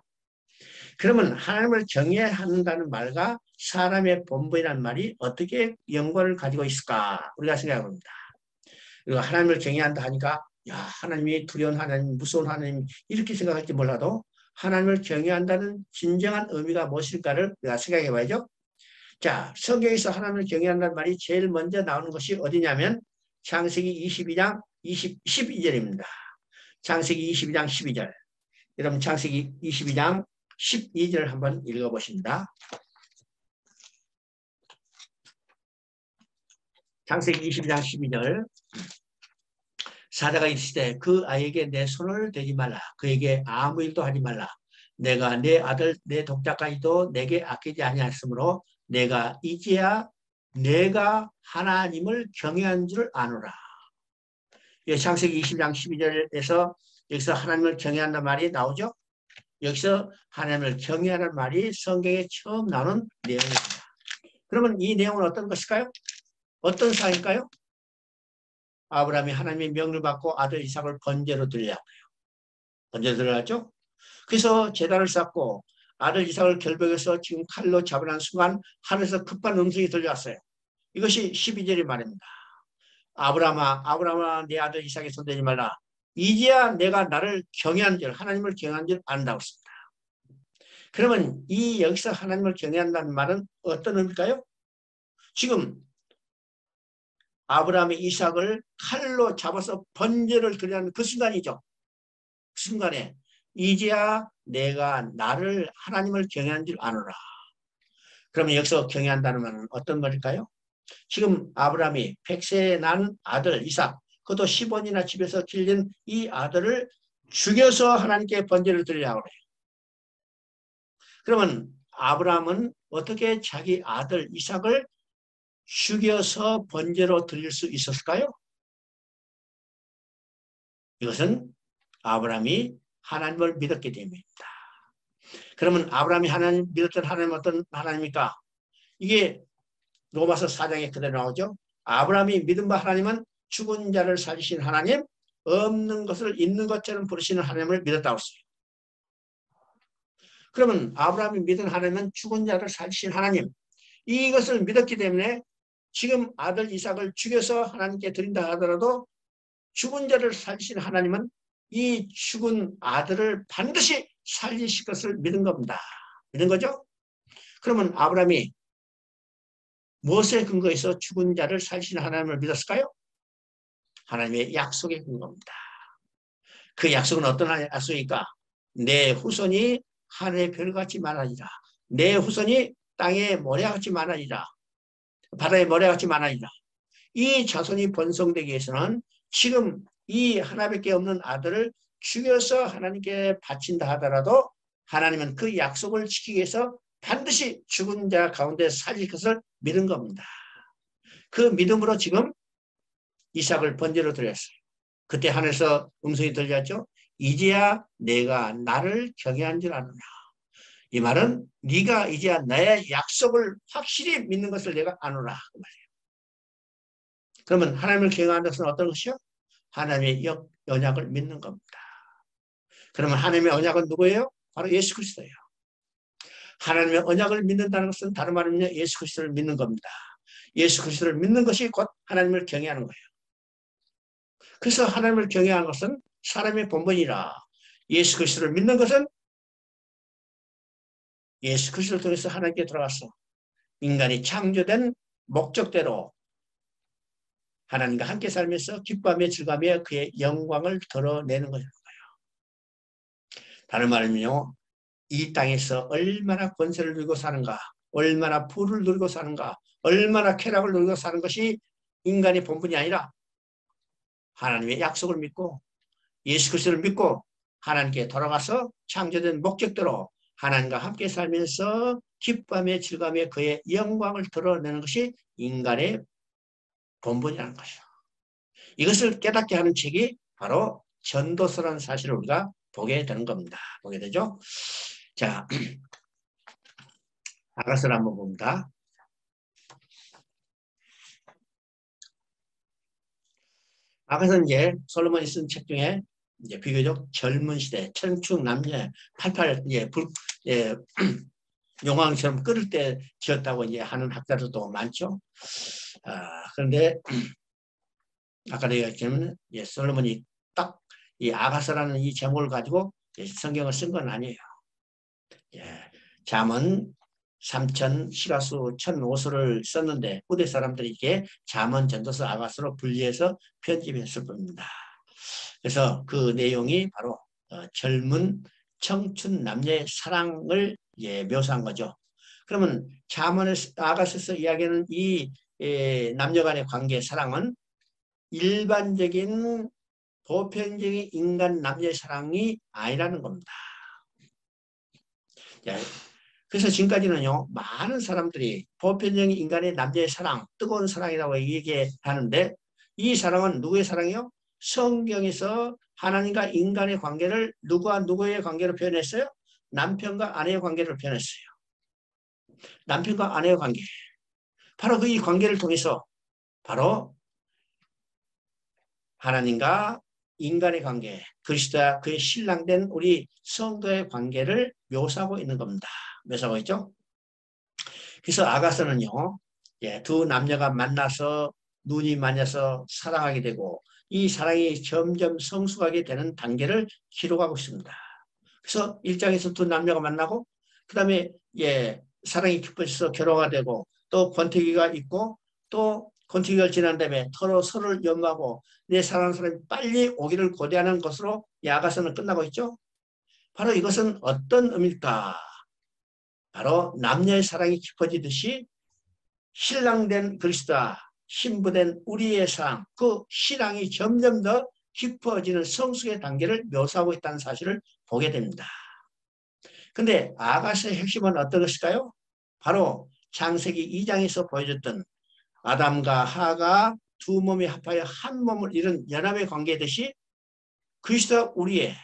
그러면 하나님을 경외한다는 말과 사람의 본분이라는 말이 어떻게 연관을 가지고 있을까 우리가 생각해 봅니다. 그리고 하나님을 경외한다 하니까 야 하나님이 두려운 하나님, 무서운 하나님 이렇게 생각할지 몰라도 하나님을 경외한다는 진정한 의미가 무엇일까를 우리가 생각해 봐야죠. 자, 성경에서 하나님을 경외한다는 말이 제일 먼저 나오는 것이 어디냐면 창세기 22장 12절입니다. 창세기 22장 12절. 여러분 창세기 22장 12절 한번 읽어보십니다. 창세기 22장 12절. 사자가 이르시되 그 아이에게 내 손을 대지 말라. 그에게 아무 일도 하지 말라. 내가 내 아들 내 독자까지도 내게 아끼지 아니하였으므로 내가 이제야 내가 하나님을 경외한 줄 아노라. 창세기 20장 12절에서 여기서 하나님을 경외한다는 말이 나오죠. 여기서 하나님을 경외하는 말이 성경에 처음 나오는 내용입니다. 그러면 이 내용은 어떤 것일까요? 어떤 사항일까요? 아브라함이 하나님의 명령을 받고 아들 이삭을 번제로 드리려고 해요. 번제로 드려야죠. 그래서 제단을 쌓고 아들 이삭을 결벽해서 지금 칼로 잡으라는 순간 하늘에서 급한 음성이 들려왔어요. 이것이 12절의 말입니다. 아브라함아 내 아들 이삭에 손대지 말라. 이제야 내가 나를 경외한 줄 하나님을 경외한 줄 안다고 했습니다. 그러면 이 여기서 하나님을 경외한다는 말은 어떤 의미일까요? 지금 아브라함이 이삭을 칼로 잡아서 번제를 드리는 그 순간이죠. 그 순간에 이제야 내가 나를 하나님을 경외한 줄 아노라. 그러면 여기서 경외한다는 말은 어떤 말일까요? 지금 아브라함이 100세에 난 아들 이삭, 그것도 10원이나 집에서 길린 이 아들을 죽여서 하나님께 번제를 드리려고 해요. 그러면 아브라함은 어떻게 자기 아들 이삭을 죽여서 번제로 드릴 수 있었을까요? 이것은 아브라함이 하나님을 믿었기 때문입니다. 그러면 아브라함이 하나님 믿었던 하나님은 어떤 하나님입니까? 이게 로마서 4장에 그대로 나오죠. 아브라함이 믿은 바 하나님은 죽은 자를 살리신 하나님, 없는 것을 있는 것처럼 부르시는 하나님을 믿었다고 했어요. 그러면 아브라함이 믿은 하나님은 죽은 자를 살리신 하나님, 이것을 믿었기 때문에 지금 아들 이삭을 죽여서 하나님께 드린다 하더라도 죽은 자를 살리신 하나님은 이 죽은 아들을 반드시 살리실 것을 믿은 겁니다. 믿은 거죠? 그러면 아브라함이 무엇에 근거해서 죽은 자를 살리신 하나님을 믿었을까요? 하나님의 약속에 근거입니다. 그 약속은 어떤 약속일까? 내 후손이 하늘의 별같이 많아지라. 내 후손이 땅의 모래같이 많아지라. 바다의 모래같이 많아지라. 이 자손이 번성되기 위해서는 지금 이 하나밖에 없는 아들을 죽여서 하나님께 바친다 하더라도 하나님은 그 약속을 지키기 위해서 반드시 죽은 자 가운데 살릴 것을 믿은 겁니다. 그 믿음으로 지금 이삭을 번제로 드렸어요. 그때 하늘에서 음성이 들렸죠. 이제야 내가 나를 경외한 줄 아느냐. 이 말은 네가 이제야 나의 약속을 확실히 믿는 것을 내가 아노라. 그 말이에요. 그러면 하나님을 경외하는 것은 어떤 것이요? 하나님의 언약을 믿는 겁니다. 그러면 하나님의 언약은 누구예요? 바로 예수 그리스도예요. 하나님의 언약을 믿는다는 것은 다른 말은요, 예수 그리스도를 믿는 겁니다. 예수 그리스도를 믿는 것이 곧 하나님을 경외하는 거예요. 그래서 하나님을 경외하는 것은 사람의 본분이라. 예수 그리스도를 믿는 것은 예수 그리스도를 통해서 하나님께 들어가서 인간이 창조된 목적대로 하나님과 함께 살면서 기뻐하며 즐거워하며 그의 영광을 드러내는 것입니다. 다른 말은요, 이 땅에서 얼마나 권세를 누리고 사는가, 얼마나 부를 누리고 사는가, 얼마나 쾌락을 누리고 사는 것이 인간의 본분이 아니라 하나님의 약속을 믿고 예수 그리스도를 믿고 하나님께 돌아가서 창조된 목적대로 하나님과 함께 살면서 기뻐하며 즐거워하며 그의 영광을 드러내는 것이 인간의 본분이라는 것이죠. 이것을 깨닫게 하는 책이 바로 전도서라는 사실을 우리가 보게 되는 겁니다. 보게 되죠. 자, 아가서를 한번 봅니다. 아가서는 이제 솔로몬이 쓴 책 중에 이제 비교적 젊은 시대, 청춘 남녀, 팔팔 용왕처럼 끓을 때 지었다고 이제 하는 학자들도 많죠. 그런데 아까 얘기했지만 솔로몬이 딱 이 아가서라는 이 제목을 가지고 성경을 쓴 건 아니에요. 잠언 3천, 시가수 1,005수를 썼는데 후대 사람들이 이게 잠언, 전도서, 아가서로 분리해서 편집했을 겁니다. 그래서 그 내용이 바로 젊은 청춘 남녀의 사랑을 묘사한 거죠. 그러면 잠언에서 아가서에서 이야기하는 이 남녀 간의 관계, 사랑은 일반적인 보편적인 인간 남녀의 사랑이 아니라는 겁니다. 그래서 지금까지는요, 많은 사람들이 보편적인 인간의 남녀의 사랑, 뜨거운 사랑이라고 얘기하는데 이 사랑은 누구의 사랑이요? 성경에서 하나님과 인간의 관계를 누구와 누구의 관계로 표현했어요? 남편과 아내의 관계를 표현했어요. 남편과 아내의 관계. 바로 그 이 관계를 통해서 바로 하나님과 인간의 관계, 그리스도와 그의 신랑된 우리 성도의 관계를 묘사하고 있는 겁니다. 묘사하고 있죠? 그래서 아가서는요, 두 남녀가 만나서 눈이 맞아서 사랑하게 되고 이 사랑이 점점 성숙하게 되는 단계를 기록하고 있습니다. 그래서 1장에서 두 남녀가 만나고 그 다음에 사랑이 깊어져서 결혼가 되고 또 권태기가 있고 또 권태기가 지난 다음에 서로를 연마하고 내 사랑하는 사람이 빨리 오기를 고대하는 것으로 아가서는 끝나고 있죠. 바로 이것은 어떤 의미일까? 바로 남녀의 사랑이 깊어지듯이 신랑된 그리스도와 신부된 우리의 사랑, 그 신앙이 점점 더 깊어지는 성숙의 단계를 묘사하고 있다는 사실을 보게 됩니다. 근데 아가서의 핵심은 어떤 것일까요? 바로 창세기 2장에서 보여줬던 아담과 하가 두 몸이 합하여 한 몸을 이룬 연합의 관계듯이 그리스도와 우리의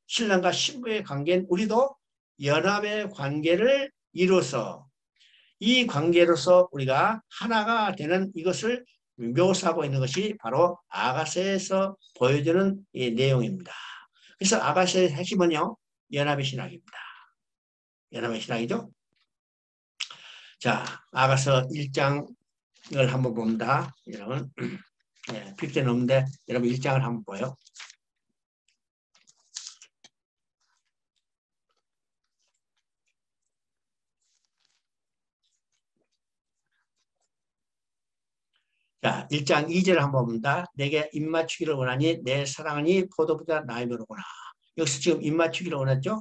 신랑과 신부의 관계인 우리도 연합의 관계를 이루어서 이 관계로서 우리가 하나가 되는 이것을 묘사하고 있는 것이 바로 아가서에서 보여주는 이 내용입니다. 그래서 아가서의 핵심은요, 연합의 신학입니다. 연합의 신학이죠. 자, 아가서 1장을 한번 봅니다. 여러분, 네, 필기는 없는데 여러분 1장을 한번 보여요. 자, 1장 2절을 한번 봅니다. 내게 입맞추기를 원하니 내 사랑이 포도보다 나의 벼르구나. 여기서 지금 입맞추기를 원했죠?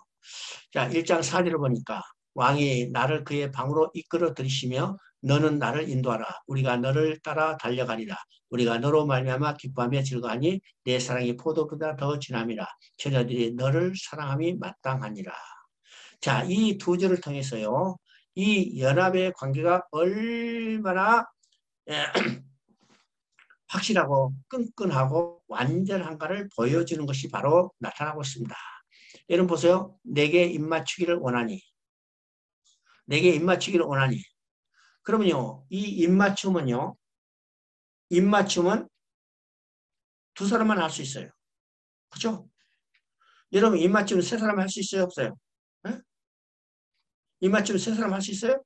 자, 1장 4절을 보니까 왕이 나를 그의 방으로 이끌어 들이시며 너는 나를 인도하라. 우리가 너를 따라 달려가리라. 우리가 너로 말미암아 기뻐하며 즐거하니 내 사랑이 포도보다 더 진함이라. 처녀들이 너를 사랑함이 마땅하니라. 자, 이 두 절을 통해서요. 이 연합의 관계가 얼마나 확실하고 끈끈하고 완전한가를 보여주는 것이 바로 나타나고 있습니다. 여러분 보세요. 내게 입맞추기를 원하니. 내게 입맞추기를 원하니. 그러면요. 이 입맞춤은요. 입맞춤은 두 사람만 할 수 있어요. 그죠? 여러분 입맞춤은 세 사람 할 수 있어요? 없어요? 네? 입맞춤은 세 사람 할 수 있어요?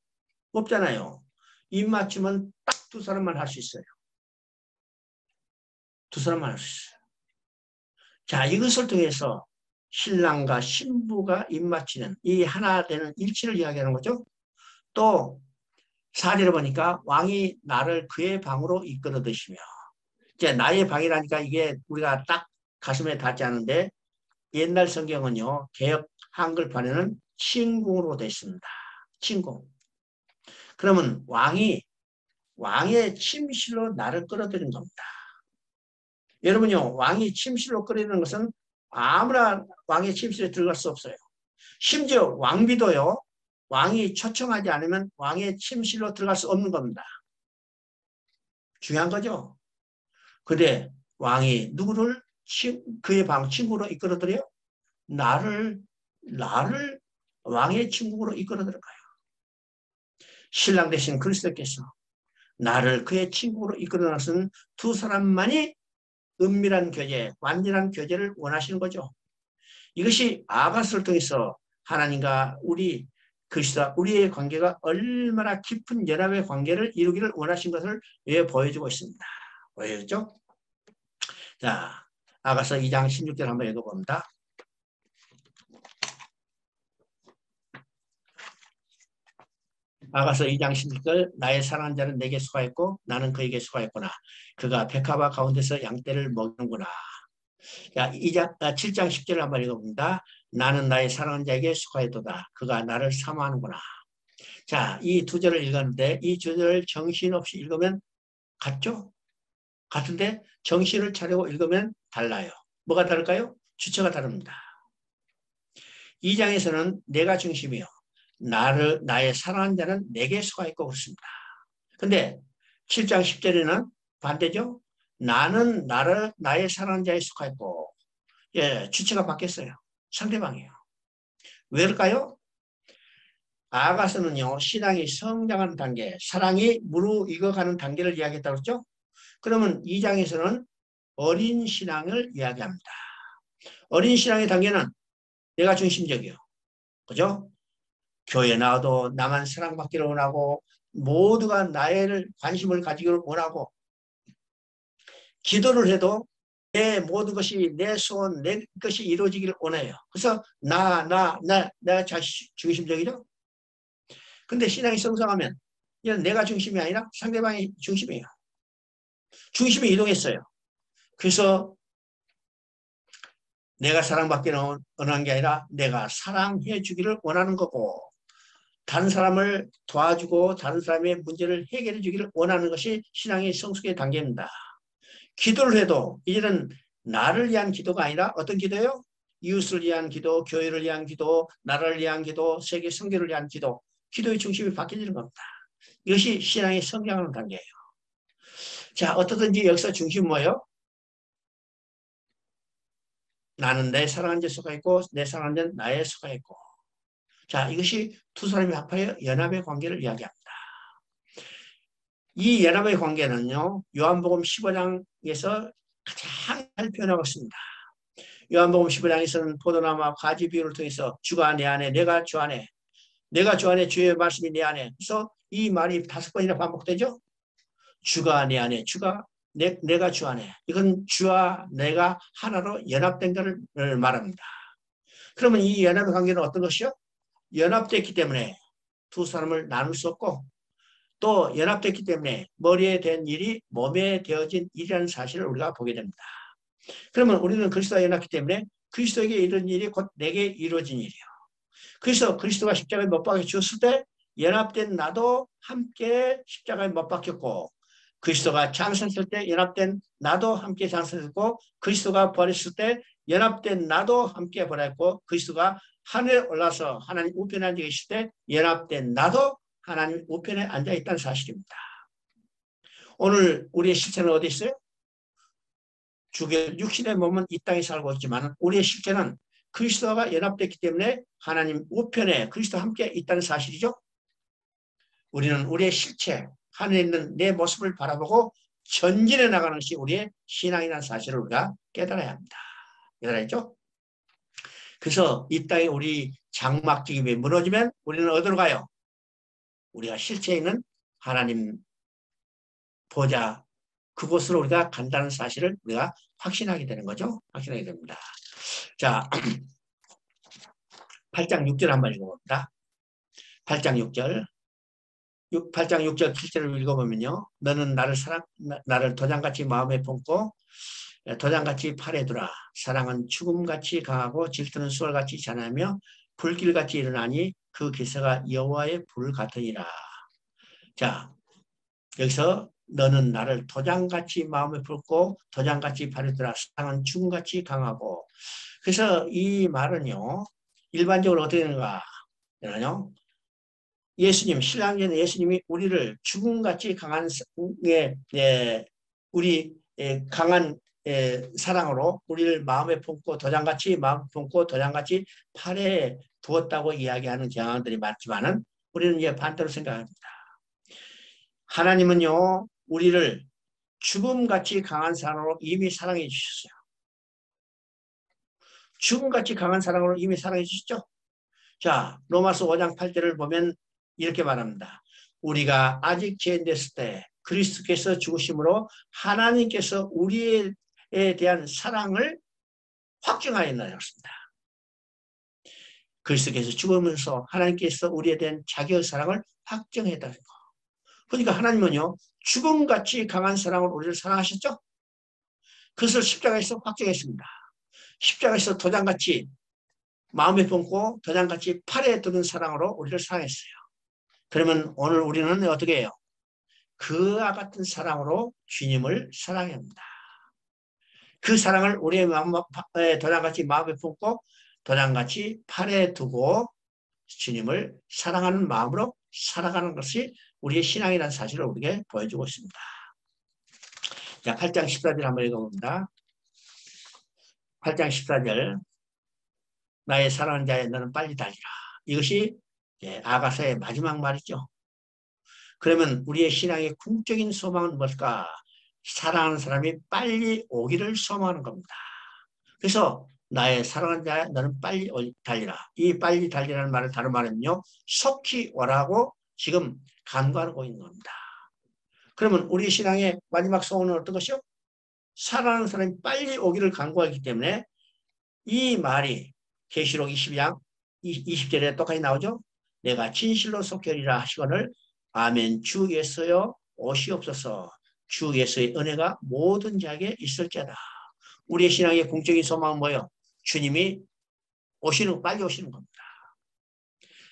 없잖아요. 입맞춤은 딱 두 사람만 할 수 있어요. 두 사람만 할 수 있어요. 자, 이것을 통해서 신랑과 신부가 입맞추는 이 하나 되는 일치를 이야기하는 거죠. 또 4절에 보니까 왕이 나를 그의 방으로 이끌어 드시며 이제 나의 방이라니까 이게 우리가 딱 가슴에 닿지 않은데 옛날 성경은요. 개역 한글판에는 침궁으로 되어 있습니다. 침궁. 그러면 왕의 침실로 나를 끌어들인 겁니다. 여러분요. 왕이 침실로 끌어들이는 것은 아무나 왕의 침실에 들어갈 수 없어요. 심지어 왕비도요. 왕이 초청하지 않으면 왕의 침실로 들어갈 수 없는 겁니다. 중요한 거죠. 근데 왕이 누구를 그의 방 친구로 이끌어들여요? 나를 왕의 친구로 이끌어들어가요. 신랑 대신 그리스도께서 나를 그의 친구로 이끌어놨은 두 사람만이 은밀한 교제, 완전한 교제를 원하시는 거죠. 이것이 아가서를 통해서 하나님과 그리스도와 우리의 관계가 얼마나 깊은 연합의 관계를 이루기를 원하신 것을 보여주고 있습니다. 보여줬죠? 자, 아가서 2장 16절 한번 읽어봅니다. 아가서 2장 16절 나의 사랑하는 자는 내게 수고했고 나는 그에게 수고했구나. 그가 백합화 가운데서 양떼를 먹는구나. 자, 7장 10절을 한번 읽어봅니다. 나는 나의 사랑하는 자에게 수고했도다. 그가 나를 사모하는구나. 자, 이 두 절을 읽었는데 이 두 절을 정신없이 읽으면 같죠? 같은데 정신을 차리고 읽으면 달라요. 뭐가 다를까요? 주체가 다릅니다. 2장에서는 내가 중심이요. 나의 사랑하는 자는 내게 수고했고 그렇습니다. 근데 7장 10절에는 반대죠. 나는 나의 사랑하는 자에 수고했고 주체가 바뀌었어요. 상대방이에요. 왜일까요? 아가서는요. 신앙이 성장하는 단계, 사랑이 무르익어가는 단계를 이야기했다고 그랬죠. 그러면 2장에서는 어린 신앙을 이야기합니다. 어린 신앙의 단계는 내가 중심적이요. 그죠? 교회 나와도 나만 사랑받기를 원하고 모두가 나의 관심을 가지기를 원하고 기도를 해도 내 모든 것이 내 소원, 내 것이 이루어지기를 원해요. 그래서 내가 자신 중심적이죠. 근데 신앙이 성장하면 이건 내가 중심이 아니라 상대방이 중심이에요. 중심이 이동했어요. 그래서 내가 사랑받기를 원하는 게 아니라 내가 사랑해 주기를 원하는 거고, 다른 사람을 도와주고 다른 사람의 문제를 해결해 주기를 원하는 것이 신앙의 성숙의 단계입니다. 기도를 해도 이제는 나를 위한 기도가 아니라 어떤 기도예요? 이웃을 위한 기도, 교회를 위한 기도, 나라를 위한 기도, 세계 선교를 위한 기도, 기도의 중심이 바뀌는 겁니다. 이것이 신앙의 성장하는 단계예요. 자, 어떻든지 여기서 중심 뭐예요? 나는 내 사랑하는 자 속아 있고 내 사랑하는 자는 나의 속아 있고. 자, 이것이 두 사람이 합하여 연합의 관계를 이야기합니다. 이 연합의 관계는요, 요한복음 15장에서 가장 잘 표현하고 있습니다. 요한복음 15장에서는 포도나무와 가지 비유를 통해서 주가 내 안에, 내가 주 안에, 내가 주 안에, 주의 말씀이 내 안에. 그래서 이 말이 5번이나 반복되죠. 주가 내 안에, 주가 내가 주 안에. 이건 주와 내가 하나로 연합된 것을 말합니다. 그러면 이 연합의 관계는 어떤 것이요? 연합됐기 때문에 두 사람을 나눌 수 없고, 또 연합됐기 때문에 머리에 된 일이 몸에 되어진 일이라는 사실을 우리가 보게 됩니다. 그러면 우리는 그리스도와 연합했기 때문에 그리스도에게 이런 일이 곧 내게 이루어진 일이에요. 그래서 그리스도가 십자가에 못 박혀 죽었을 때 연합된 나도 함께 십자가에 못 박혔고, 그리스도가 장사했을 때 연합된 나도 함께 장사했고, 그리스도가 부활했을 때 연합된 나도 함께 부활했고, 그리스도가 하늘에 올라서 하나님 우편에 앉아 계실 때 연합된 나도 하나님 우편에 앉아 있다는 사실입니다. 오늘 우리의 실체는 어디 있어요? 육신의 몸은 이 땅에 살고 있지만 우리의 실체는 그리스도가 연합됐기 때문에 하나님 우편에 그리스도와 함께 있다는 사실이죠. 우리는 우리의 실체, 하늘에 있는 내 모습을 바라보고 전진해 나가는 것이 우리의 신앙이라는 사실을 우리가 깨달아야 합니다. 깨달았죠? 그래서 이 땅에 우리 장막집이 무너지면 우리는 어디로 가요? 우리가 실체에 있는 하나님 보좌, 그곳으로 우리가 간다는 사실을 우리가 확신하게 되는 거죠. 확신하게 됩니다. 자, 8장 6절 한번 읽어봅니다. 8장 6절. 8장 6절 7절을 읽어보면요. 너는 나를 도장같이 마음에 품고 도장같이 팔에 두라. 사랑은 죽음같이 강하고 질투는 수월같이 잔하며 불길같이 일어나니 그 기세가 여호와의 불 같으니라. 자, 여기서 너는 나를 도장같이 마음에 품고 도장같이 팔에 두라. 사랑은 죽음같이 강하고. 그래서 이 말은요. 일반적으로 어떻게 되는가? 예수님, 신랑전 예수님이 우리를 죽음같이 강한 우리 강한 사랑으로 우리를 마음에 품고 도장같이 마음에 품고 도장같이 팔에 두었다고 이야기하는 경향들이 많지만은 우리는 이제 반대로 생각합니다. 하나님은요, 우리를 죽음같이 강한 사랑으로 이미 사랑해 주셨어요. 죽음같이 강한 사랑으로 이미 사랑해 주셨죠? 자, 로마서 5장 8절을 보면 이렇게 말합니다. 우리가 아직 죄인됐을 때 그리스도께서 죽으심으로 하나님께서 우리에 대한 사랑을 확증하였나요? 그리스도께서 죽으면서 하나님께서 우리에 대한 자기의 사랑을 확증했다는 거. 그러니까 하나님은요, 죽음같이 강한 사랑으로 우리를 사랑하셨죠? 그것을 십자가에서 확증했습니다. 십자가에서 도장같이 마음에 품고 도장같이 팔에 두는 사랑으로 우리를 사랑했어요. 그러면 오늘 우리는 어떻게 해요? 그와 같은 사랑으로 주님을 사랑해야 합니다. 그 사랑을 우리의 도장같이 마음에 품고 도장같이 팔에 두고 주님을 사랑하는 마음으로 살아가는 것이 우리의 신앙이라는 사실을 우리에게 보여주고 있습니다. 자, 8장 14절 한번 읽어봅니다. 8장 14절. 나의 사랑하는 자여 너는 빨리 달리라. 이것이 아가서의 마지막 말이죠. 그러면 우리의 신앙의 궁극적인 소망은 뭘까? 사랑하는 사람이 빨리 오기를 소망하는 겁니다. 그래서 나의 사랑하는 자여 너는 빨리 달리라. 이 빨리 달리라는 말을 다른 말은요. 속히 오라고 지금 간구하고 있는 겁니다. 그러면 우리 신앙의 마지막 소원은 어떤 것이요? 사랑하는 사람이 빨리 오기를 간구하기 때문에 이 말이 계시록 22장 20절에 똑같이 나오죠. 내가 진실로 속결이라 하시거늘 아멘 주 예수여 오시옵소서. 주 예수의 은혜가 모든 자에게 있을지어다. 우리의 신앙의 공적인 소망은 뭐예요? 주님이 빨리 오시는 겁니다.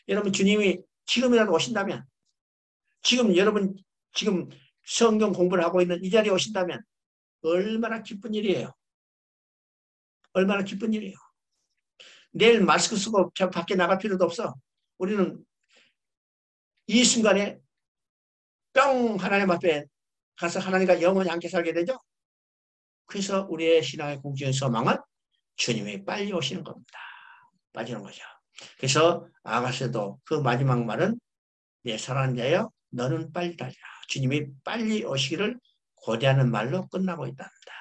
여러분 주님이 지금이라도 오신다면 여러분 지금 성경 공부를 하고 있는 이 자리에 오신다면 얼마나 기쁜 일이에요. 얼마나 기쁜 일이에요. 내일 마스크 쓰고 밖에 나갈 필요도 없어. 우리는 이 순간에 뿅 하나님 앞에 가서 하나님과 영원히 함께 살게 되죠. 그래서 우리의 신앙의 공적인 소망은 주님이 빨리 오시는 겁니다. 빠지는 거죠. 그래서 아가서도 그 마지막 말은 내 사랑하는 자여 너는 빨리 달리라. 주님이 빨리 오시기를 고대하는 말로 끝나고 있답니다.